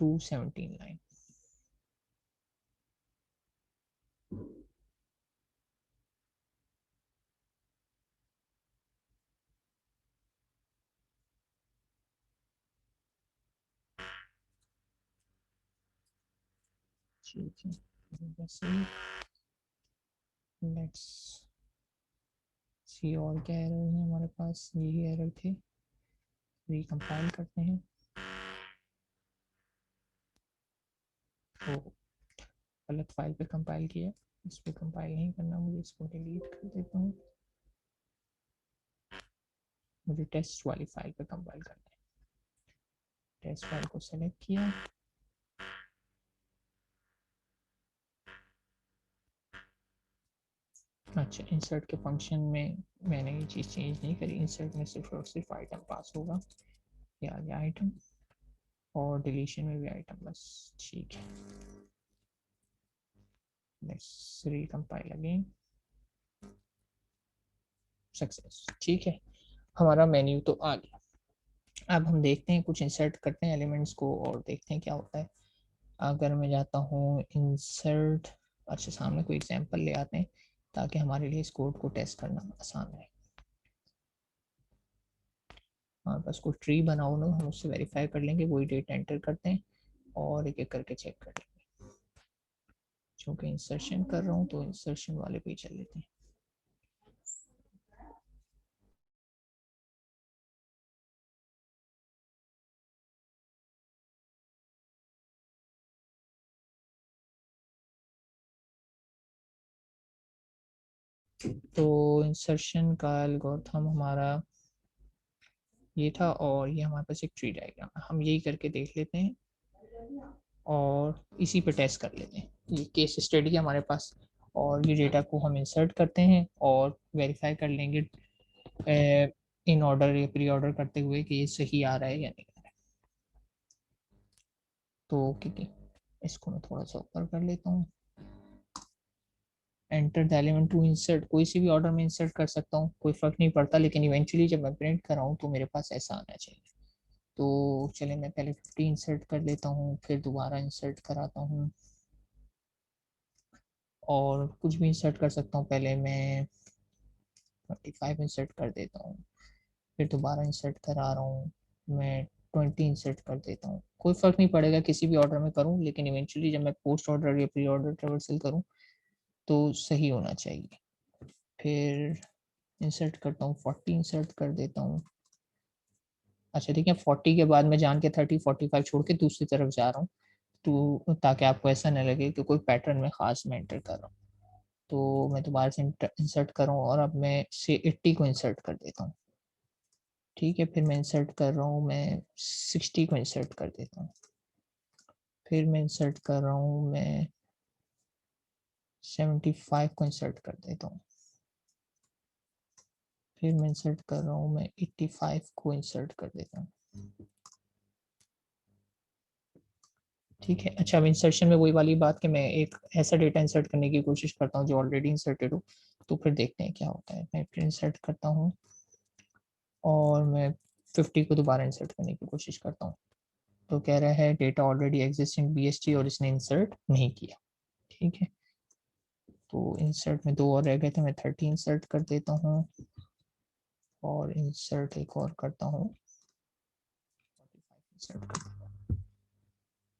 217 लाइन। ठीक है, वैसे लेट्स सी और क्या एरर है हमारे पास, यही एरर थे, रिकम्पाइल करते हैं। तो गलत फाइल पे कंपाइल किया, इस पे कंपाइल नहीं करना मुझे, इसको डिलीट कर देता हूँ, मुझे टेस्ट वाली फाइल पे कंपाइल करना है। टेस्ट फाइल को सेलेक्ट किया, अच्छा इंसर्ट के फंक्शन में मैंने ये चीज़ चेंज नहीं करी, इंसर्ट में सिर्फ और सिर्फ आइटम पास होगा, ये आ गया आइटम, और डिलीशन में भी आइटम बस, ठीक है। लेट्स रिकम्पाइल अगेन, सक्सेस, ठीक है, हमारा मेन्यू तो आ गया। अब हम देखते हैं, कुछ इंसर्ट करते हैं एलिमेंट्स को और देखते हैं क्या होता है। अगर मैं जाता हूँ इंसर्ट, अच्छा सामने कोई एग्जांपल ले आते हैं ताकि हमारे लिए इस कोड को टेस्ट करना आसान रहे। हमारे पास कोई ट्री बनाओ ना, हम उससे वेरीफाई कर लेंगे, वही डेटा एंटर करते हैं और एक एक करके चेक कर लेंगे। क्योंकि इंसर्शन कर रहा हूँ तो इंसर्शन वाले पे ही चल लेते हैं। तो इंसर्शन का एल्गोरिथम हमारा ये था, और ये हमारे पास एक ट्री डायग्राम, हम यही करके देख लेते हैं और इसी पे टेस्ट कर लेते हैं। ये केस स्टडी है हमारे पास, और ये डेटा को हम इंसर्ट करते हैं और वेरीफाई कर लेंगे इन ऑर्डर या प्री ऑर्डर करते हुए कि ये सही आ रहा है या नहीं आ रहा है। तो ठीक, इसको मैं थोड़ा सा ऊपर कर लेता हूँ। Enter the element to insert, कोई सी भी ऑर्डर में इंसर्ट कर सकता हूँ, कोई फर्क नहीं पड़ता, लेकिन इवेंचुअली जब मैं प्रिंट कर रहा हूँ तो मेरे पास ऐसा आना चाहिए। तो चलिए मैं पहले 50 इंसर्ट कर लेता हूँ, फिर दोबारा इंसर्ट कराता हूँ, और कुछ भी इंसर्ट कर सकता हूँ, पहले मैं 25 इंसर्ट कर देता हूँ, फिर दोबारा इंसर्ट करा रहा हूँ, मैं 20 इंसर्ट कर देता हूँ, कोई फर्क नहीं पड़ेगा किसी भी ऑर्डर में करूँ, लेकिन इवेंचुअली जब मैं पोस्ट ऑर्डर या प्री ऑर्डर ट्रेवर्सल करूँ तो सही होना चाहिए। फिर इंसर्ट करता हूँ, 40 इंसर्ट कर देता हूँ। अच्छा ठीक है, 40 के बाद मैं जान के 30 45 छोड़ के दूसरी तरफ जा रहा हूँ, तो ताकि आपको ऐसा न लगे कि कोई पैटर्न में खास मैं एंटर कर रहा हूँ। तो मैं दोबारा से इंसर्ट कर रहा हूँ, और अब मैं से 80 को इंसर्ट कर देता हूँ। ठीक है, फिर मैं इंसर्ट कर रहा हूँ, मैं 60 को इंसर्ट कर देता हूँ, फिर मैं इंसर्ट कर रहा हूँ, मैं 75 को इंसर्ट कर देता हूँ, फिर मैं इंसर्ट कर रहा हूँ, मैं 85 को इंसर्ट कर देता हूँ। ठीक है, अच्छा अब इंसर्शन में वही वाली बात कि मैं एक ऐसा डेटा इंसर्ट करने की कोशिश करता हूँ जो ऑलरेडी इंसर्टेड हो, तो फिर देखते हैं क्या होता है। मैं फिर इंसर्ट करता हूँ और मैं 50 को दोबारा इंसर्ट करने की कोशिश करता हूँ, तो कह रहा है डेटा ऑलरेडी एग्जिस्टिंग BST और इसने इंसर्ट नहीं किया। ठीक है, तो इंसर्ट में दो और रह गए थे, मैं 30 इंसर्ट कर देता हूँ और इंसर्ट एक और करता हूँ,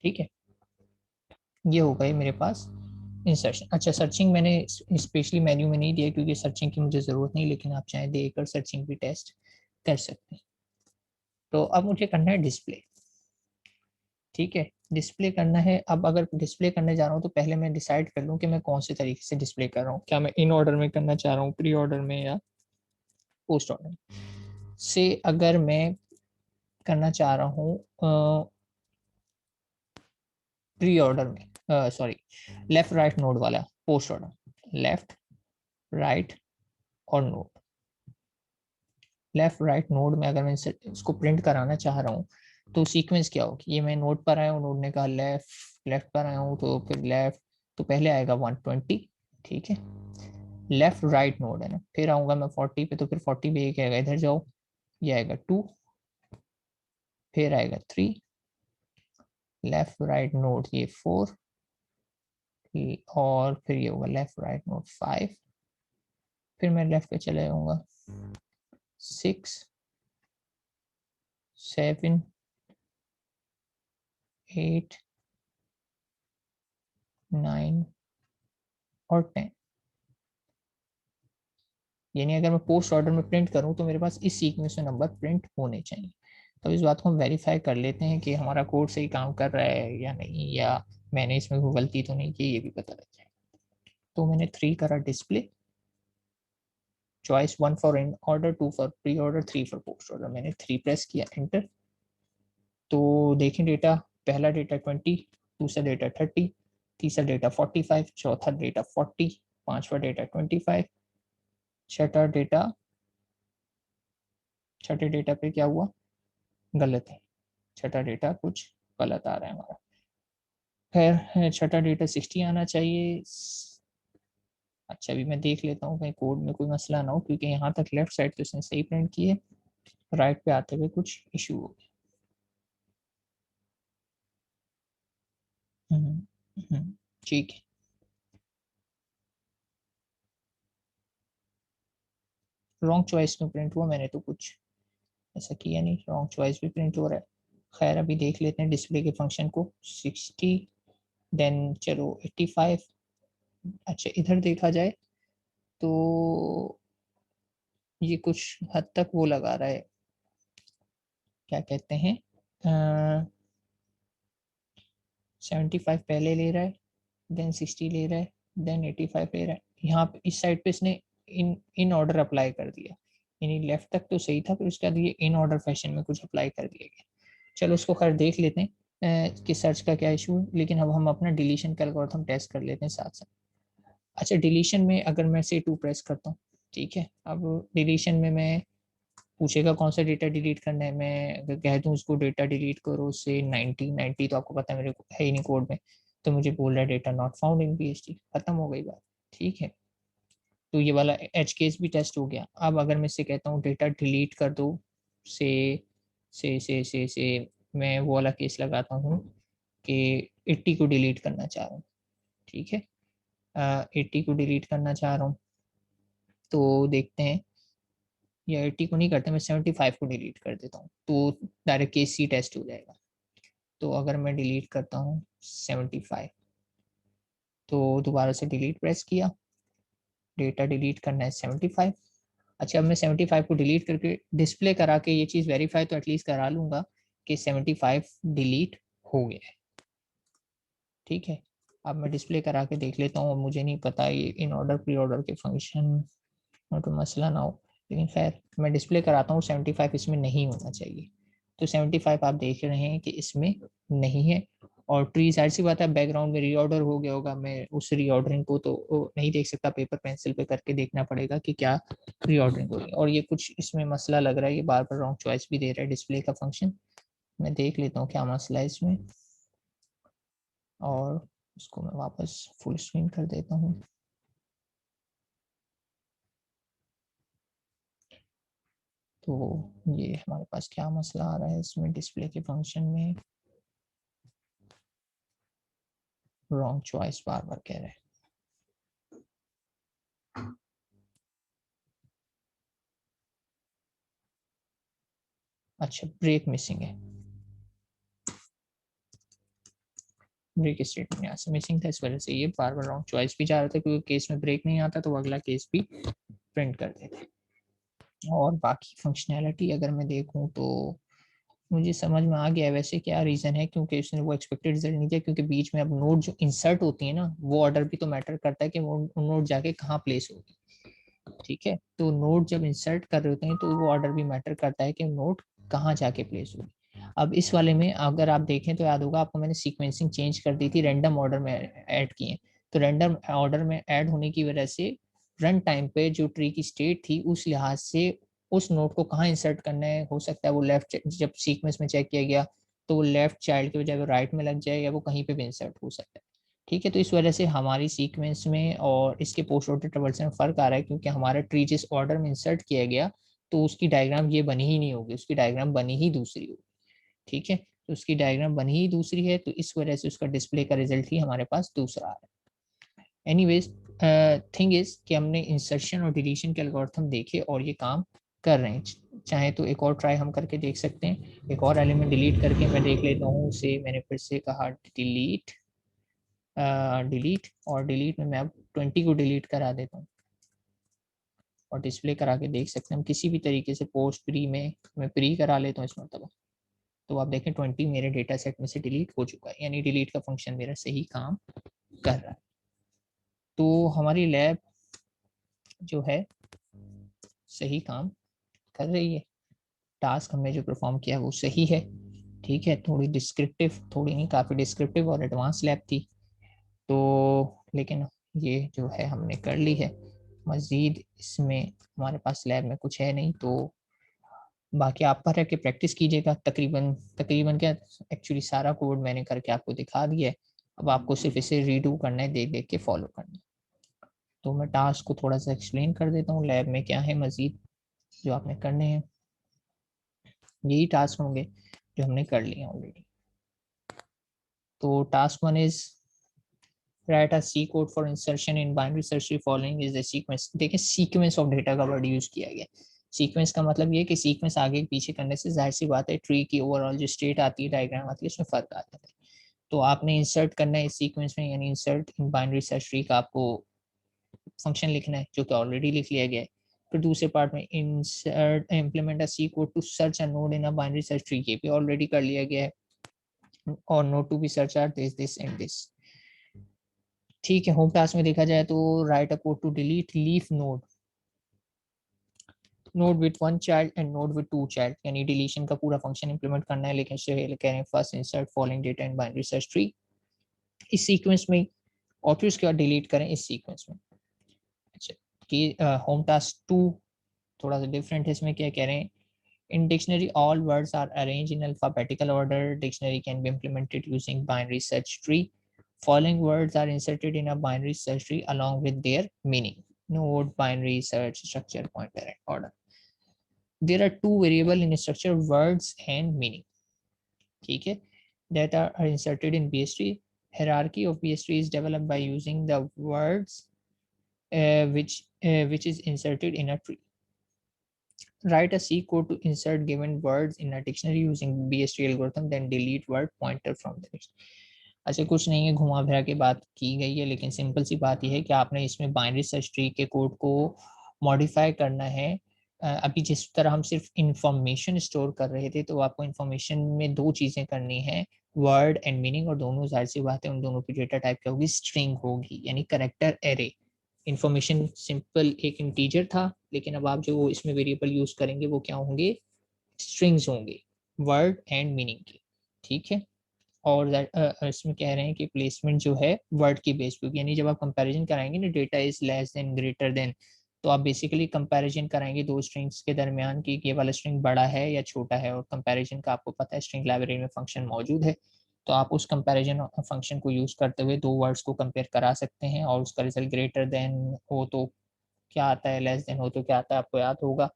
ठीक है, ये हो गए मेरे पास इंसर्शन। अच्छा सर्चिंग मैंने स्पेशली मेन्यू में नहीं दिया क्योंकि सर्चिंग की मुझे ज़रूरत नहीं, लेकिन आप चाहे देकर सर्चिंग भी टेस्ट कर सकते हैं। तो अब मुझे करना है डिस्प्ले, ठीक है, डिस्प्ले करना है। अब अगर डिस्प्ले करने जा रहा हूँ तो पहले मैं डिसाइड कर लूँ कि मैं कौन से तरीके से डिस्प्ले कर रहा हूँ, क्या मैं इन ऑर्डर में करना चाह रहा हूँ, प्री ऑर्डर में या पोस्ट ऑर्डर से। अगर मैं करना चाह रहा हूँ प्री ऑर्डर में, सॉरी लेफ्ट राइट नोड वाला पोस्ट ऑर्डर, लेफ्ट राइट और नोड, लेफ्ट राइट नोड में अगर मैं इसको प्रिंट कराना चाह रहा हूँ तो सीक्वेंस क्या होगी, ये मैं नोड पर आया हूँ, नोड ने कहा लेफ्ट, लेफ्ट पर आया हूँ तो फिर लेफ्ट, तो पहले आएगा 120, ठीक है, लेफ्ट राइट नोड है ना, फिर आऊंगा मैं 40 पे तो फिर 40 पे एक आएगा, इधर जाओ, ये आएगा 2, फिर आएगा 3, लेफ्ट राइट नोड ये 4, और फिर ये होगा लेफ्ट राइट नोड 5, फिर मैं लेफ्ट पे चले जाऊंगा 6, 7, 8, 9 और 10। यानी अगर मैं पोस्ट ऑर्डर में प्रिंट करूं तो मेरे पास इस सीक्वेंस में नंबर प्रिंट होने चाहिए। तो इस बात को हम वेरीफाई कर लेते हैं कि हमारा कोड सही काम कर रहा है या नहीं, या मैंने इसमें कोई गलती तो नहीं की, ये भी पता लग जाए। तो मैंने 3 करा display, choice 1 for in order, 2 for pre order, 3 for post order, मैंने 3 प्रेस किया, एंटर। तो देखें डेटा, पहला डेटा 20, दूसरा डेटा 30, तीसरा डेटा 45, चौथा डेटा 40, पांचवा डेटा 25, छठा डेटा, छठे डेटा पे क्या हुआ, गलत है, छठा डेटा कुछ गलत आ रहा है हमारा। खैर छठा डेटा 60 आना चाहिए। अच्छा अभी मैं देख लेता हूँ कहीं कोड में कोई मसला ना हो, क्योंकि यहाँ तक लेफ्ट साइड तो इसने सही प्रिंट की है, राइट पे आते हुए कुछ इशू हो गया। ठीक है, रॉन्ग चॉइस क्यों प्रिंट हुआ, मैंने तो कुछ ऐसा किया नहीं, रॉन्ग चॉइस भी प्रिंट हो रहा है। खैर अभी देख लेते हैं डिस्प्ले के फंक्शन को, 60, देन चलो 85। अच्छा इधर देखा जाए तो ये कुछ हद तक वो लगा रहा है, क्या कहते हैं, 75 पहले ले रहा है, देन 60 ले रहा है, देन 85 ले रहा है। यहाँ पे इस साइड पे इसने इन इन ऑर्डर अप्लाई कर दिया, यानी लेफ्ट तक तो सही था, फिर उसके बाद ये इन ऑर्डर फैशन में कुछ अप्लाई कर दिया गया। चलो उसको खैर देख लेते हैं कि सर्च का क्या इशू है, लेकिन अब हम अपना डिलीशन का एल्गोरिथम टेस्ट कर लेते हैं साथ साथ। अच्छा डिलीशन में अगर मैं से 2 प्रेस करता हूँ, ठीक है, अब डिलीशन में मैं पूछेगा कौन सा डेटा डिलीट करना है, मैं अगर कह दूं उसको डेटा डिलीट करो से 90, 90 तो आपको पता है मेरे को है ही नहीं कोड में, तो मुझे बोल रहा है data not found in PhD, खत्म हो गई बात, ठीक है। तो ये वाला एच केस भी टेस्ट हो गया। अब अगर मैं इससे कहता हूँ डेटा डिलीट कर दो से से मैं वो वाला केस लगाता हूँ कि 80 को डिलीट करना चाह रहा हूँ, ठीक है, 80 को डिलीट करना चाह रहा हूँ, तो देखते हैं, या 80 को नहीं करते, मैं 75 को डिलीट कर देता हूँ, तो डायरेक्ट केस सी टेस्ट हो जाएगा। तो अगर मैं डिलीट करता हूँ 75, तो दोबारा से डिलीट प्रेस किया, डेटा डिलीट करना है 75। अच्छा अब मैं 75 को डिलीट करके डिस्प्ले करा के ये चीज़ वेरीफाई तो एटलीस्ट करा लूंगा कि 75 डिलीट हो गया है, ठीक है। अब मैं डिस्प्ले करा के देख लेता हूँ, मुझे नहीं पता ये इन ऑर्डर प्री ऑर्डर के फंक्शन में कोई मसला ना हो, लेकिन खैर मैं डिस्प्ले कराता हूँ, 75 इसमें नहीं होना चाहिए। तो 75 आप देख रहे हैं कि इसमें नहीं है, और ट्री जाहिर सी बात है बैकग्राउंड में रीऑर्डर हो गया होगा, मैं उस रीऑर्डरिंग को तो नहीं देख सकता, पेपर पेंसिल पे करके देखना पड़ेगा कि क्या रीऑर्डरिंग हो रही है। और ये कुछ इसमें मसला लग रहा है, ये बार बार रॉन्ग चॉइस भी दे रहा है डिस्प्ले का फंक्शन। मैं देख लेता हूँ क्या मसला है इसमें, और इसको मैं वापस फुल स्क्रीन कर देता हूँ। तो ये हमारे पास क्या मसला आ रहा है इसमें डिस्प्ले के फंक्शन में, रॉन्ग चॉइस बार बार कह रहा है। अच्छा ब्रेक मिसिंग है, ब्रेक स्टेटमेंट यहाँ से मिसिंग था, इस वजह से ये बार बार रॉन्ग चॉइस भी जा रहा था, क्योंकि केस में ब्रेक नहीं आता तो वो अगला केस भी प्रिंट कर देते। और बाकी फंक्शनैलिटी अगर मैं देखूँ तो मुझे समझ में आ गया वैसे क्या रीजन है, क्योंकि उसने वो एक्सपेक्टेड रिजल्ट नहीं दिया, क्योंकि बीच में अब नोट जो इंसर्ट होती है ना, वो ऑर्डर भी तो मैटर करता है कि वो नोट जाके कहाँ प्लेस होगी। ठीक है, तो नोट जब इंसर्ट कर रहे होते हैं तो वो ऑर्डर भी मैटर करता है कि नोट कहाँ जाके प्लेस होगी। अब इस वाले में अगर आप देखें तो याद होगा आपको, मैंने सीक्वेंसिंग चेंज कर दी थी, रैंडम ऑर्डर में ऐड किए। तो रैंडम ऑर्डर में ऐड होने की वजह से रन टाइम पे जो ट्री की स्टेट थी उस लिहाज से उस नोट को कहाँ इंसर्ट करना है, हो सकता है वो लेफ्ट, जब सीक्वेंस में चेक किया गया तो वो लेफ्ट चाइल्ड की बजाय वो राइट में लग जाए, या वो कहीं पे भी इंसर्ट हो सकता है। ठीक है, तो इस वजह से हमारी सीक्वेंस में और इसके पोस्ट रोटेट ट्रेवर्स में फर्क आ रहा है, क्योंकि हमारा ट्री जिस ऑर्डर में इंसर्ट किया गया तो उसकी डायग्राम ये बनी ही नहीं होगी, उसकी डायग्राम बनी ही दूसरी होगी। ठीक है, तो उसकी डायग्राम बनी ही दूसरी है, तो इस वजह से उसका डिस्प्ले का रिजल्ट ही हमारे पास दूसरा आ रहा है। एनीवेज, थिंग इज कि हमने इंसर्शन और डिलीशन के एल्गोरिथम देखे और ये काम कर रहे हैं। चाहे तो एक और ट्राई हम करके देख सकते हैं, एक और एलिमेंट डिलीट करके मैं देख लेता हूँ उसे। मैंने फिर से कहा डिलीट, डिलीट, और डिलीट में मैं अब 20 को डिलीट करा देता हूँ और डिस्प्ले करा के देख सकते हैं हम किसी भी तरीके से। पोस्ट प्री में मैं प्री करा लेता हूँ इस मतलब, तो आप देखें 20 मेरे डेटा सेट में से डिलीट हो चुका है, यानी डिलीट का फंक्शन मेरा सही काम कर रहा है। तो हमारी लैब जो है सही काम कर रही है, टास्क हमने जो परफॉर्म किया वो सही है। ठीक है, थोड़ी डिस्क्रिप्टिव, थोड़ी नहीं काफ़ी डिस्क्रिप्टिव और एडवांस लैब थी, तो लेकिन ये जो है हमने कर ली है। मज़ीद इसमें हमारे पास लैब में कुछ है नहीं, तो बाकी आप पर रह के प्रैक्टिस कीजिएगा। तकरीबन तकरीबन क्या, एक्चुअली सारा कोड मैंने करके आपको दिखा दिया है, अब आपको सिर्फ इसे रीडू करना है, देख देख के फॉलो करना है। तो मैं टास्क को थोड़ा सा एक्सप्लेन कर देता हूँ, लैब में क्या है मज़ीद जो आपने करने हैं। यही टास्क होंगे जो हमने कर लिए ऑलरेडी। तो task one is write a C code for insertion in binary search tree following is the sequence. देखिए सीक्वेंस ऑफ डेटा का वर्ड यूज किया गया। सीक्वेंस का मतलब ये कि सीक्वेंस आगे पीछे करने से जाहिर सी बात है ट्री की ओवरऑल जो स्टेट आती है, डायग्राम आती है, उसमें फर्क आता है। तो आपने इंसर्ट करना है इस सीक्वेंस में, यानी इंसर्ट इन बाइनरी सर्च ट्री का आपको फंक्शन लिखना है जो कि ऑलरेडी लिख लिया गया है। फिर दूसरे पार्ट में insert implement a C code to search a node in a binary search tree, ये भी ऑलरेडी कर लिया गया है। और node to be search are this and this. ठीक है, होम टास्क में देखा जाए तो write a code to delete leaf node, node with one child and node with two child, यानी डिलीशन का पूरा फंक्शन इंप्लीमेंट करना है, लेकिन कह रहे हैं फर्स्ट इंसर्ट फॉलोइंग डेटा इन बाइनरी सर्च ट्री इस सीक्वेंस में, और फिर उसके बाद डिलीट करें इस सीक्वेंस में। अच्छा, कि होम टास्क टू थोड़ा सा डिफरेंट है, इसमें क्या कह रहे हैं, in dictionary all words are arranged in alphabetical order. Dictionary can be implemented using binary search tree. Following words are inserted in a binary search tree along with their meaning: node, binary search, structure, pointer, and order. There are two variable in structure, words and meaning. ठीक है, that are inserted in BS tree. Hierarchy of BS tree is developed by using the words which is inserted in a tree. Write a C code to insert given words in a dictionary using BS tree algorithm, then delete word pointer from the dictionary. ऐसे कुछ नहीं है, घुमा फिरा के बात की गई है, लेकिन सिंपल सी बात यह है कि आपने इसमें बाइनरी सर्च ट्री के कोड को मॉडिफाई करना है। अभी जिस तरह हम सिर्फ इंफॉर्मेशन स्टोर कर रहे थे, तो आपको इंफॉर्मेशन में दो चीज़ें करनी है, वर्ड एंड मीनिंग, और दोनों जाहिर सी बात है उन दोनों की डेटा टाइप क्या होगी, स्ट्रिंग होगी, यानी करेक्टर एरे। इंफॉर्मेशन सिंपल एक इंटीजर था, लेकिन अब आप जो इसमें वेरिएबल यूज करेंगे वो क्या होंगे, स्ट्रिंग्स होंगे, वर्ड एंड मीनिंग के। ठीक है, और इसमें कह रहे हैं कि प्लेसमेंट जो है वर्ड की बेस पे, यानी जब आप कंपैरिजन कराएंगे ना, data is less than greater than, तो आप बेसिकली कंपैरिजन कराएंगे दो स्ट्रिंग्स के दरमियान कि ये वाला स्ट्रिंग बड़ा है या छोटा है, और कंपैरिजन का आपको पता है स्ट्रिंग लाइब्रेरी में फंक्शन मौजूद है। तो आप उस कंपैरिजन फंक्शन को यूज करते हुए दो वर्ड्स को कंपेयर करा सकते हैं, और उसका रिजल्ट ग्रेटर देन हो तो क्या आता है, लेस देन हो तो क्या आता है, आपको याद होगा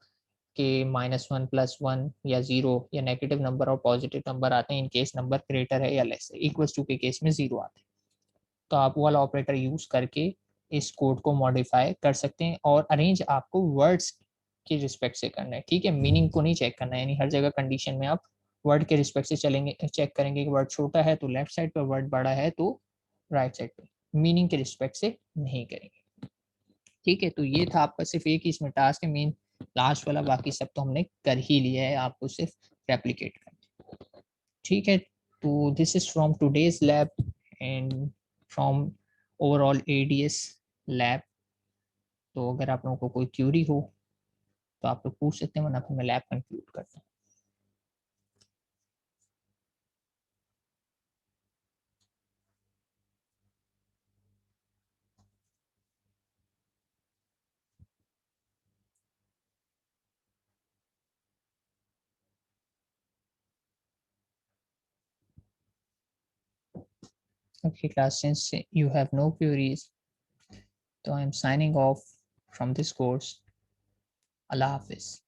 कि -1 +1 या 0 या नेगेटिव नंबर और पॉजिटिव नंबर आते हैं इन केस नंबर ग्रेटर है या लेस है, इक्वल्स टू के केस में 0 आते हैं। तो आप वो वाला ऑपरेटर यूज करके इस कोड को मॉडिफाई कर सकते हैं, और अरेंज आपको वर्ड्स के रिस्पेक्ट से करना है। ठीक है, मीनिंग को नहीं चेक करना है, यानी हर जगह कंडीशन में आप वर्ड के रिस्पेक्ट से चलेंगे, चेक करेंगे कि वर्ड छोटा है तो लेफ्ट साइड पे, वर्ड बड़ा है तो राइट साइड पे, मीनिंग के रिस्पेक्ट से नहीं करेंगे। ठीक है, तो ये था आपका सिर्फ एक ही इसमें टास्क है मेन, लास्ट वाला, बाकी सब तो हमने कर ही लिया है, आपको सिर्फ रेप्लिकेट करना है। ठीक है, तो this is from today's lab and from overall ADS lab. तो अगर आप लोगों को कोई क्यूरी हो तो आप लोग पूछ सकते हैं, वरना फिर मैं लैब कंक्लूड करता हूँ। Okay class, since you have no queries, so I'm signing off from this course. Allah Hafiz.